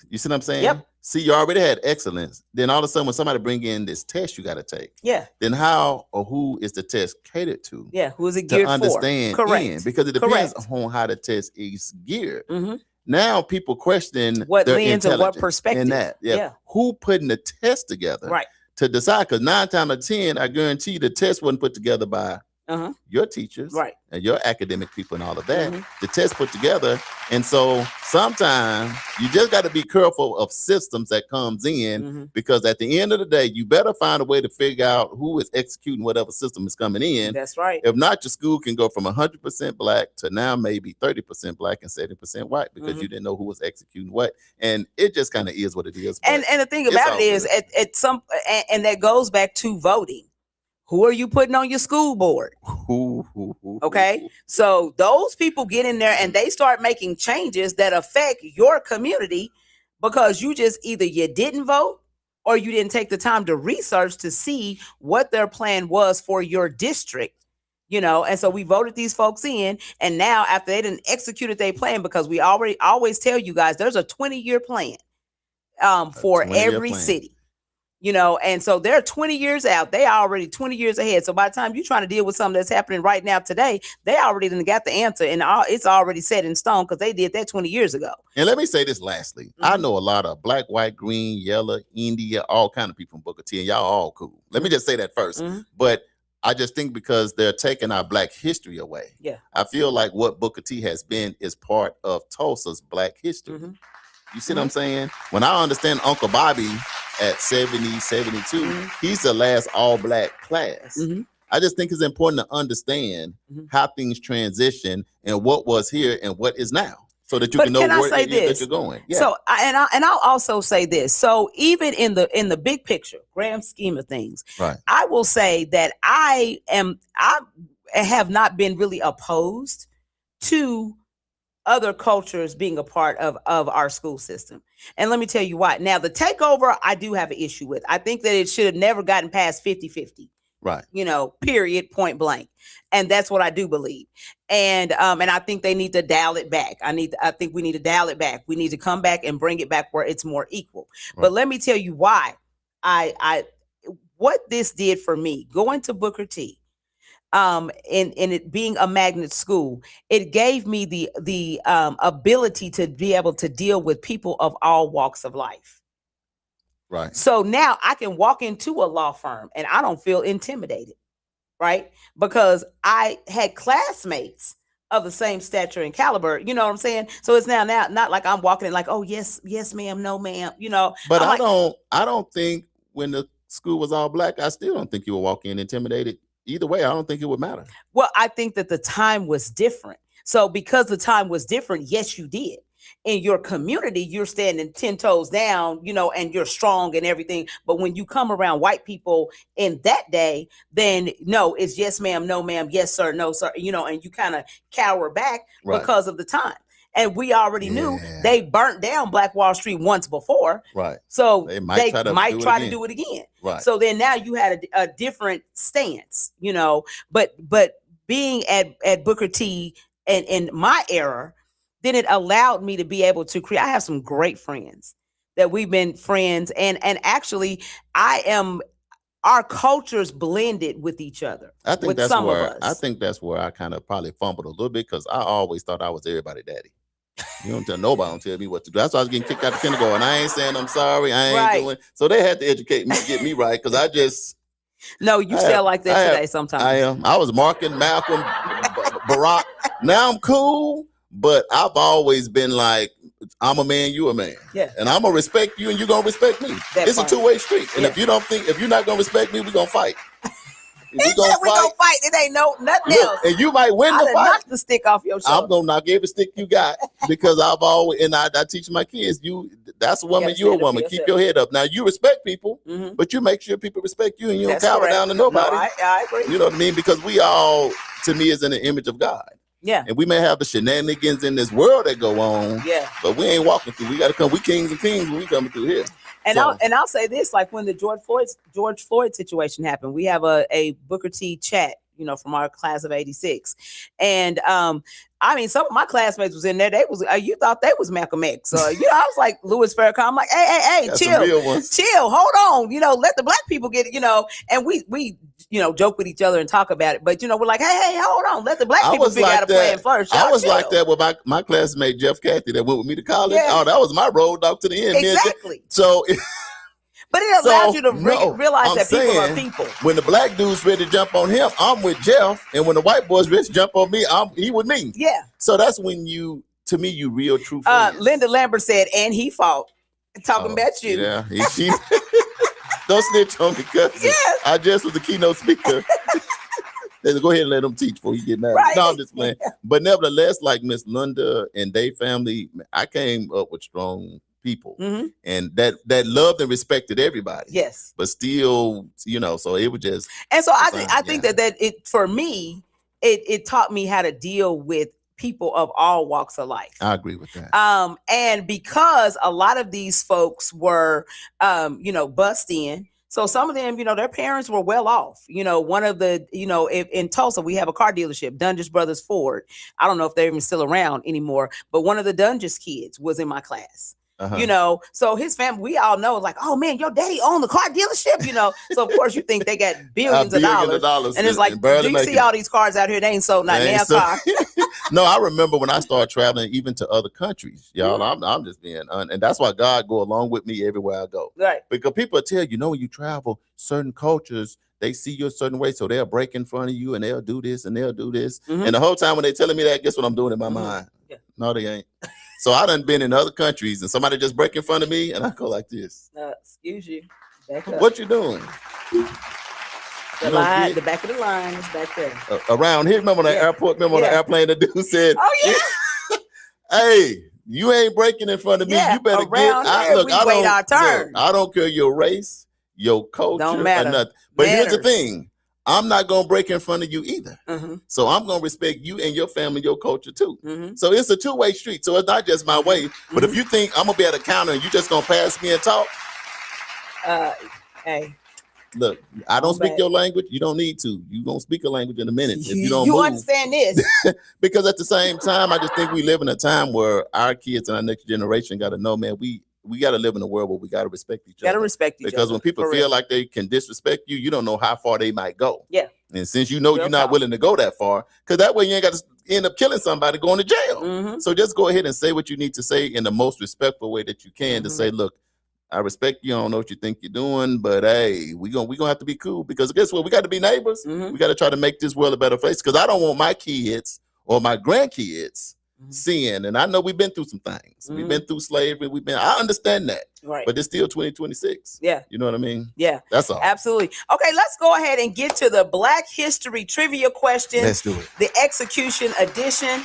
[SPEAKER 1] You see what I'm saying?
[SPEAKER 4] Yep.
[SPEAKER 1] See, you already had excellence. Then all of a sudden, when somebody bring in this test you got to take,
[SPEAKER 4] Yeah.
[SPEAKER 1] then how or who is the test catered to?
[SPEAKER 4] Yeah. Who is it
[SPEAKER 1] To
[SPEAKER 4] geared
[SPEAKER 1] understand
[SPEAKER 4] for? Correct.
[SPEAKER 1] in, because it depends
[SPEAKER 4] Correct.
[SPEAKER 1] on how the test is geared.
[SPEAKER 4] Mm-hmm.
[SPEAKER 1] Now people question
[SPEAKER 4] What
[SPEAKER 1] their
[SPEAKER 4] lens and what
[SPEAKER 1] intelligence
[SPEAKER 4] perspective.
[SPEAKER 1] in that.
[SPEAKER 4] Yeah.
[SPEAKER 1] Who putting the test together
[SPEAKER 4] Right.
[SPEAKER 1] to decide? Because 9 times out of 10, I guarantee you the test wasn't put together by
[SPEAKER 4] Uh-huh.
[SPEAKER 1] your teachers,
[SPEAKER 4] Right.
[SPEAKER 1] and your academic people and all of that.
[SPEAKER 4] Mhm.
[SPEAKER 1] The test put together. And so sometimes you just got to be careful of systems that comes in,
[SPEAKER 4] Mhm.
[SPEAKER 1] because at the end of the day, you better find a way to figure out who is executing whatever system is coming in.
[SPEAKER 4] That's right.
[SPEAKER 1] If not, your school can go from 100% black to now maybe 30% black and 70% white because
[SPEAKER 4] Mhm.
[SPEAKER 1] you didn't know who was executing what. And it just kind of is what it is.
[SPEAKER 4] And the thing
[SPEAKER 1] it's
[SPEAKER 4] about
[SPEAKER 1] all
[SPEAKER 4] it is
[SPEAKER 1] good.
[SPEAKER 4] at some and that goes back to voting. Who are you putting on your school board? Okay. So those people get in there and they start making changes that affect your community because you just either you didn't vote or you didn't take the time to research to see what their plan was for your district. And so we voted these folks in, and now after they didn't executed their plan, because we already always tell you guys there's a 20-year plan for
[SPEAKER 1] 20-year
[SPEAKER 4] every
[SPEAKER 1] plan.
[SPEAKER 4] city. And so they're 20 years out. They are already 20 years ahead. So by the time you're trying to deal with something that's happening right now today, they already done got the answer, and it's already set in stone because they did that 20 years ago.
[SPEAKER 1] And let me say this lastly. I
[SPEAKER 4] Mhm.
[SPEAKER 1] know a lot of black, white, green, yellow, India, all kind of people from Booker T, and y'all all cool. Let me just say that first.
[SPEAKER 4] Mhm.
[SPEAKER 1] But I just think because they're taking our black history away.
[SPEAKER 4] Yeah.
[SPEAKER 1] I feel like what Booker T has been is part of Tulsa's black history.
[SPEAKER 4] Mhm.
[SPEAKER 1] You see what I'm saying? When I understand Uncle Bobby at 70, 72,
[SPEAKER 4] Mhm.
[SPEAKER 1] he's the last all black class.
[SPEAKER 4] Mhm.
[SPEAKER 1] I just think it's important to understand
[SPEAKER 4] Mhm.
[SPEAKER 1] how things transition and what was here and what is now, so that you
[SPEAKER 4] But
[SPEAKER 1] can know
[SPEAKER 4] can I
[SPEAKER 1] where
[SPEAKER 4] say
[SPEAKER 1] it is that
[SPEAKER 4] this?
[SPEAKER 1] you're going. Yeah.
[SPEAKER 4] So I'll also say this. So even in the big picture, grand scheme of things,
[SPEAKER 1] Right.
[SPEAKER 4] I will say that I have not been really opposed to other cultures being a part of our school system. And let me tell you why. Now, the takeover, I do have an issue with. I think that it should have never gotten past 50-50.
[SPEAKER 1] Right.
[SPEAKER 4] Period, point blank. And that's what I do believe. And I think they need to dial it back. I think we need to dial it back. We need to come back and bring it back where it's more equal.
[SPEAKER 1] Right.
[SPEAKER 4] But let me tell you why what this did for me, going to Booker T, in it being a magnet school, it gave me the ability to be able to deal with people of all walks of life.
[SPEAKER 1] Right.
[SPEAKER 4] So now I can walk into a law firm and I don't feel intimidated, right? Because I had classmates of the same stature and caliber, you know what I'm saying? So it's now not like I'm walking in like, oh yes, ma'am, no ma'am,
[SPEAKER 1] But
[SPEAKER 4] I'm
[SPEAKER 1] I don't think when the school was all black, I still don't think you would walk in intimidated. Either way, I don't think it would matter.
[SPEAKER 4] Well, I think that the time was different. So because the time was different, yes, you did. In your community, you're standing 10 toes down, and you're strong and everything. But when you come around white people in that day, then no, it's yes, ma'am, no, ma'am, yes, sir, no, sir, and you kind of cower back
[SPEAKER 1] Right.
[SPEAKER 4] because of the time. And we already knew
[SPEAKER 1] Yeah.
[SPEAKER 4] they burnt down Black Wall Street once before.
[SPEAKER 1] Right.
[SPEAKER 4] So
[SPEAKER 1] They
[SPEAKER 4] they
[SPEAKER 1] might
[SPEAKER 4] might
[SPEAKER 1] try to
[SPEAKER 4] try
[SPEAKER 1] do it
[SPEAKER 4] to
[SPEAKER 1] again.
[SPEAKER 4] do it again.
[SPEAKER 1] Right.
[SPEAKER 4] So then now you had a different stance, but being at Booker T and in my era, then it allowed me to be able to create. I have some great friends that we've been friends, and actually our cultures blended with each other.
[SPEAKER 1] I think
[SPEAKER 4] with
[SPEAKER 1] that's
[SPEAKER 4] some
[SPEAKER 1] where
[SPEAKER 4] of us.
[SPEAKER 1] I kind of probably fumbled a little bit because I always thought I was everybody's daddy. You don't tell nobody, don't tell me what to do. That's why I was getting kicked out of kindergarten. I ain't saying I'm sorry. I ain't
[SPEAKER 4] Right.
[SPEAKER 1] doing. So they had to educate me, get me right, because I just.
[SPEAKER 4] No, you
[SPEAKER 1] I
[SPEAKER 4] sound
[SPEAKER 1] have-
[SPEAKER 4] like that
[SPEAKER 1] I have-
[SPEAKER 4] today sometimes.
[SPEAKER 1] I am. I was marking Malcolm, Barack. Now I'm cool, but I've always been like, I'm a man, you a man.
[SPEAKER 4] Yeah.
[SPEAKER 1] And I'm gonna respect you, and you're gonna respect me.
[SPEAKER 4] That
[SPEAKER 1] It's
[SPEAKER 4] part.
[SPEAKER 1] a two-way street. And
[SPEAKER 4] Yeah.
[SPEAKER 1] if you're not gonna respect me, we're gonna fight. and we gonna
[SPEAKER 4] fight. It ain't nothing
[SPEAKER 1] Look,
[SPEAKER 4] else.
[SPEAKER 1] and you might win the
[SPEAKER 4] I'd
[SPEAKER 1] fight.
[SPEAKER 4] knock the stick off your shoulder.
[SPEAKER 1] I'm gonna knock every stick you got because I've always and I teach my kids that's a woman, you're a woman. Keep your head up. Now you respect people, but you make sure people respect you and you don't cower down to nobody.
[SPEAKER 4] No, I agree.
[SPEAKER 1] You know what I mean? Because we all, to me, is in the image of God.
[SPEAKER 4] Yeah.
[SPEAKER 1] And we may have the shenanigans in this world that go on.
[SPEAKER 4] Yeah.
[SPEAKER 1] But we ain't walking through. We gotta come. We kings and queens when we coming through here.
[SPEAKER 4] And I'll say this, like when the George Floyd situation happened, we have a Booker T chat, from our class of 86. And I mean, some of my classmates was in there. They was you thought they was Malcolm X. I was like Louis Farrakhan. I'm like, hey, chill, hold on. Let the black people get it. And we joke with each other and talk about it. But we're like, hey, hold on, let the black people figure out a plan first.
[SPEAKER 1] I was like that with my classmate Jeff Cathy that went with me to college. Yeah. Oh, that was my road dog to the end.
[SPEAKER 4] Exactly.
[SPEAKER 1] So.
[SPEAKER 4] But it allows you to realize that people are people.
[SPEAKER 1] When the black dude's ready to jump on him, I'm with Jeff. And when the white boy's ready to jump on me, he with me.
[SPEAKER 4] Yeah.
[SPEAKER 1] So that's when you real true friends.
[SPEAKER 4] Linda Lambert said, and he fought. Talking about you.
[SPEAKER 1] Yeah. Don't snitch on me, cousin.
[SPEAKER 4] Yes.
[SPEAKER 1] I just was the keynote speaker. Go ahead and let them teach before you get married.
[SPEAKER 4] Right.
[SPEAKER 1] No, I'm just playing. But nevertheless, like Miss Linda and their family, I came up with strong people and that loved and respected everybody.
[SPEAKER 4] Yes.
[SPEAKER 1] But still, so it was just.
[SPEAKER 4] And so I think that it for me, it taught me how to deal with people of all walks of life.
[SPEAKER 1] I agree with that.
[SPEAKER 4] And because a lot of these folks were, bussed in. So some of them, their parents were well off. One of the, in Tulsa, we have a car dealership, Dunges Brothers Ford. I don't know if they're even still around anymore, but one of the Dunges kids was in my class. So his family, we all know, like, oh man, your daddy owned the car dealership, So of course you think they got billions of dollars. And it's like, do you see all these cars out here? They ain't sold not now car.
[SPEAKER 1] No, I remember when I started traveling even to other countries, y'all. I'm just being, and that's why God go along with me everywhere I go.
[SPEAKER 4] Right.
[SPEAKER 1] Because people tell when you travel, certain cultures, they see you a certain way, so they'll break in front of you and they'll do this and they'll do this. And the whole time when they're telling me that, guess what I'm doing in my mind?
[SPEAKER 4] Yeah.
[SPEAKER 1] No, they ain't. So I done been in other countries and somebody just break in front of me and I go like this.
[SPEAKER 4] Excuse you. Back up.
[SPEAKER 1] What you doing?
[SPEAKER 4] The back of the line is back there.
[SPEAKER 1] Around here, remember on the airport, on the airplane, the dude said,
[SPEAKER 4] oh yeah.
[SPEAKER 1] Hey, you ain't breaking in front of me. You better
[SPEAKER 4] wait our turn.
[SPEAKER 1] I don't care your race, your culture,
[SPEAKER 4] don't matter.
[SPEAKER 1] Or nothing. But here's the thing. I'm not going to break in front of you either. So I'm going to respect you and your family, your culture too. So it's a two-way street. So it's not just my way. But if you think I'm going to be at a counter and you just going to pass me and talk.
[SPEAKER 4] Hey.
[SPEAKER 1] Look, I don't speak your language. You don't need to. You're going to speak a language in a minute. If you don't
[SPEAKER 4] move. Understand this.
[SPEAKER 1] Because at the same time, I just think we live in a time where our kids and our next generation got to know, man, we got to live in a world where we got to respect each other.
[SPEAKER 4] Got to respect each other.
[SPEAKER 1] Because when people feel like they can disrespect you, you don't know how far they might go.
[SPEAKER 4] Yeah.
[SPEAKER 1] And since you're not willing to go that far, because that way you ain't got to end up killing somebody, going to jail. So just go ahead and say what you need to say in the most respectful way that you can to say, look, I respect you. I don't know what you think you're doing, but hey, we gonna have to be cool because guess what? We got to be neighbors. We got to try to make this world a better place because I don't want my kids or my grandkids seeing. And I know we've been through some things. We've been through slavery. I understand that.
[SPEAKER 4] Right.
[SPEAKER 1] But it's still 2026.
[SPEAKER 4] Yeah.
[SPEAKER 1] You know what I mean?
[SPEAKER 4] Yeah.
[SPEAKER 1] That's all.
[SPEAKER 4] Absolutely. Okay, let's go ahead and get to the Black History Trivia question.
[SPEAKER 1] Let's do it.
[SPEAKER 4] The execution edition.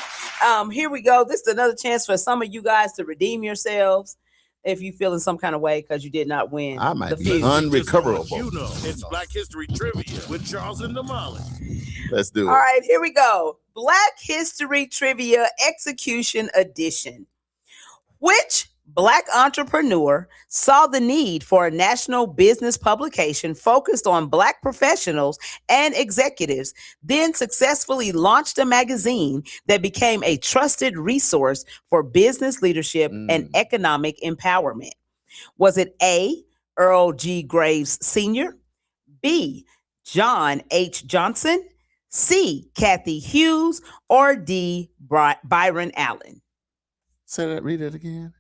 [SPEAKER 4] Here we go. This is another chance for some of you guys to redeem yourselves. If you feel in some kind of way because you did not win.
[SPEAKER 1] I might be unrecoverable.
[SPEAKER 5] It's Black History Trivia with Charles and Damali.
[SPEAKER 1] Let's do it.
[SPEAKER 4] All right, here we go. Black History Trivia Execution Edition. Which Black entrepreneur saw the need for a national business publication focused on Black professionals and executives, then successfully launched a magazine that became a trusted resource for business leadership and economic empowerment? Was it A, Earl G. Graves Sr., B, John H. Johnson, C, Kathy Hughes, or D, Byron Allen?
[SPEAKER 1] Read it again.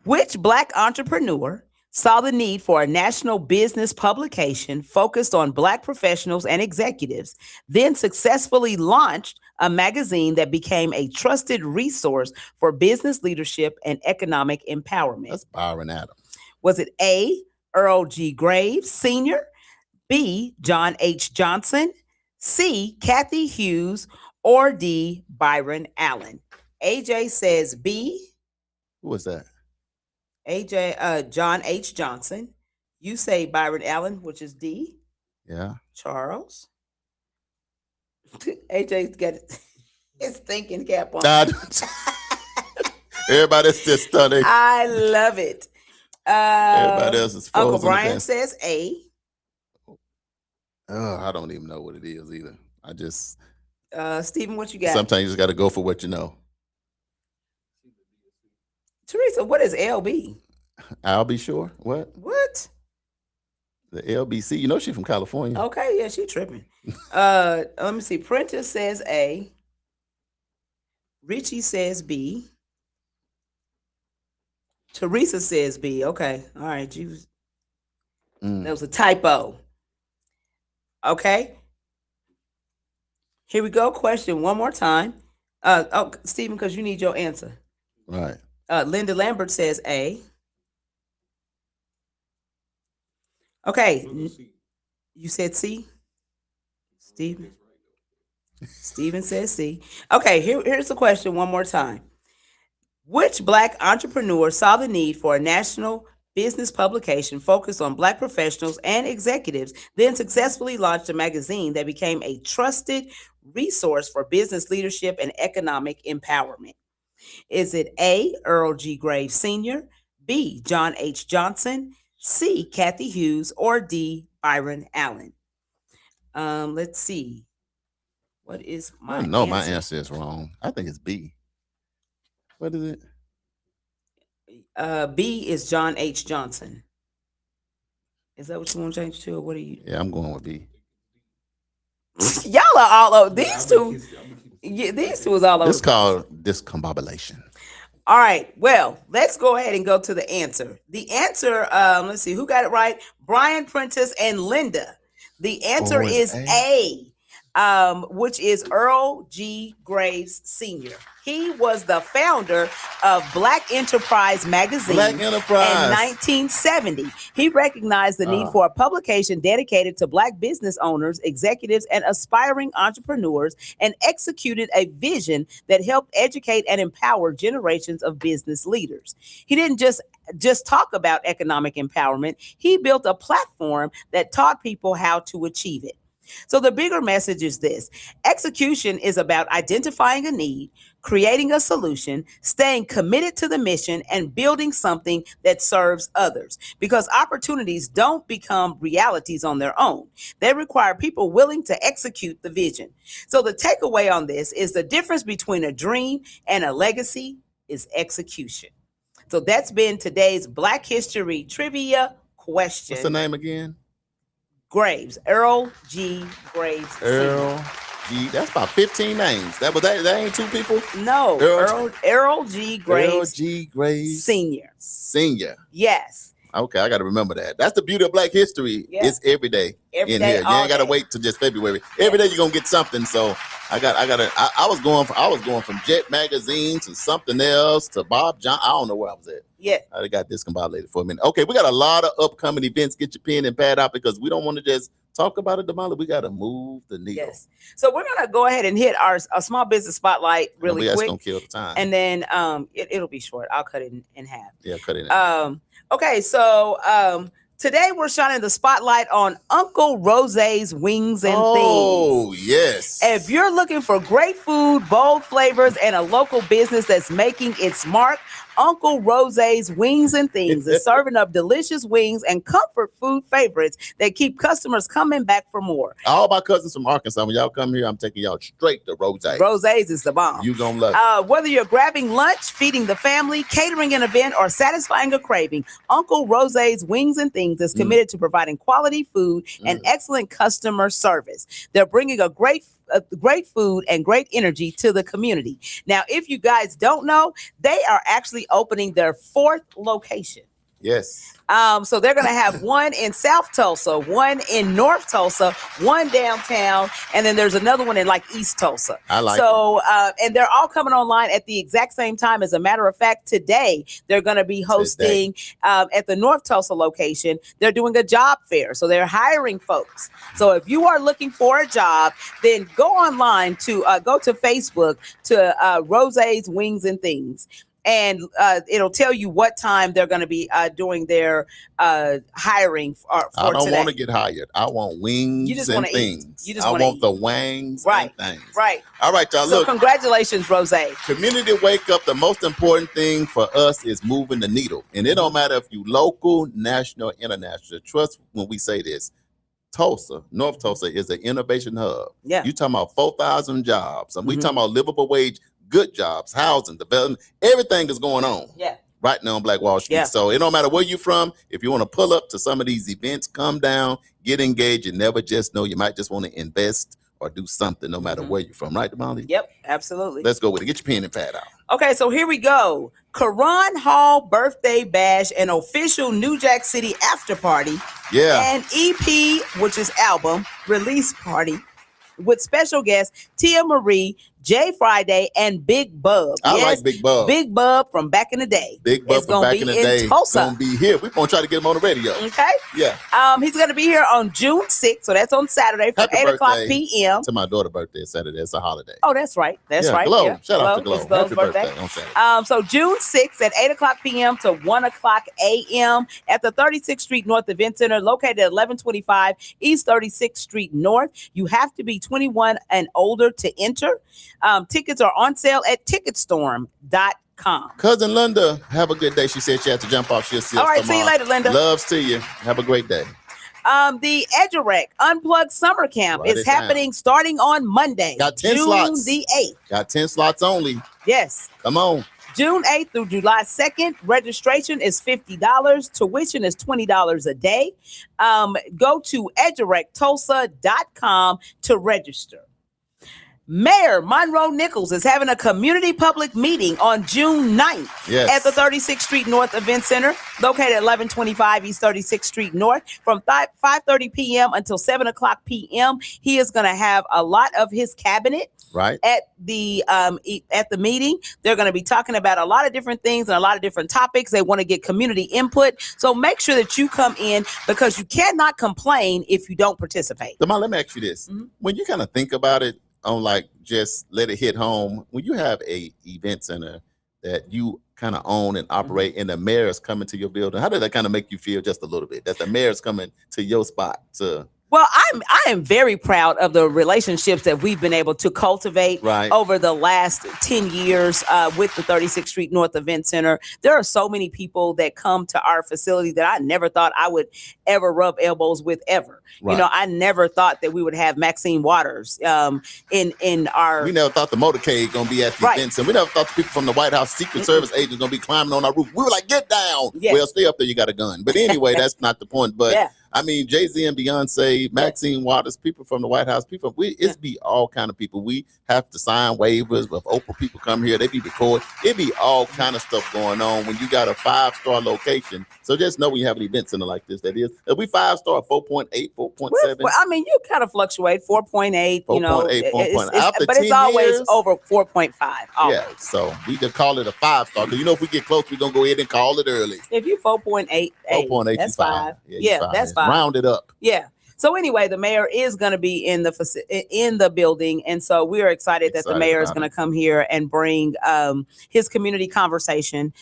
[SPEAKER 4] Which Black entrepreneur saw the need for a national business publication focused on Black professionals and executives, then successfully launched a magazine that became a trusted resource for business leadership and economic empowerment?
[SPEAKER 1] That's Byron Adams.
[SPEAKER 4] Was it A, Earl G. Graves Sr., B, John H. Johnson, C, Kathy Hughes, or D, Byron Allen? AJ says B.
[SPEAKER 1] Who was that?
[SPEAKER 4] AJ, John H. Johnson. You say Byron Allen, which is D.
[SPEAKER 1] Yeah.
[SPEAKER 4] Charles. AJ's got his thinking cap on.
[SPEAKER 1] Nah, everybody's just studying.
[SPEAKER 4] I love it.
[SPEAKER 1] Everybody else is frozen.
[SPEAKER 4] Uncle Brian says A.
[SPEAKER 1] I don't even know what it is either. I just
[SPEAKER 4] Stephen, what you got?
[SPEAKER 1] sometimes you just got to go for what you know.
[SPEAKER 4] Teresa, what is LB?
[SPEAKER 1] I'll be sure. What? The LBC. You know she's from California.
[SPEAKER 4] Okay, yeah, she tripping. Let me see. Prentice says A. Richie says B. Teresa says B. Okay, all right. That was a typo. Okay. Here we go. Question one more time. Stephen, because you need your answer.
[SPEAKER 1] Right.
[SPEAKER 4] Linda Lambert says A. Okay. You said C? Stephen? Stephen says C. Okay, here's the question one more time. Which Black entrepreneur saw the need for a national business publication focused on Black professionals and executives, then successfully launched a magazine that became a trusted resource for business leadership and economic empowerment? Is it A, Earl G. Graves Sr., B, John H. Johnson, C, Kathy Hughes, or D, Byron Allen? Let's see. What is my answer?
[SPEAKER 1] No, my answer is wrong. I think it's B. What is it?
[SPEAKER 4] B is John H. Johnson. Is that what you want to change to, or what are you?
[SPEAKER 1] Yeah, I'm going with B.
[SPEAKER 4] Y'all are all over these two. Yeah, these two is all over.
[SPEAKER 1] This called discombobulation.
[SPEAKER 4] All right. Well, let's go ahead and go to the answer. The answer, let's see who got it right. Brian Prentice and Linda. The answer is A, which is Earl G. Graves Sr. He was the founder of Black Enterprise magazine in 1970. He recognized the need for a publication dedicated to Black business owners, executives, and aspiring entrepreneurs, and executed a vision that helped educate and empower generations of business leaders. He didn't just talk about economic empowerment. He built a platform that taught people how to achieve it. So the bigger message is this: execution is about identifying a need, creating a solution, staying committed to the mission, and building something that serves others. Because opportunities don't become realities on their own. They require people willing to execute the vision. So the takeaway on this is the difference between a dream and a legacy is execution. So that's been today's Black History Trivia question.
[SPEAKER 1] What's the name again?
[SPEAKER 4] Graves, Earl G. Graves.
[SPEAKER 1] Earl G. That's about 15 names. That ain't two people.
[SPEAKER 4] No, Earl G. Graves.
[SPEAKER 1] Earl G. Graves Senior.
[SPEAKER 4] Yes.
[SPEAKER 1] Okay, I got to remember that. That's the beauty of Black History.
[SPEAKER 4] Yeah.
[SPEAKER 1] It's every day in here. You ain't got to wait till just February. Yeah. Every day you're gonna get something. So I was going from Jet Magazine to something else to Bob John. I don't know where I was at.
[SPEAKER 4] Yeah.
[SPEAKER 1] I got discombobulated for a minute. Okay, we got a lot of upcoming events. Get your pen and pad out because we don't want to just talk about it, Damali. We got to move the needle.
[SPEAKER 4] Yes. So we're gonna go ahead and hit our small business spotlight really quick.
[SPEAKER 1] That's gonna kill the time.
[SPEAKER 4] And then it'll be short. I'll cut it in half.
[SPEAKER 1] Yeah, cut it in half.
[SPEAKER 4] Okay, so today we're shining the spotlight on Uncle Rose's Wings and Things.
[SPEAKER 1] Oh, yes.
[SPEAKER 4] If you're looking for great food, bold flavors, and a local business that's making its mark, Uncle Rose's Wings and Things is serving up delicious wings and comfort food favorites that keep customers coming back for more.
[SPEAKER 1] All my cousins from Arkansas, when y'all come here, I'm taking y'all straight to Rose's.
[SPEAKER 4] Rose's is the bomb.
[SPEAKER 1] You gonna love it.
[SPEAKER 4] Whether you're grabbing lunch, feeding the family, catering an event, or satisfying a craving, Uncle Rose's Wings and Things is committed to providing quality food and excellent customer service. They're bringing a great food and great energy to the community. Now, if you guys don't know, they are actually opening their 4th location.
[SPEAKER 1] Yes.
[SPEAKER 4] So they're going to have one in South Tulsa, one in North Tulsa, one downtown, and then there's another one in like East Tulsa.
[SPEAKER 1] I like
[SPEAKER 4] so, and they're all coming online at the exact same time. As a matter of fact, today they're going to be hosting at the North Tulsa location. They're doing a job fair, so they're hiring folks. So if you are looking for a job, then go online to go to Facebook to Rose's Wings and Things. And it'll tell you what time they're going to be doing their hiring for
[SPEAKER 1] I don't
[SPEAKER 4] today.
[SPEAKER 1] want to get hired. I want wings and things. I want the wangs and things.
[SPEAKER 4] Right.
[SPEAKER 1] All right, y'all.
[SPEAKER 4] So
[SPEAKER 1] look,
[SPEAKER 4] congratulations, Rose.
[SPEAKER 1] Community Wake Up. The most important thing for us is moving the needle. And it don't matter if you local, national, international. Trust when we say this. Tulsa, North Tulsa is an innovation hub.
[SPEAKER 4] Yeah.
[SPEAKER 1] You talking about 4,000 jobs. And we talking about livable wage, good jobs, housing, development. Everything is going on.
[SPEAKER 4] Yeah.
[SPEAKER 1] Right now on Black Wall Street.
[SPEAKER 4] Yeah.
[SPEAKER 1] So it don't matter where you're from. If you want to pull up to some of these events, come down, get engaged. You never just know. You might just want to invest or do something no matter where you're from. Right, Damali?
[SPEAKER 4] Yep, absolutely.
[SPEAKER 1] Let's go with it. Get your pen and pad out.
[SPEAKER 4] Okay, so here we go. Karan Hall Birthday Bash, an official New Jack City after party.
[SPEAKER 1] Yeah.
[SPEAKER 4] And EP, which is album, release party with special guests Tia Marie, Jay Friday, and Big Bub.
[SPEAKER 1] I like Big Bub.
[SPEAKER 4] Big Bub from back in the day.
[SPEAKER 1] Big Bub from back in the day.
[SPEAKER 4] Tulsa.
[SPEAKER 1] Gonna be here. We're gonna try to get him on the radio.
[SPEAKER 4] Okay.
[SPEAKER 1] Yeah.
[SPEAKER 4] He's gonna be here on June 6th, so that's on Saturday from 8 o'clock p.m.
[SPEAKER 1] To my daughter's birthday Saturday. It's a holiday.
[SPEAKER 4] Oh, that's right. That's right.
[SPEAKER 1] Glow.
[SPEAKER 4] Yeah.
[SPEAKER 1] Shout out to Glow.
[SPEAKER 4] It's Glow's
[SPEAKER 1] Happy birthday on Saturday.
[SPEAKER 4] So June 6th at 8 o'clock p.m. to 1 o'clock a.m. at the 36th Street North Event Center, located at 1125 East 36th Street North. You have to be 21 and older to enter. Tickets are on sale at ticketstorm.com.
[SPEAKER 1] Cousin Linda, have a good day. She said she had to jump off. She'll see us
[SPEAKER 4] All right,
[SPEAKER 1] tomorrow.
[SPEAKER 4] see you later, Linda.
[SPEAKER 1] Loves to you. Have a great day.
[SPEAKER 4] The EduRec Unplugged Summer Camp is happening starting on Monday.
[SPEAKER 1] Got 10
[SPEAKER 4] June
[SPEAKER 1] slots.
[SPEAKER 4] the 8th.
[SPEAKER 1] Got 10 slots only.
[SPEAKER 4] Yes.
[SPEAKER 1] Come on.
[SPEAKER 4] June 8th through July 2nd. Registration is $50. Tuition is $20 a day. Go to edurectulsa.com to register. Mayor Monroe Nichols is having a community public meeting on June 9th at the 36th Street North Event Center, located at 1125 East 36th Street North, from 5:30 p.m. until 7 o'clock p.m. He is going to have a lot of his cabinet at the meeting. They're going to be talking about a lot of different things and a lot of different topics. They want to get community input. So make sure that you come in, because you cannot complain if you don't participate.
[SPEAKER 1] Damali, let me ask you this. When you kind of think about it, on like just let it hit home, when you have a event center that you kind of own and operate and the mayor is coming to your building, how does that kind of make you feel just a little bit that the mayor is coming to your spot to?
[SPEAKER 4] Well, I am very proud of the relationships that we've been able to cultivate over the last 10 years with the 36th Street North Event Center. There are so many people that come to our facility that I never thought I would ever rub elbows with ever. You know, I never thought that we would have Maxine Waters in our.
[SPEAKER 1] We never thought the motorcade gonna be at the events, and we never thought the people from the White House Secret Service agents gonna be climbing on our roof. We were like, get down. Well, stay up there. You got a gun. But anyway, that's not the point. But I mean, Jay-Z and Beyonce, Maxine Waters, people from the White House, it's be all kind of people. We have to sign waivers. If Oprah people come here, they be recorded. It be all kind of stuff going on when you got a 5-star location. So just know when you have an event center like this, that is, if we 5-star, 4.8, 4.7.
[SPEAKER 4] Well, I mean, you kind of fluctuate, 4.8, you know,
[SPEAKER 1] 4.8,
[SPEAKER 4] but it's always over 4.5.
[SPEAKER 1] Yeah, so we just call it a 5-star, because you know if we get close, we're going to go ahead and call it early.
[SPEAKER 4] If you 4.8,
[SPEAKER 1] 4.8,
[SPEAKER 4] that's 5. Yeah, that's 5.
[SPEAKER 1] Round it up.
[SPEAKER 4] Yeah. So anyway, the mayor is going to be in the building, and so we are excited that the mayor is going to come here and bring his community conversation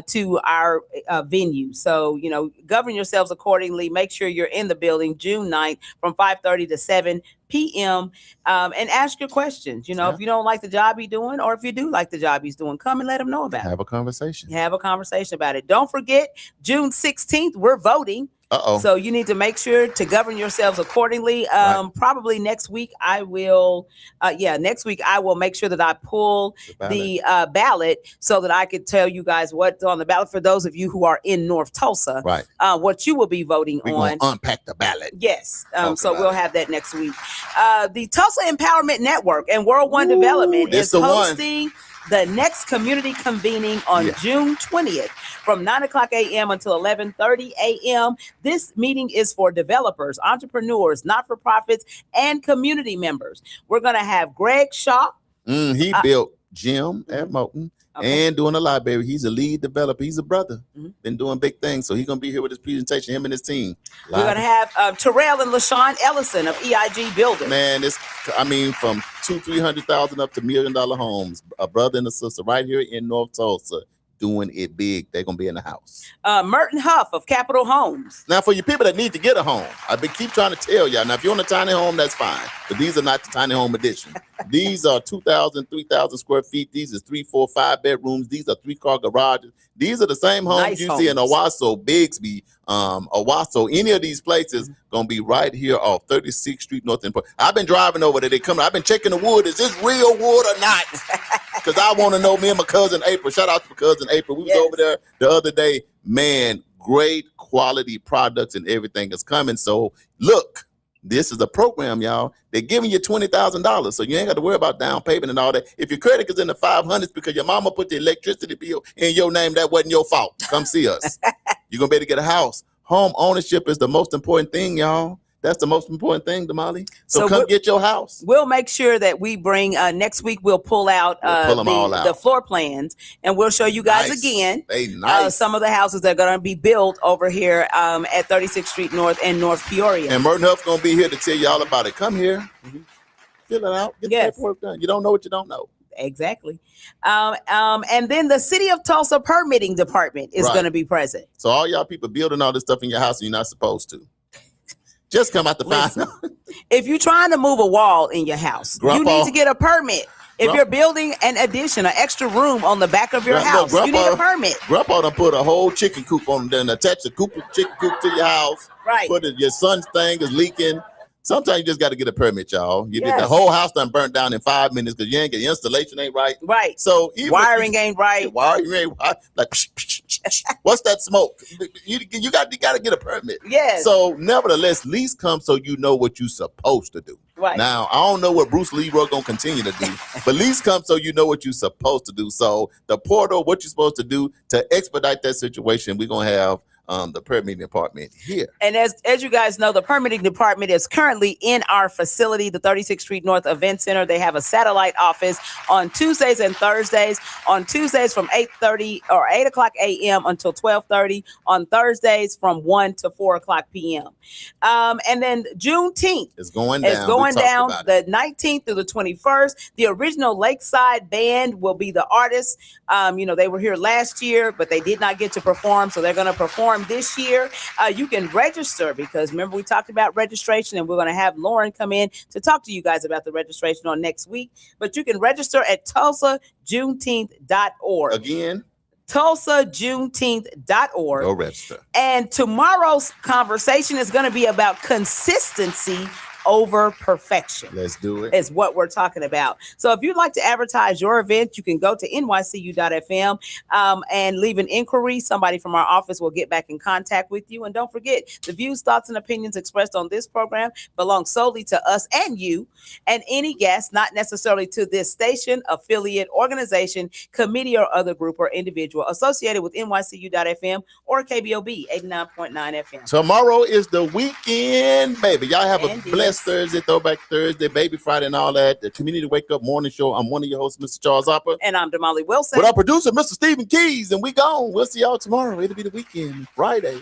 [SPEAKER 4] to our venue. So, you know, govern yourselves accordingly. Make sure you're in the building June 9th from 5:30 to 7 p.m. And ask your questions. You know, if you don't like the job he's doing, or if you do like the job he's doing, come and let him know about it.
[SPEAKER 1] Have a conversation.
[SPEAKER 4] Have a conversation about it. Don't forget, June 16th, we're voting. So you need to make sure to govern yourselves accordingly. Probably next week I will, next week I will make sure that I pull the ballot so that I could tell you guys what's on the ballot for those of you who are in North Tulsa. What you will be voting on.
[SPEAKER 1] We're going to unpack the ballot.
[SPEAKER 4] Yes. So we'll have that next week. The Tulsa Empowerment Network and World One Development is hosting the next community convening on June 20th from 9 o'clock a.m. until 11:30 a.m. This meeting is for developers, entrepreneurs, not-for-profits, and community members. We're going to have Greg Shaw.
[SPEAKER 1] He built Jim at Moulton. Okay. And doing a library. He's a lead developer. He's a brother. Been doing big things. So he's going to be here with his presentation, him and his team.
[SPEAKER 4] We're going to have Terrell and LaShawn Ellison of EIG Builders.
[SPEAKER 1] Man, from $200,000-$300,000 up to $1 million homes. A brother and a sister right here in North Tulsa doing it big. They're going to be in the house.
[SPEAKER 4] Merton Huff of Capital Homes.
[SPEAKER 1] Now, for you people that need to get a home, I've been keep trying to tell y'all. Now, if you want a tiny home, that's fine. But these are not the tiny home edition. These are 2,000, 3,000 square feet. These is 3, 4, 5 bedrooms. These are 3-car garages. These are the same homes you see in Owasso, Bixby, Owasso. Any of these places going to be right here off 36th Street North. I've been driving over there. They coming. I've been checking the wood. Is this real wood or not? Because I want to know. Me and my cousin April. Shout out to my cousin April. We was over there the other day. Man, great quality products and everything is coming. So look. This is a program, y'all. They're giving you $20,000, so you ain't got to worry about down payment and all that. If your credit is in the 500s because your mama put the electricity bill in your name, that wasn't your fault. Come see us. You're going to be able to get a house. Home ownership is the most important thing, y'all. That's the most important thing, Damali. So come get your house.
[SPEAKER 4] We'll make sure that we bring next week. We'll pull out, the floor plans, and we'll show you guys again some of the houses that are going to be built over here at 36th Street North and North Peoria.
[SPEAKER 1] And Merton Huff's going to be here to tell you all about it. Come here, fill it out, get the paperwork done. You don't know what you don't know.
[SPEAKER 4] Exactly. And then the City of Tulsa Permitting Department is going to be present.
[SPEAKER 1] So all y'all people building all this stuff in your house and you're not supposed to. Just come out the file.
[SPEAKER 4] If you're trying to move a wall in your house, you need to get a permit. If you're building an addition, an extra room on the back of your house, you need a permit.
[SPEAKER 1] Grandpa done put a whole chicken coop on them, attach the chicken coop to your house.
[SPEAKER 4] Right.
[SPEAKER 1] Your son's thing is leaking. Sometimes you just got to get a permit, y'all. You get the whole house done burnt down in 5 minutes because you ain't get the installation ain't right.
[SPEAKER 4] Right.
[SPEAKER 1] So
[SPEAKER 4] wiring ain't right.
[SPEAKER 1] Wiring ain't right. Like, what's that smoke? You got to get a permit.
[SPEAKER 4] Yes.
[SPEAKER 1] So nevertheless, lease comes so you know what you're supposed to do.
[SPEAKER 4] Right.
[SPEAKER 1] Now, I don't know what Bruce Leroy going to continue to do, but lease comes so you know what you're supposed to do. So the portal, what you're supposed to do to expedite that situation, we're going to have the permitting department here. And
[SPEAKER 4] as you guys know, the permitting department is currently in our facility, the 36th Street North Event Center. They have a satellite office on Tuesdays and Thursdays. On Tuesdays from 8:30 or 8 o'clock a.m. until 12:30. On Thursdays from 1 to 4 o'clock p.m. And then Juneteenth
[SPEAKER 1] is going down.
[SPEAKER 4] It's going down the 19th through the 21st. The original Lakeside Band will be the artists. They were here last year, but they did not get to perform, so they're going to perform this year. You can register because remember we talked about registration, and we're going to have Lauren come in to talk to you guys about the registration on next week. But you can register at TulsaJuneteenth.org.
[SPEAKER 1] Again,
[SPEAKER 4] TulsaJuneteenth.org.
[SPEAKER 1] Go register.
[SPEAKER 4] And tomorrow's conversation is going to be about consistency over perfection.
[SPEAKER 1] Let's do it.
[SPEAKER 4] Is what we're talking about. So if you'd like to advertise your event, you can go to nycu.fm and leave an inquiry. Somebody from our office will get back in contact with you. And don't forget, the views, thoughts, and opinions expressed on this program belong solely to us and you, and any guest, not necessarily to this station, affiliate, organization, committee, or other group or individual associated with nycu.fm or KBOB 89.9 FM.
[SPEAKER 1] Tomorrow is the weekend, baby. Y'all have a blessed Thursday, Throwback Thursday, Baby Friday, and all that. The Community Wake Up Morning Show. I'm one of your hosts, Mr. Charles Hopper.
[SPEAKER 4] And I'm Damali Wilson.
[SPEAKER 1] With our producer, Mr. Stephen Keys. And we gone. We'll see y'all tomorrow. It'll be the weekend, Friday.